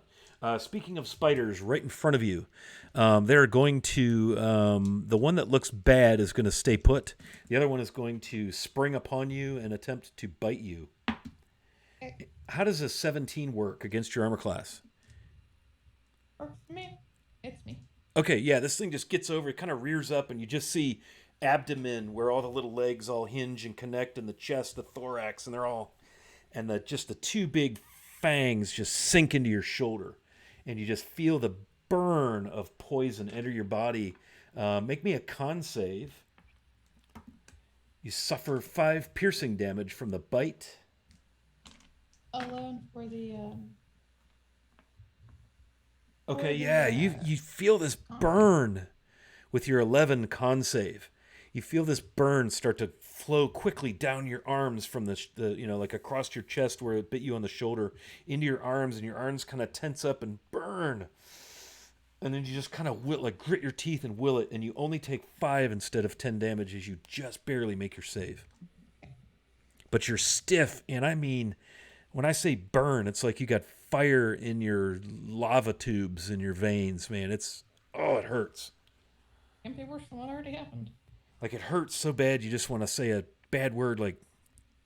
Speaking of spiders right in front of you, they're going to, the one that looks bad is going to stay put. The other one is going to spring upon you and attempt to bite you. Okay. How does a 17 work against your armor class? Works for me. It's me. Okay, yeah, this thing just gets over, it kind of rears up, and you just see abdomen where all the little legs all hinge and connect, and the chest, the thorax, and they're all, and the two big fangs just sink into your shoulder. And you just feel the burn of poison enter your body. Make me a con save. You suffer 5 piercing damage from the bite. 11 for the... Okay, yeah, you feel this burn with your 11 con save. You feel this burn start to flow quickly down your arms from the across your chest where it bit you on the shoulder into your arms, and your arms kind of tense up and burn. And then you just kind of grit your teeth and will it, and you only take 5 instead of 10 damage as you just barely make your save. But you're stiff, and I mean, when I say burn, it's like you got fire in your lava tubes in your veins, man. It hurts. Can't be worse than what already happened. Like, it hurts so bad you just want to say a bad word like,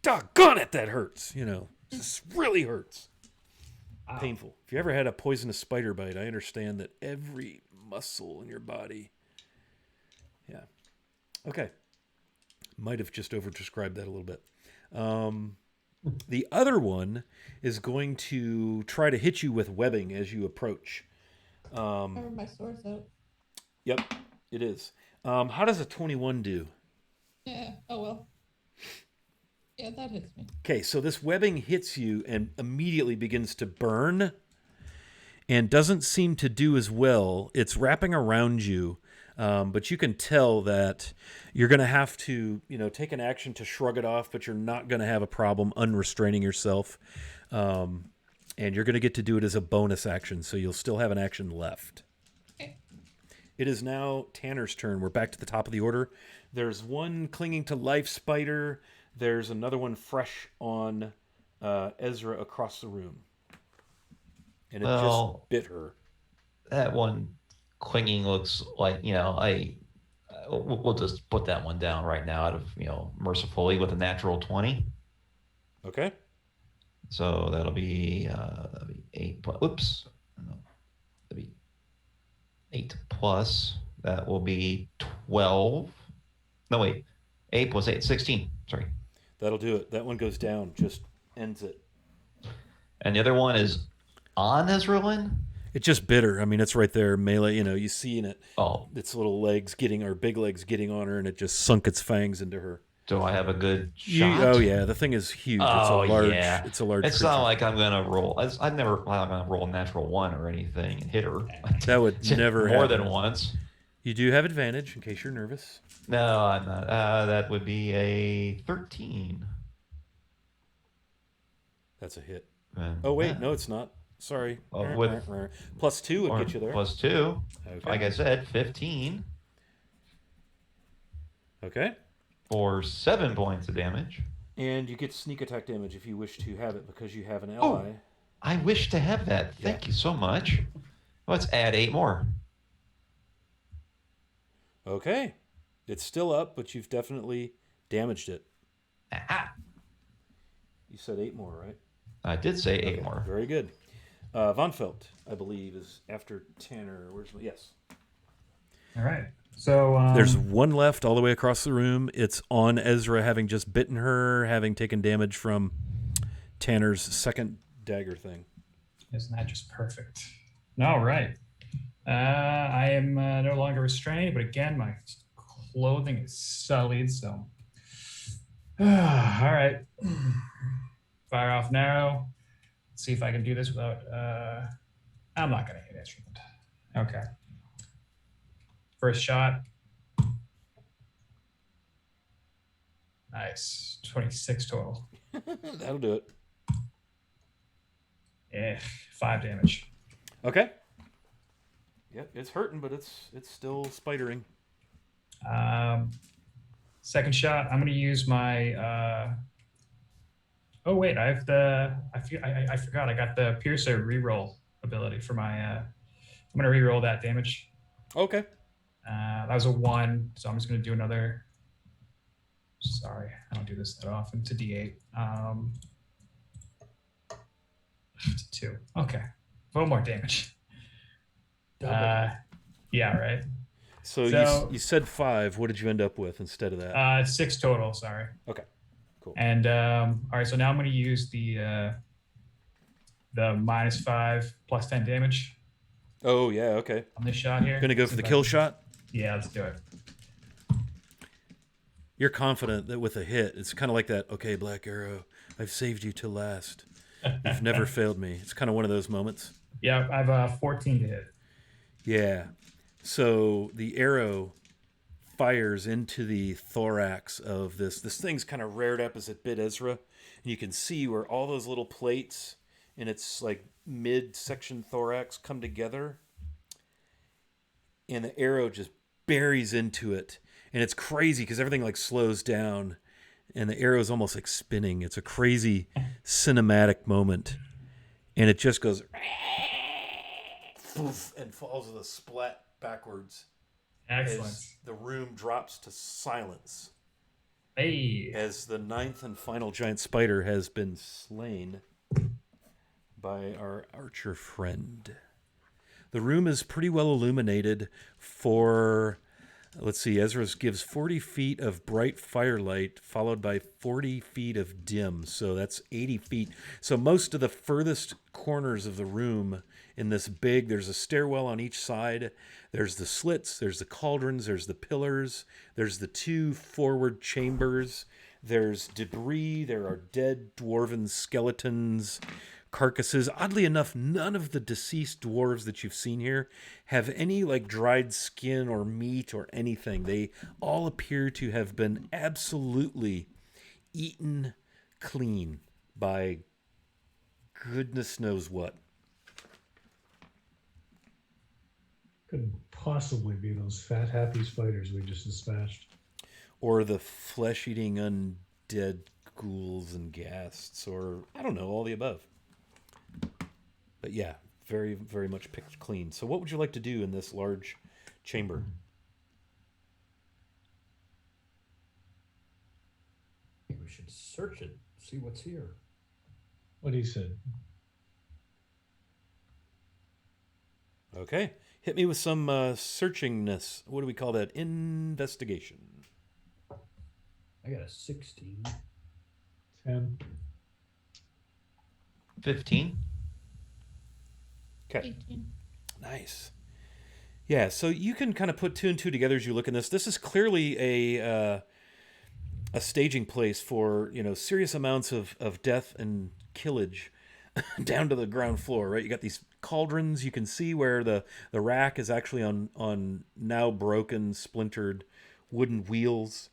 doggone it, that hurts. This really hurts. Ow. Painful. If you ever had a poisonous spider bite, I understand that every muscle in your body. Yeah. Okay. Might have just over-described that a little bit. The other one is going to try to hit you with webbing as you approach. I have my swords out. Yep, it is. How does a 21 do? Yeah. Oh well. Yeah, that hits me. Okay, so this webbing hits you and immediately begins to burn and doesn't seem to do as well. It's wrapping around you, but you can tell that you're going to have to, take an action to shrug it off, but you're not going to have a problem unrestraining yourself. And you're going to get to do it as a bonus action, so you'll still have an action left. Okay. It is now Tanner's turn. We're back to the top of the order. There's one clinging to life spider. There's another one fresh on Ezra across the room. And it just bit her. That one clinging looks like, we'll just put that one down right now out of, mercifully with a natural 20. Okay. So that'll be 8 plus. Oops. No, that'll be 8 plus. That will be 12. No, wait. 8 plus 8. 16. Sorry. That'll do it. That one goes down. Just ends it. And the other one is on Ezralyn? It just bit her. I mean, it's right there, melee. You see in it. Oh. Its little legs big legs getting on her, and it just sunk its fangs into her. Do I have a good shot? Oh yeah, the thing is huge. Oh, it's a large. yeah. It's a large. It's creature. not like I'm gonna roll. I'm gonna roll a natural 1 or anything and hit her. That would never more happen. than once. You do have advantage in case you're nervous. No, I'm not. That would be a 13. That's a hit. And Oh wait, no, it's not. Sorry. With +2 would get you there. +2. Okay. Like I said, 15 Okay. for 7 points of damage. And you get sneak attack damage if you wish to have it because you have an ally. I wish to have that. Thank you so much. Let's add 8 more. Okay. It's still up, but you've definitely damaged it. Aha. You said 8 more, right? I did say 8 Okay, more. Very good. Von Felt, I believe, is after Tanner. Yes. All right. So There's one left all the way across the room. It's on Ezra, having just bitten her, having taken damage from Tanner's second dagger thing. Isn't that just perfect? All right. I am no longer restrained, but again, my clothing is sullied, so. All right. Fire off an arrow. Let's see if I can do this without. I'm not going to hit instrument. Okay. First shot. Nice. 26 total. That'll do it. Yeah, 5 damage. Okay. Yep, it's hurting, but it's still spidering. Second shot. I'm going to use my. Oh wait, I have the. I forgot. I got the Piercer reroll ability for my. I'm going to reroll that damage. Okay. That was a 1, so I'm just going to do another. Sorry, I don't do this that often. It's a D8. 2. Okay, a little more damage. Yeah, right. So you said 5. What did you end up with instead of that? 6 total. Sorry. Okay, cool. And all right, so now I'm going to use the -5 plus 10 damage Oh yeah, okay. on this shot here. Gonna go for the kill shot. Yeah, let's do it. You're confident that with a hit, it's kind of like that. Okay, Black Arrow, I've saved you till last. You've never failed me. It's kind of one of those moments. Yeah, I have 14 to hit. Yeah. So the arrow fires into the thorax of this. This thing's kind of reared up as it bit Ezra. And you can see where all those little plates in its like mid-section thorax come together. And the arrow just buries into it. And it's crazy because everything like slows down. And the arrow is almost like spinning. It's a crazy cinematic moment. And it just goes and falls with a splat backwards. Excellent. As the room drops to silence. Hey. As the 9th and final giant spider has been slain by our archer friend. The room is pretty well illuminated for Let's see. Ezra gives 40 feet of bright firelight, followed by 40 feet of dim. So that's 80 feet. So most of the furthest corners of the room in this big, there's a stairwell on each side. There's the slits, there's the cauldrons, there's the pillars, there's the 2 forward chambers. There's debris. There are dead dwarven skeletons, carcasses. Oddly enough, none of the deceased dwarves that you've seen here have any like dried skin or meat or anything. They all appear to have been absolutely eaten clean by goodness knows what. Couldn't possibly be those fat, happy spiders we just dispatched. Or the flesh-eating undead ghouls and ghasts, or I don't know, all the above. But yeah, very, very much picked clean. So what would you like to do in this large chamber? I think we should search it, see what's here. What he said. Okay. Hit me with some searchingness. What do we call that? Investigation. I got a 16. 10. 15. Okay. 18. Nice. Yeah, so you can kind of put 2 and 2 together as you look in this. This is clearly a staging place for, serious amounts of death and killage down to the ground floor, right? You got these cauldrons. You can see where the rack is actually on now broken, splintered wooden wheels.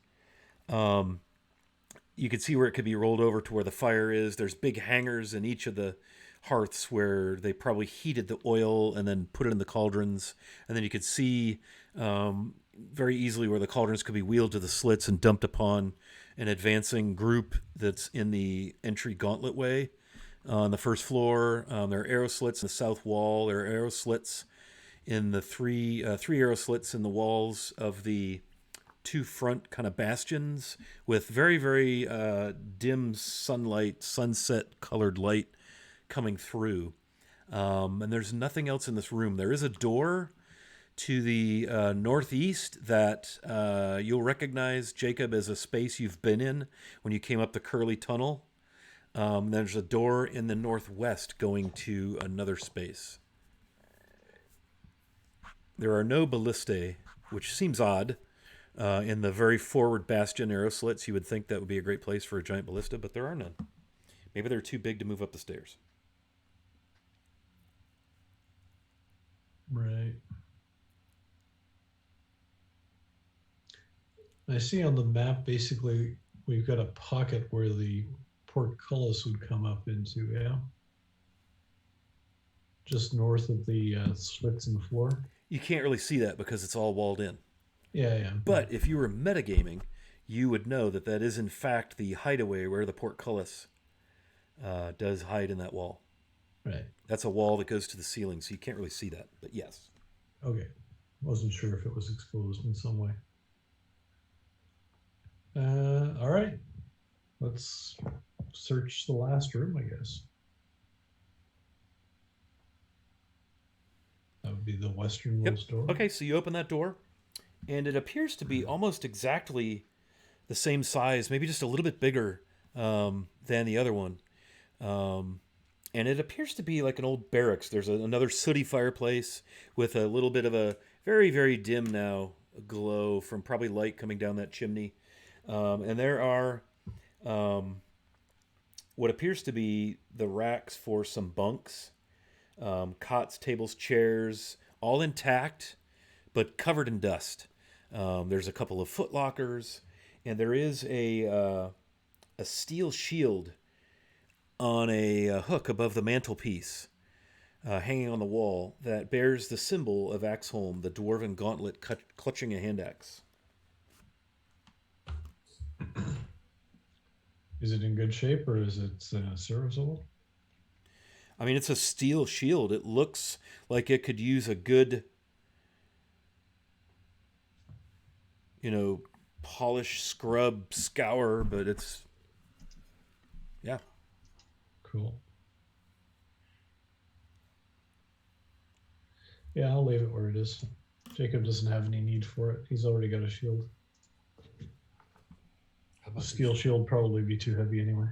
You can see where it could be rolled over to where the fire is. There's big hangers in each of the hearths where they probably heated the oil and then put it in the cauldrons. And then you could see very easily where the cauldrons could be wheeled to the slits and dumped upon an advancing group that's in the entry gauntlet way. On the first floor, there are arrow slits in the south wall. There are arrow slits in the three arrow slits in the walls of the 2 front kind of bastions with very, very dim sunlight, sunset colored light coming through. And there's nothing else in this room. There is a door to the northeast that you'll recognize, Jacob, as a space you've been in when you came up the curly tunnel. There's a door in the northwest going to another space. There are no ballistae, which seems odd. In the very forward bastion arrow slits, you would think that would be a great place for a giant ballista, but there are none. Maybe they're too big to move up the stairs. Right. I see on the map, basically, we've got a pocket where the portcullis would come up into, yeah? Just north of the slits in the floor. You can't really see that because it's all walled in. Yeah. But if you were metagaming, you would know that that is in fact the hideaway where the portcullis does hide in that wall. Right. That's a wall that goes to the ceiling, so you can't really see that. But yes. Okay. Wasn't sure if it was exposed in some way. All right. Let's search the last room, I guess. That would be the westernmost door. Okay, so you open that door, and it appears to be almost exactly the same size, maybe just a little bit bigger than the other one. And it appears to be like an old barracks. There's another sooty fireplace with a little bit of a very, very dim now glow from probably light coming down that chimney. And there are what appears to be the racks for some bunks, cots, tables, chairs, all intact, but covered in dust. There's a couple of foot lockers, and there is a steel shield on a hook above the mantelpiece, hanging on the wall, that bears the symbol of Axeholm, the dwarven gauntlet clutching a hand axe. Is it in good shape or is it serviceable? I mean, it's a steel shield. It looks like it could use a good, polish, scrub, scour, but it's, yeah. Cool. Yeah, I'll leave it where it is. Jacob doesn't have any need for it. He's already got a shield. How A about steel these, shield probably be too heavy anyway.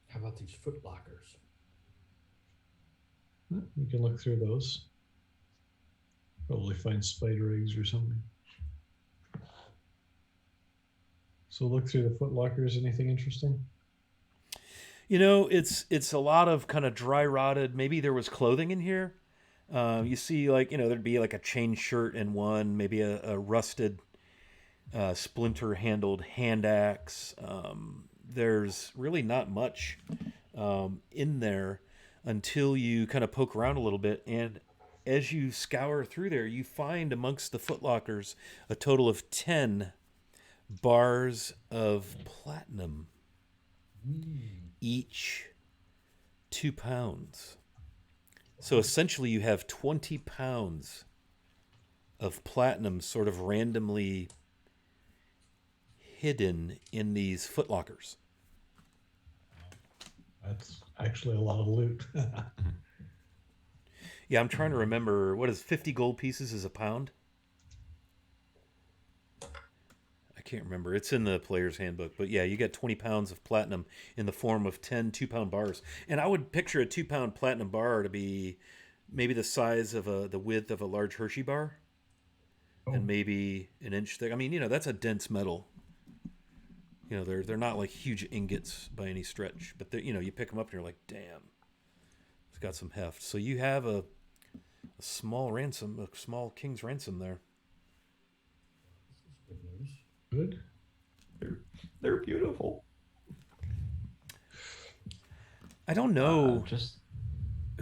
how about these foot lockers? You can look through those. Probably find spider eggs or something. So look through the foot lockers. Anything interesting? It's a lot of kind of dry rotted. Maybe there was clothing in here. You see, like, there'd be like a chain shirt in one, maybe a rusted, splinter handled hand axe. There's really not much in there until you kind of poke around a little bit. And as you scour through there, you find amongst the footlockers a total of 10 bars of platinum, each 2 pounds. So essentially, you have 20 pounds of platinum sort of randomly hidden in these footlockers. That's actually a lot of loot. Yeah, I'm trying to remember, what is 50 gold pieces is a pound? I can't remember. It's in the player's handbook. But yeah, you get 20 pounds of platinum in the form of 10 2-pound bars. And I would picture a 2-pound platinum bar to be maybe the size of the width of a large Hershey bar. And maybe an inch thick. I mean, that's a dense metal. They're not like huge ingots by any stretch. But you pick them up and you're like, damn, it's got some heft. So you have a small ransom, a small king's ransom there. Good news. Good. They're beautiful. I don't know Just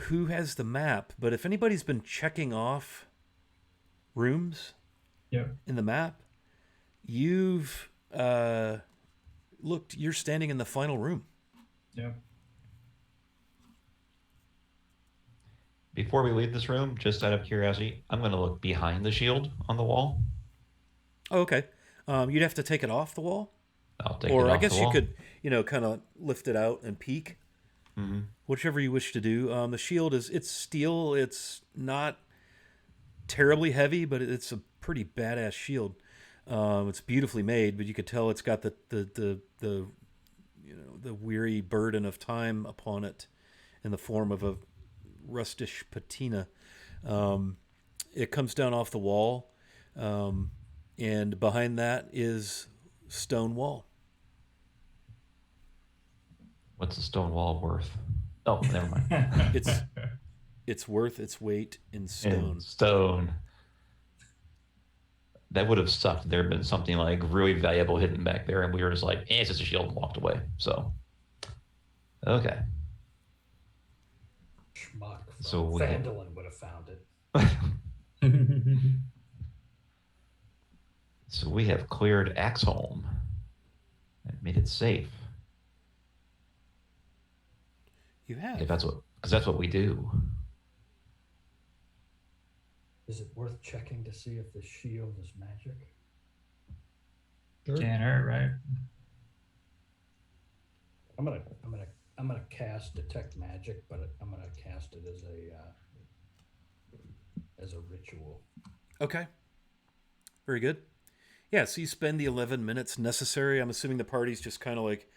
who has the map, but if anybody's been checking off rooms in the map, you've looked. You're standing in the final room. Yeah. before we leave this room, just out of curiosity, I'm going to look behind the shield on the wall. Oh, okay. You'd have to take it off the wall, I'll take it or off I guess the you wall. could, kind of lift it out and peek. Mm-hmm. Whichever you wish to do. The shield it's steel. It's not terribly heavy, but it's a pretty badass shield. It's beautifully made, but you could tell it's got the weary burden of time upon it in the form of a rustish patina. It comes down off the wall, and behind that is stone wall. What's the stone wall worth? Oh, never mind. It's worth its weight in In stone. stone. That would have sucked. If there had been something like really valuable hidden back there, and we were just like, it's just a shield, and walked away. So, okay. Schmuck from So we- Vandalin would have found it. So we have cleared Axeholm and made it safe. You have. Because that's what we do. Is it worth checking to see if the shield is magic? Sure. Can't hurt, right? I'm gonna cast detect magic, but I'm gonna cast it as a ritual. Okay. Very good. Yeah, so you spend the 11 minutes necessary. I'm assuming the party's just kind of like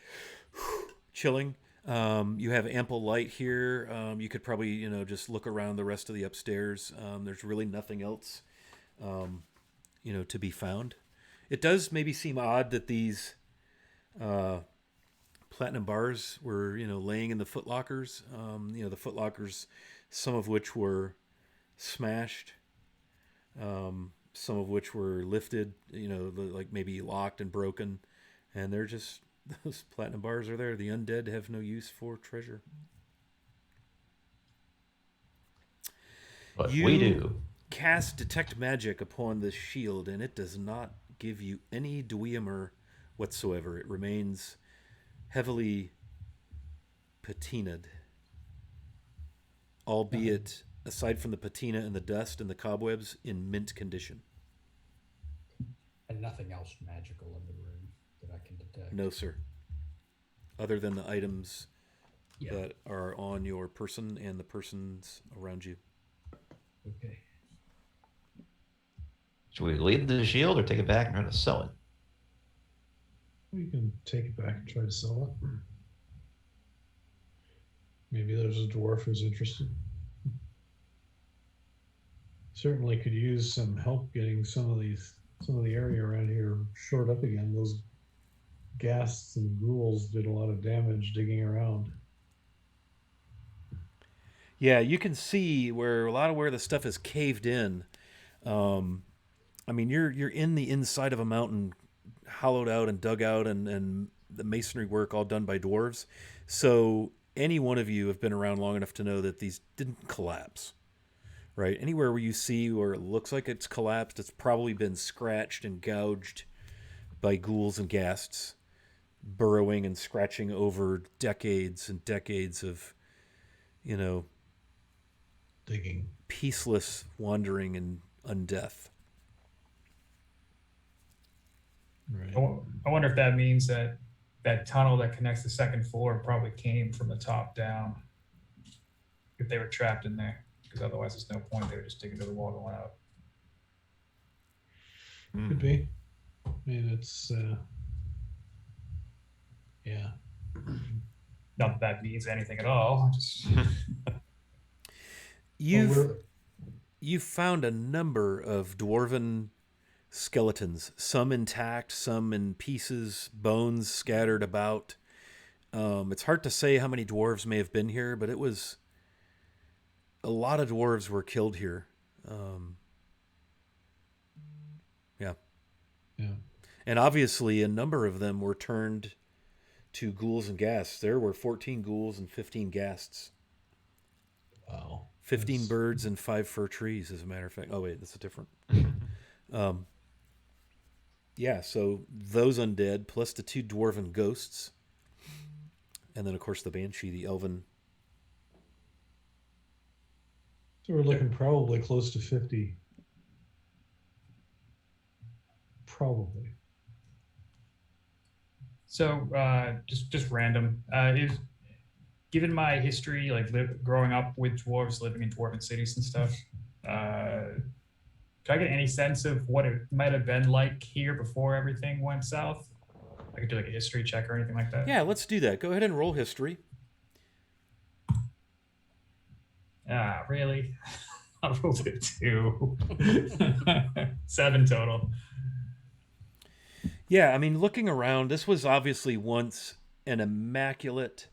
chilling. You have ample light here. You could probably, just look around the rest of the upstairs. There's really nothing else, to be found. It does maybe seem odd that these platinum bars were, laying in the footlockers. The footlockers, some of which were smashed, some of which were lifted, like maybe locked and broken, and they're just. Those platinum bars are there. The undead have no use for treasure. But You we do. cast detect magic upon this shield, and it does not give you any dwemer whatsoever. It remains heavily patinaed, albeit, aside from the patina and the dust and the cobwebs, in mint condition. And nothing else magical in the room that I can detect. No, sir. Other than the items Yeah. that are on your person and the persons around you. Okay. Should we leave the shield or take it back and try to sell it? We can take it back and try to sell it. Maybe there's a dwarf who's interested. Certainly could use some help getting some of the area around here shored up again. Those ghasts and ghouls did a lot of damage digging around. Yeah, you can see where a lot of where the stuff is caved in. I mean, you're in the inside of a mountain, hollowed out and dug out, and the masonry work all done by dwarves. So any one of you have been around long enough to know that these didn't collapse, right? Anywhere where you see where it looks like it's collapsed, it's probably been scratched and gouged by ghouls and ghasts, burrowing and scratching over decades and decades of, Digging. peaceless wandering and undeath. Right. I wonder if that means that that tunnel that connects the second floor probably came from the top down. If they were trapped in there, because otherwise there's no point. They would just dig into the wall going out. Could be. I mean, it's yeah. Not that that means anything at all. Just You've found a number of dwarven skeletons, some intact, some in pieces, bones scattered about. It's hard to say how many dwarves may have been here, but it was a lot of dwarves were killed here. Yeah. Yeah. And obviously a number of them were turned to ghouls and ghasts. There were 14 ghouls and 15 ghasts. Wow. 15 birds and 5 fir trees, as a matter of fact. Oh, wait, that's a different. Yeah, so those undead, plus the 2 dwarven ghosts. And then, of course, the banshee, the elven. So we're looking probably close to 50. Probably. so, just random. Is given my history, like growing up with dwarves, living in dwarven cities and stuff, can I get any sense of what it might have been like here before everything went south? I could do like a history check or anything like that. Yeah, let's do that. Go ahead and roll history. Ah, really? I rolled a 2. 7 total. Yeah, I mean, looking around, this was obviously once an immaculate,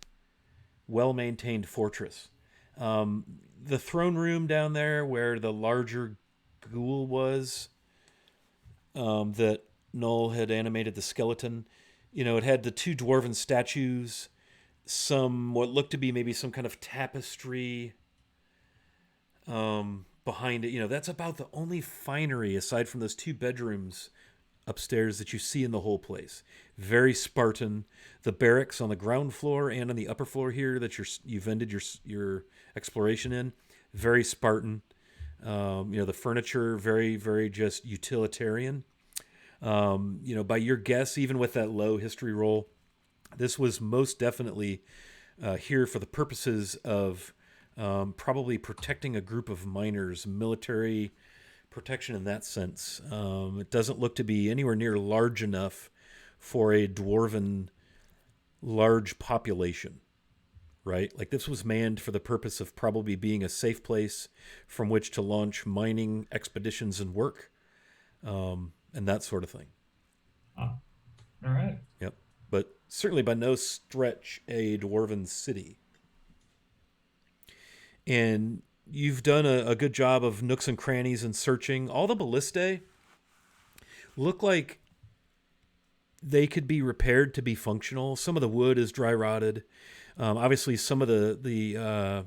well-maintained fortress. The throne room down there where the larger ghoul was, that Null had animated the skeleton, it had the 2 dwarven statues, some what looked to be maybe some kind of tapestry behind it. That's about the only finery aside from those 2 bedrooms upstairs that you see in the whole place. Very Spartan. The barracks on the ground floor and on the upper floor here that you've ended your exploration in, very Spartan. The furniture, very, very just utilitarian. By your guess, even with that low history roll, this was most definitely here for the purposes of probably protecting a group of miners, military protection in that sense. It doesn't look to be anywhere near large enough for a dwarven large population, right? Like this was manned for the purpose of probably being a safe place from which to launch mining expeditions and work, and that sort of thing. Oh, all right. Yep. But certainly by no stretch a dwarven city. And you've done a good job of nooks and crannies and searching. All the ballistae look like they could be repaired to be functional. Some of the wood is dry rotted. Obviously, some of the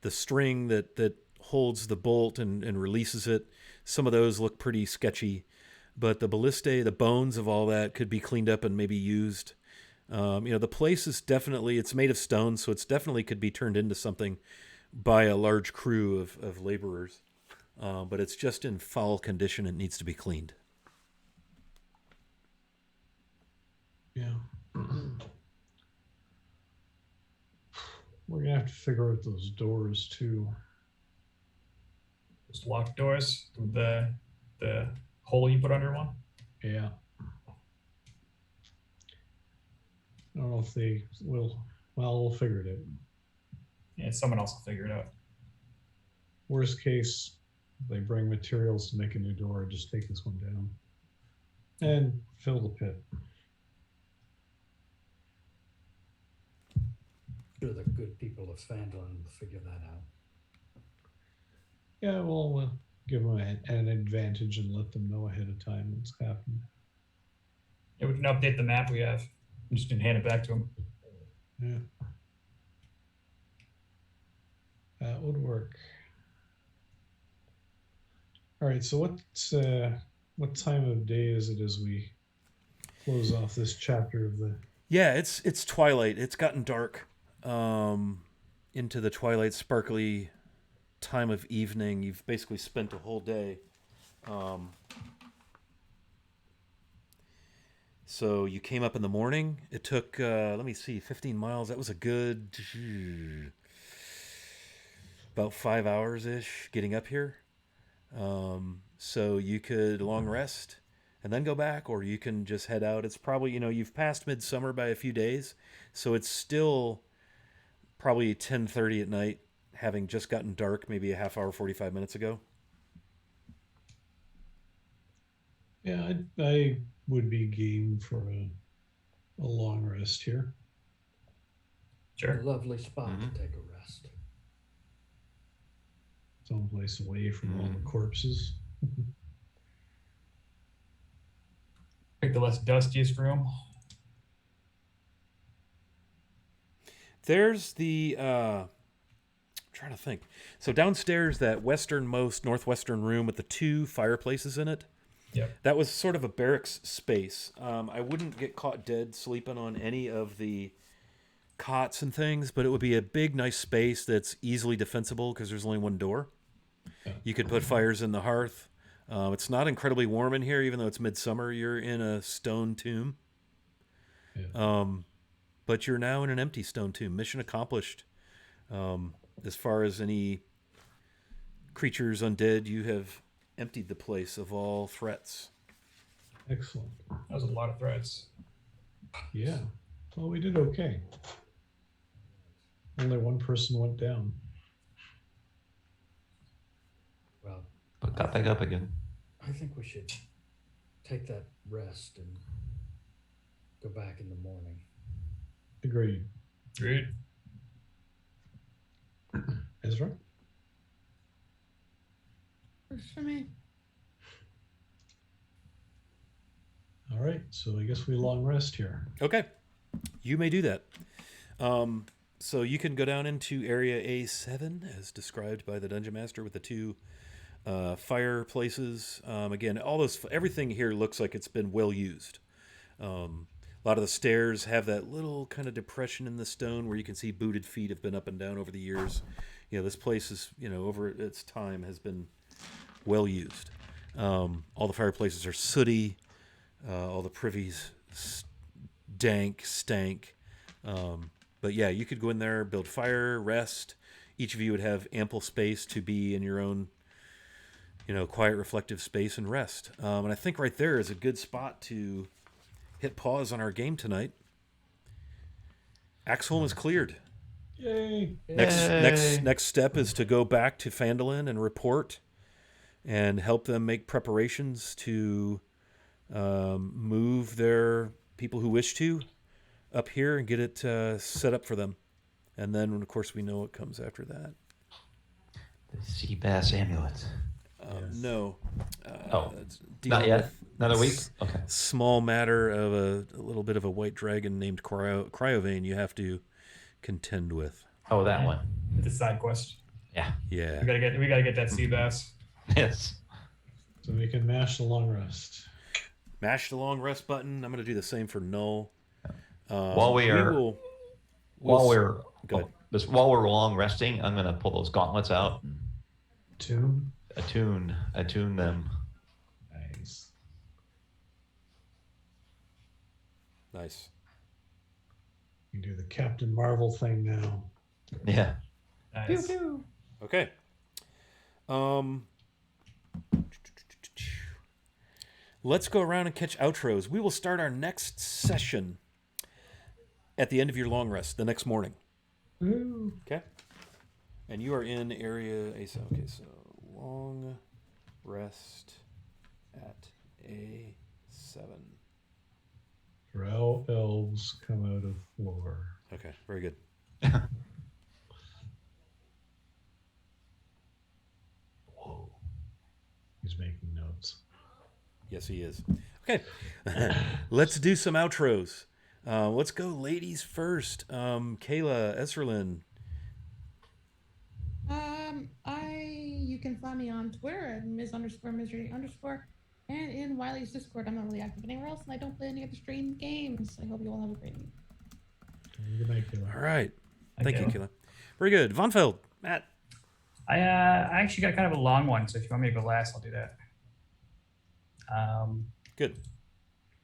string that holds the bolt and releases it, some of those look pretty sketchy. But the ballistae, the bones of all that could be cleaned up and maybe used. The place is definitely, it's made of stone, so it's definitely could be turned into something by a large crew of laborers. But it's just in foul condition. It needs to be cleaned. Yeah. We're gonna have to figure out those doors too. Just locked doors with the The hole you put under one? Yeah. I don't know if they will. Well, we'll figure it out. Yeah, someone else will figure it out. Worst case, they bring materials to make a new door. Just take this one down and fill the pit. Sure, the good people of Fandolin will figure that out. Yeah, well, we'll give them an advantage and let them know ahead of time what's happening. Yeah, we can update the map we have. I'm just gonna hand it back to him. Yeah. That would work. All right, so what time of day is it as we close off this chapter of the... Yeah, it's twilight. It's gotten dark into the twilight, sparkly time of evening. You've basically spent a whole day. So you came up in the morning. It took, let me see, 15 miles. That was a good about 5 hours-ish getting up here. So you could long rest and then go back, or you can just head out. It's probably, you've passed midsummer by a few days, so it's still probably 10:30 at night, having just gotten dark maybe a half hour, 45 minutes ago. Yeah, I would be game for a long rest here. Sure. A lovely spot to take a rest. Someplace away from all the corpses. Pick the less dustiest room. There's the I'm trying to think. So downstairs, that westernmost northwestern room with the 2 fireplaces in it. Yep. That was sort of a barracks space. I wouldn't get caught dead sleeping on any of the cots and things, but it would be a big, nice space that's easily defensible because there's only one door. You could put fires in the hearth. It's not incredibly warm in here, even though it's midsummer. You're in a stone tomb. Yeah. But you're now in an empty stone tomb. Mission accomplished. As far as any creatures undead, you have emptied the place of all threats. Excellent. That was a lot of threats. Yeah. Well, we did okay. Only one person went down. Well, But got back up again. I think we should take that rest and go back in the morning. Agreed. Great. Ezra? Works for me. All right, so I guess we long rest here. Okay, you may do that. So you can go down into area A7 as described by the Dungeon Master with the 2 fireplaces. Again, everything here looks like it's been well used. A lot of the stairs have that little kind of depression in the stone where you can see booted feet have been up and down over the years. This place is, over its time has been well used. All the fireplaces are sooty. All the privies stank. But yeah, you could go in there, build fire, rest. Each of you would have ample space to be in your own, quiet, reflective space and rest. And I think right there is a good spot to hit pause on our game tonight. Axeholm is cleared. Yay! Next step is to go back to Fandolin and report and help them make preparations to move their people who wish to up here and get it set up for them. And then, of course, we know what comes after that. The sea bass amulet. No. Not yet? Another week? Okay. Small matter of a little bit of a white dragon named Cryovane you have to contend with. Oh, that one. It's a side quest. Yeah. Yeah. We gotta get that sea bass. Yes. So we can mash the long rest. Mash the long rest button. I'm going to do the same for Null. While we're long resting, I'm gonna pull those gauntlets out and attune them. Nice. You do the Captain Marvel thing now. Yeah. Nice. Okay. let's go around and catch outros. We will start our next session at the end of your long rest the next morning. Ooh. Okay? And you are in area A7. Okay, so long rest at A7. Drow elves come out of floor. Okay, very good. Whoa. He's making notes. Yes, he is. Okay, let's do some outros. Let's go ladies first. Kayla, Esserlin. You can find me on Twitter at Ms_Misery_, and in Wiley's Discord. I'm not really active anywhere else, and I don't play any other streamed games. I hope you all have a great week. Good night, Kayla. All right. Thank you, Kayla. Very good. Von Feld, Matt. I actually got kind of a long one, so if you want me to go last, I'll do that. Good.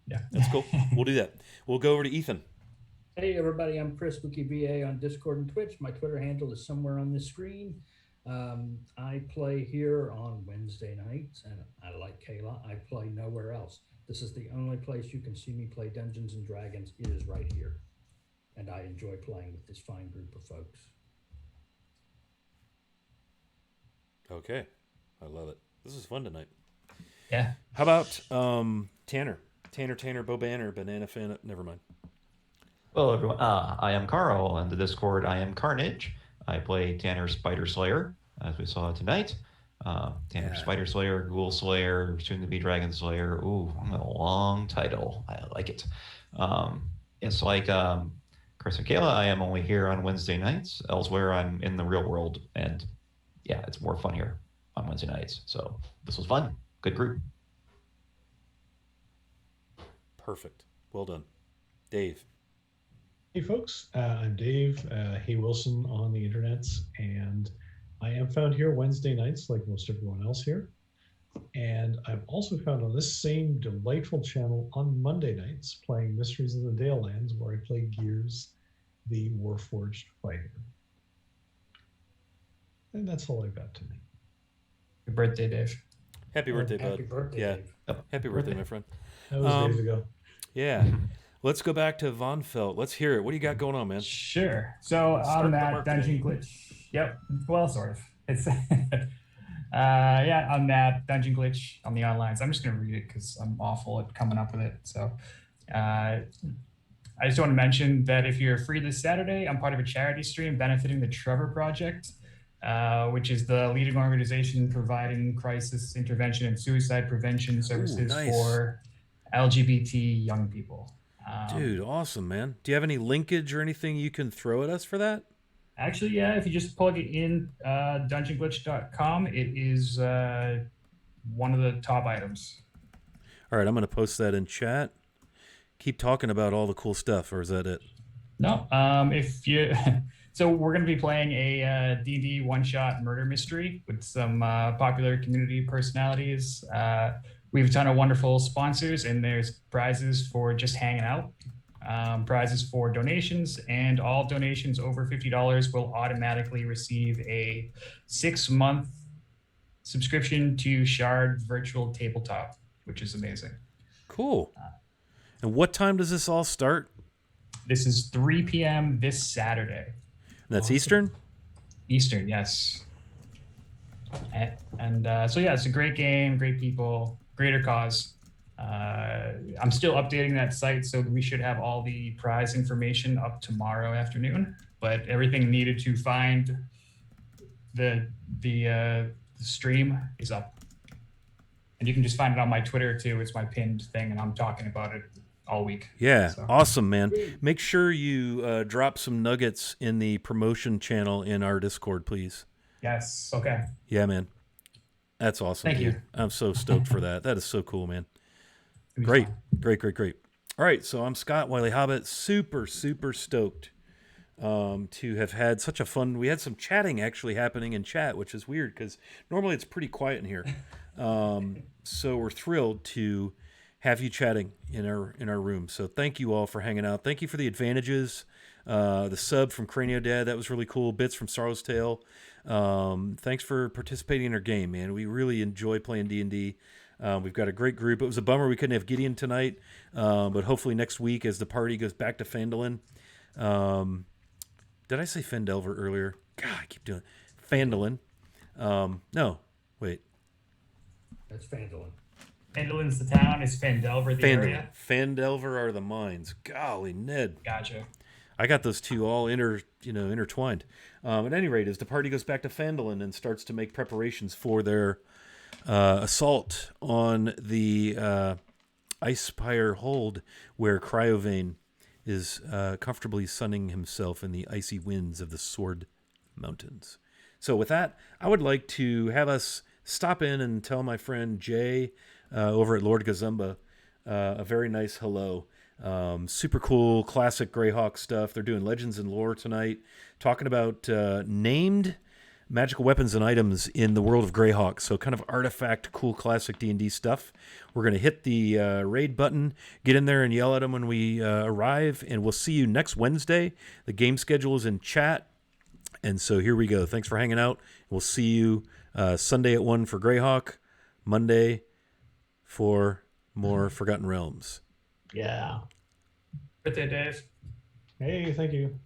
Yeah. That's cool. We'll do that. We'll go over to Ethan. Hey everybody, I'm Chris WikiVA on Discord and Twitch. My Twitter handle is somewhere on the screen. I play here on Wednesday nights, and I like Kayla. I play nowhere else. This is the only place you can see me play Dungeons and Dragons. It is right here, and I enjoy playing with this fine group of folks. Okay. I love it. This is fun tonight. Yeah. How about Tanner? Tanner, Bo Banner, Banana Fan. Never mind. Well, everyone, I am Carl. On the Discord, I am Carnage. I play Tanner Spider Slayer, as we saw tonight. Tanner Spider Slayer, Ghoul Slayer, soon to be Dragon Slayer. Ooh, a long title. I like it. It's like Chris and Kayla, I am only here on Wednesday nights. Elsewhere, I'm in the real world. And yeah, it's more fun here on Wednesday nights. So this was fun. Good group. Perfect. Well done. Dave. Hey folks, I'm Dave, Hey Wilson on the internets, and I am found here Wednesday nights like most everyone else here. And I'm also found on this same delightful channel on Monday nights playing Mysteries of the Dale Lands, where I play Gears, the Warforged fighter. And that's all I've got tonight. Happy birthday, Dave. Happy birthday, bud. Happy birthday, Yeah. Dave. Happy birthday, my friend. That was days ago. Yeah. Let's go back to Von Felt. Let's hear it. What do you got going on, man? Sure. So Start on the that marketing. Dungeon Glitch. Yep. Well, sort of. It's on that Dungeon Glitch on the onlines. I'm just gonna read it because I'm awful at coming up with it. So I just want to mention that if you're free this Saturday, I'm part of a charity stream benefiting the Trevor Project, which is the leading organization providing crisis intervention and suicide prevention services nice. for LGBT young people. Dude, awesome, man. Do you have any linkage or anything you can throw at us for that? Actually, yeah, if you just plug it in dungeonglitch.com, it is one of the top items. All right, I'm going to post that in chat. Keep talking about all the cool stuff, or is that it? No, if you... So we're going to be playing a D&D one-shot murder mystery with some popular community personalities. We have a ton of wonderful sponsors, and there's prizes for just hanging out, prizes for donations, and all donations over $50 will automatically receive a 6-month subscription to Shard Virtual Tabletop, which is amazing. Cool. And what time does this all start? This is 3 p.m. this Saturday. And that's Eastern? Eastern, yes. And so, yeah, it's a great game, great people, greater cause. I'm still updating that site, so we should have all the prize information up tomorrow afternoon. But everything needed to find the stream is up. And you can just find it on my Twitter, too. It's my pinned thing, and I'm talking about it all week. Yeah, so. Awesome, man. Make sure you drop some nuggets in the promotion channel in our Discord, please. Yes, okay. Yeah, man. That's awesome. Thank dude. you. I'm so stoked for that. That is so cool, man. Great. All right, so I'm Scott Wiley Hobbit. Super stoked to have had such a fun. We had some chatting actually happening in chat, which is weird because normally it's pretty quiet in here. So we're thrilled to have you chatting in our room. So thank you all for hanging out. Thank you for the advantages. The sub from Cranio Dad, that was really cool. Bits from Sorrow's Tale. Thanks for participating in our game, man. We really enjoy playing D&D. We've got a great group. It was a bummer we couldn't have Gideon tonight, but hopefully next week as the party goes back to Phandalin. Did I say Phandelver earlier? God, I keep doing it. Phandalin. No, wait. That's Phandalin. Phandalin's the town. Is Phandelver the area? Phandelver are the mines. Golly, Ned. Gotcha. I got those two all intertwined. At any rate, as the party goes back to Phandalin and starts to make preparations for their assault on the Icespire hold, where Cryovane is comfortably sunning himself in the icy winds of the Sword Mountains. So with that, I would like to have us stop in and tell my friend Jay over at Lord Gazumba a very nice hello. Super cool, classic Greyhawk stuff. They're doing Legends and Lore tonight, talking about named magical weapons and items in the world of Greyhawk. So kind of artifact, cool, classic D&D stuff. We're going to hit the raid button, get in there and yell at them when we arrive, and we'll see you next Wednesday. The game schedule is in chat. And so here we go. Thanks for hanging out. We'll see you Sunday at 1 for Greyhawk, Monday for more Forgotten Realms. Yeah. Birthday, Dave. Hey, thank you.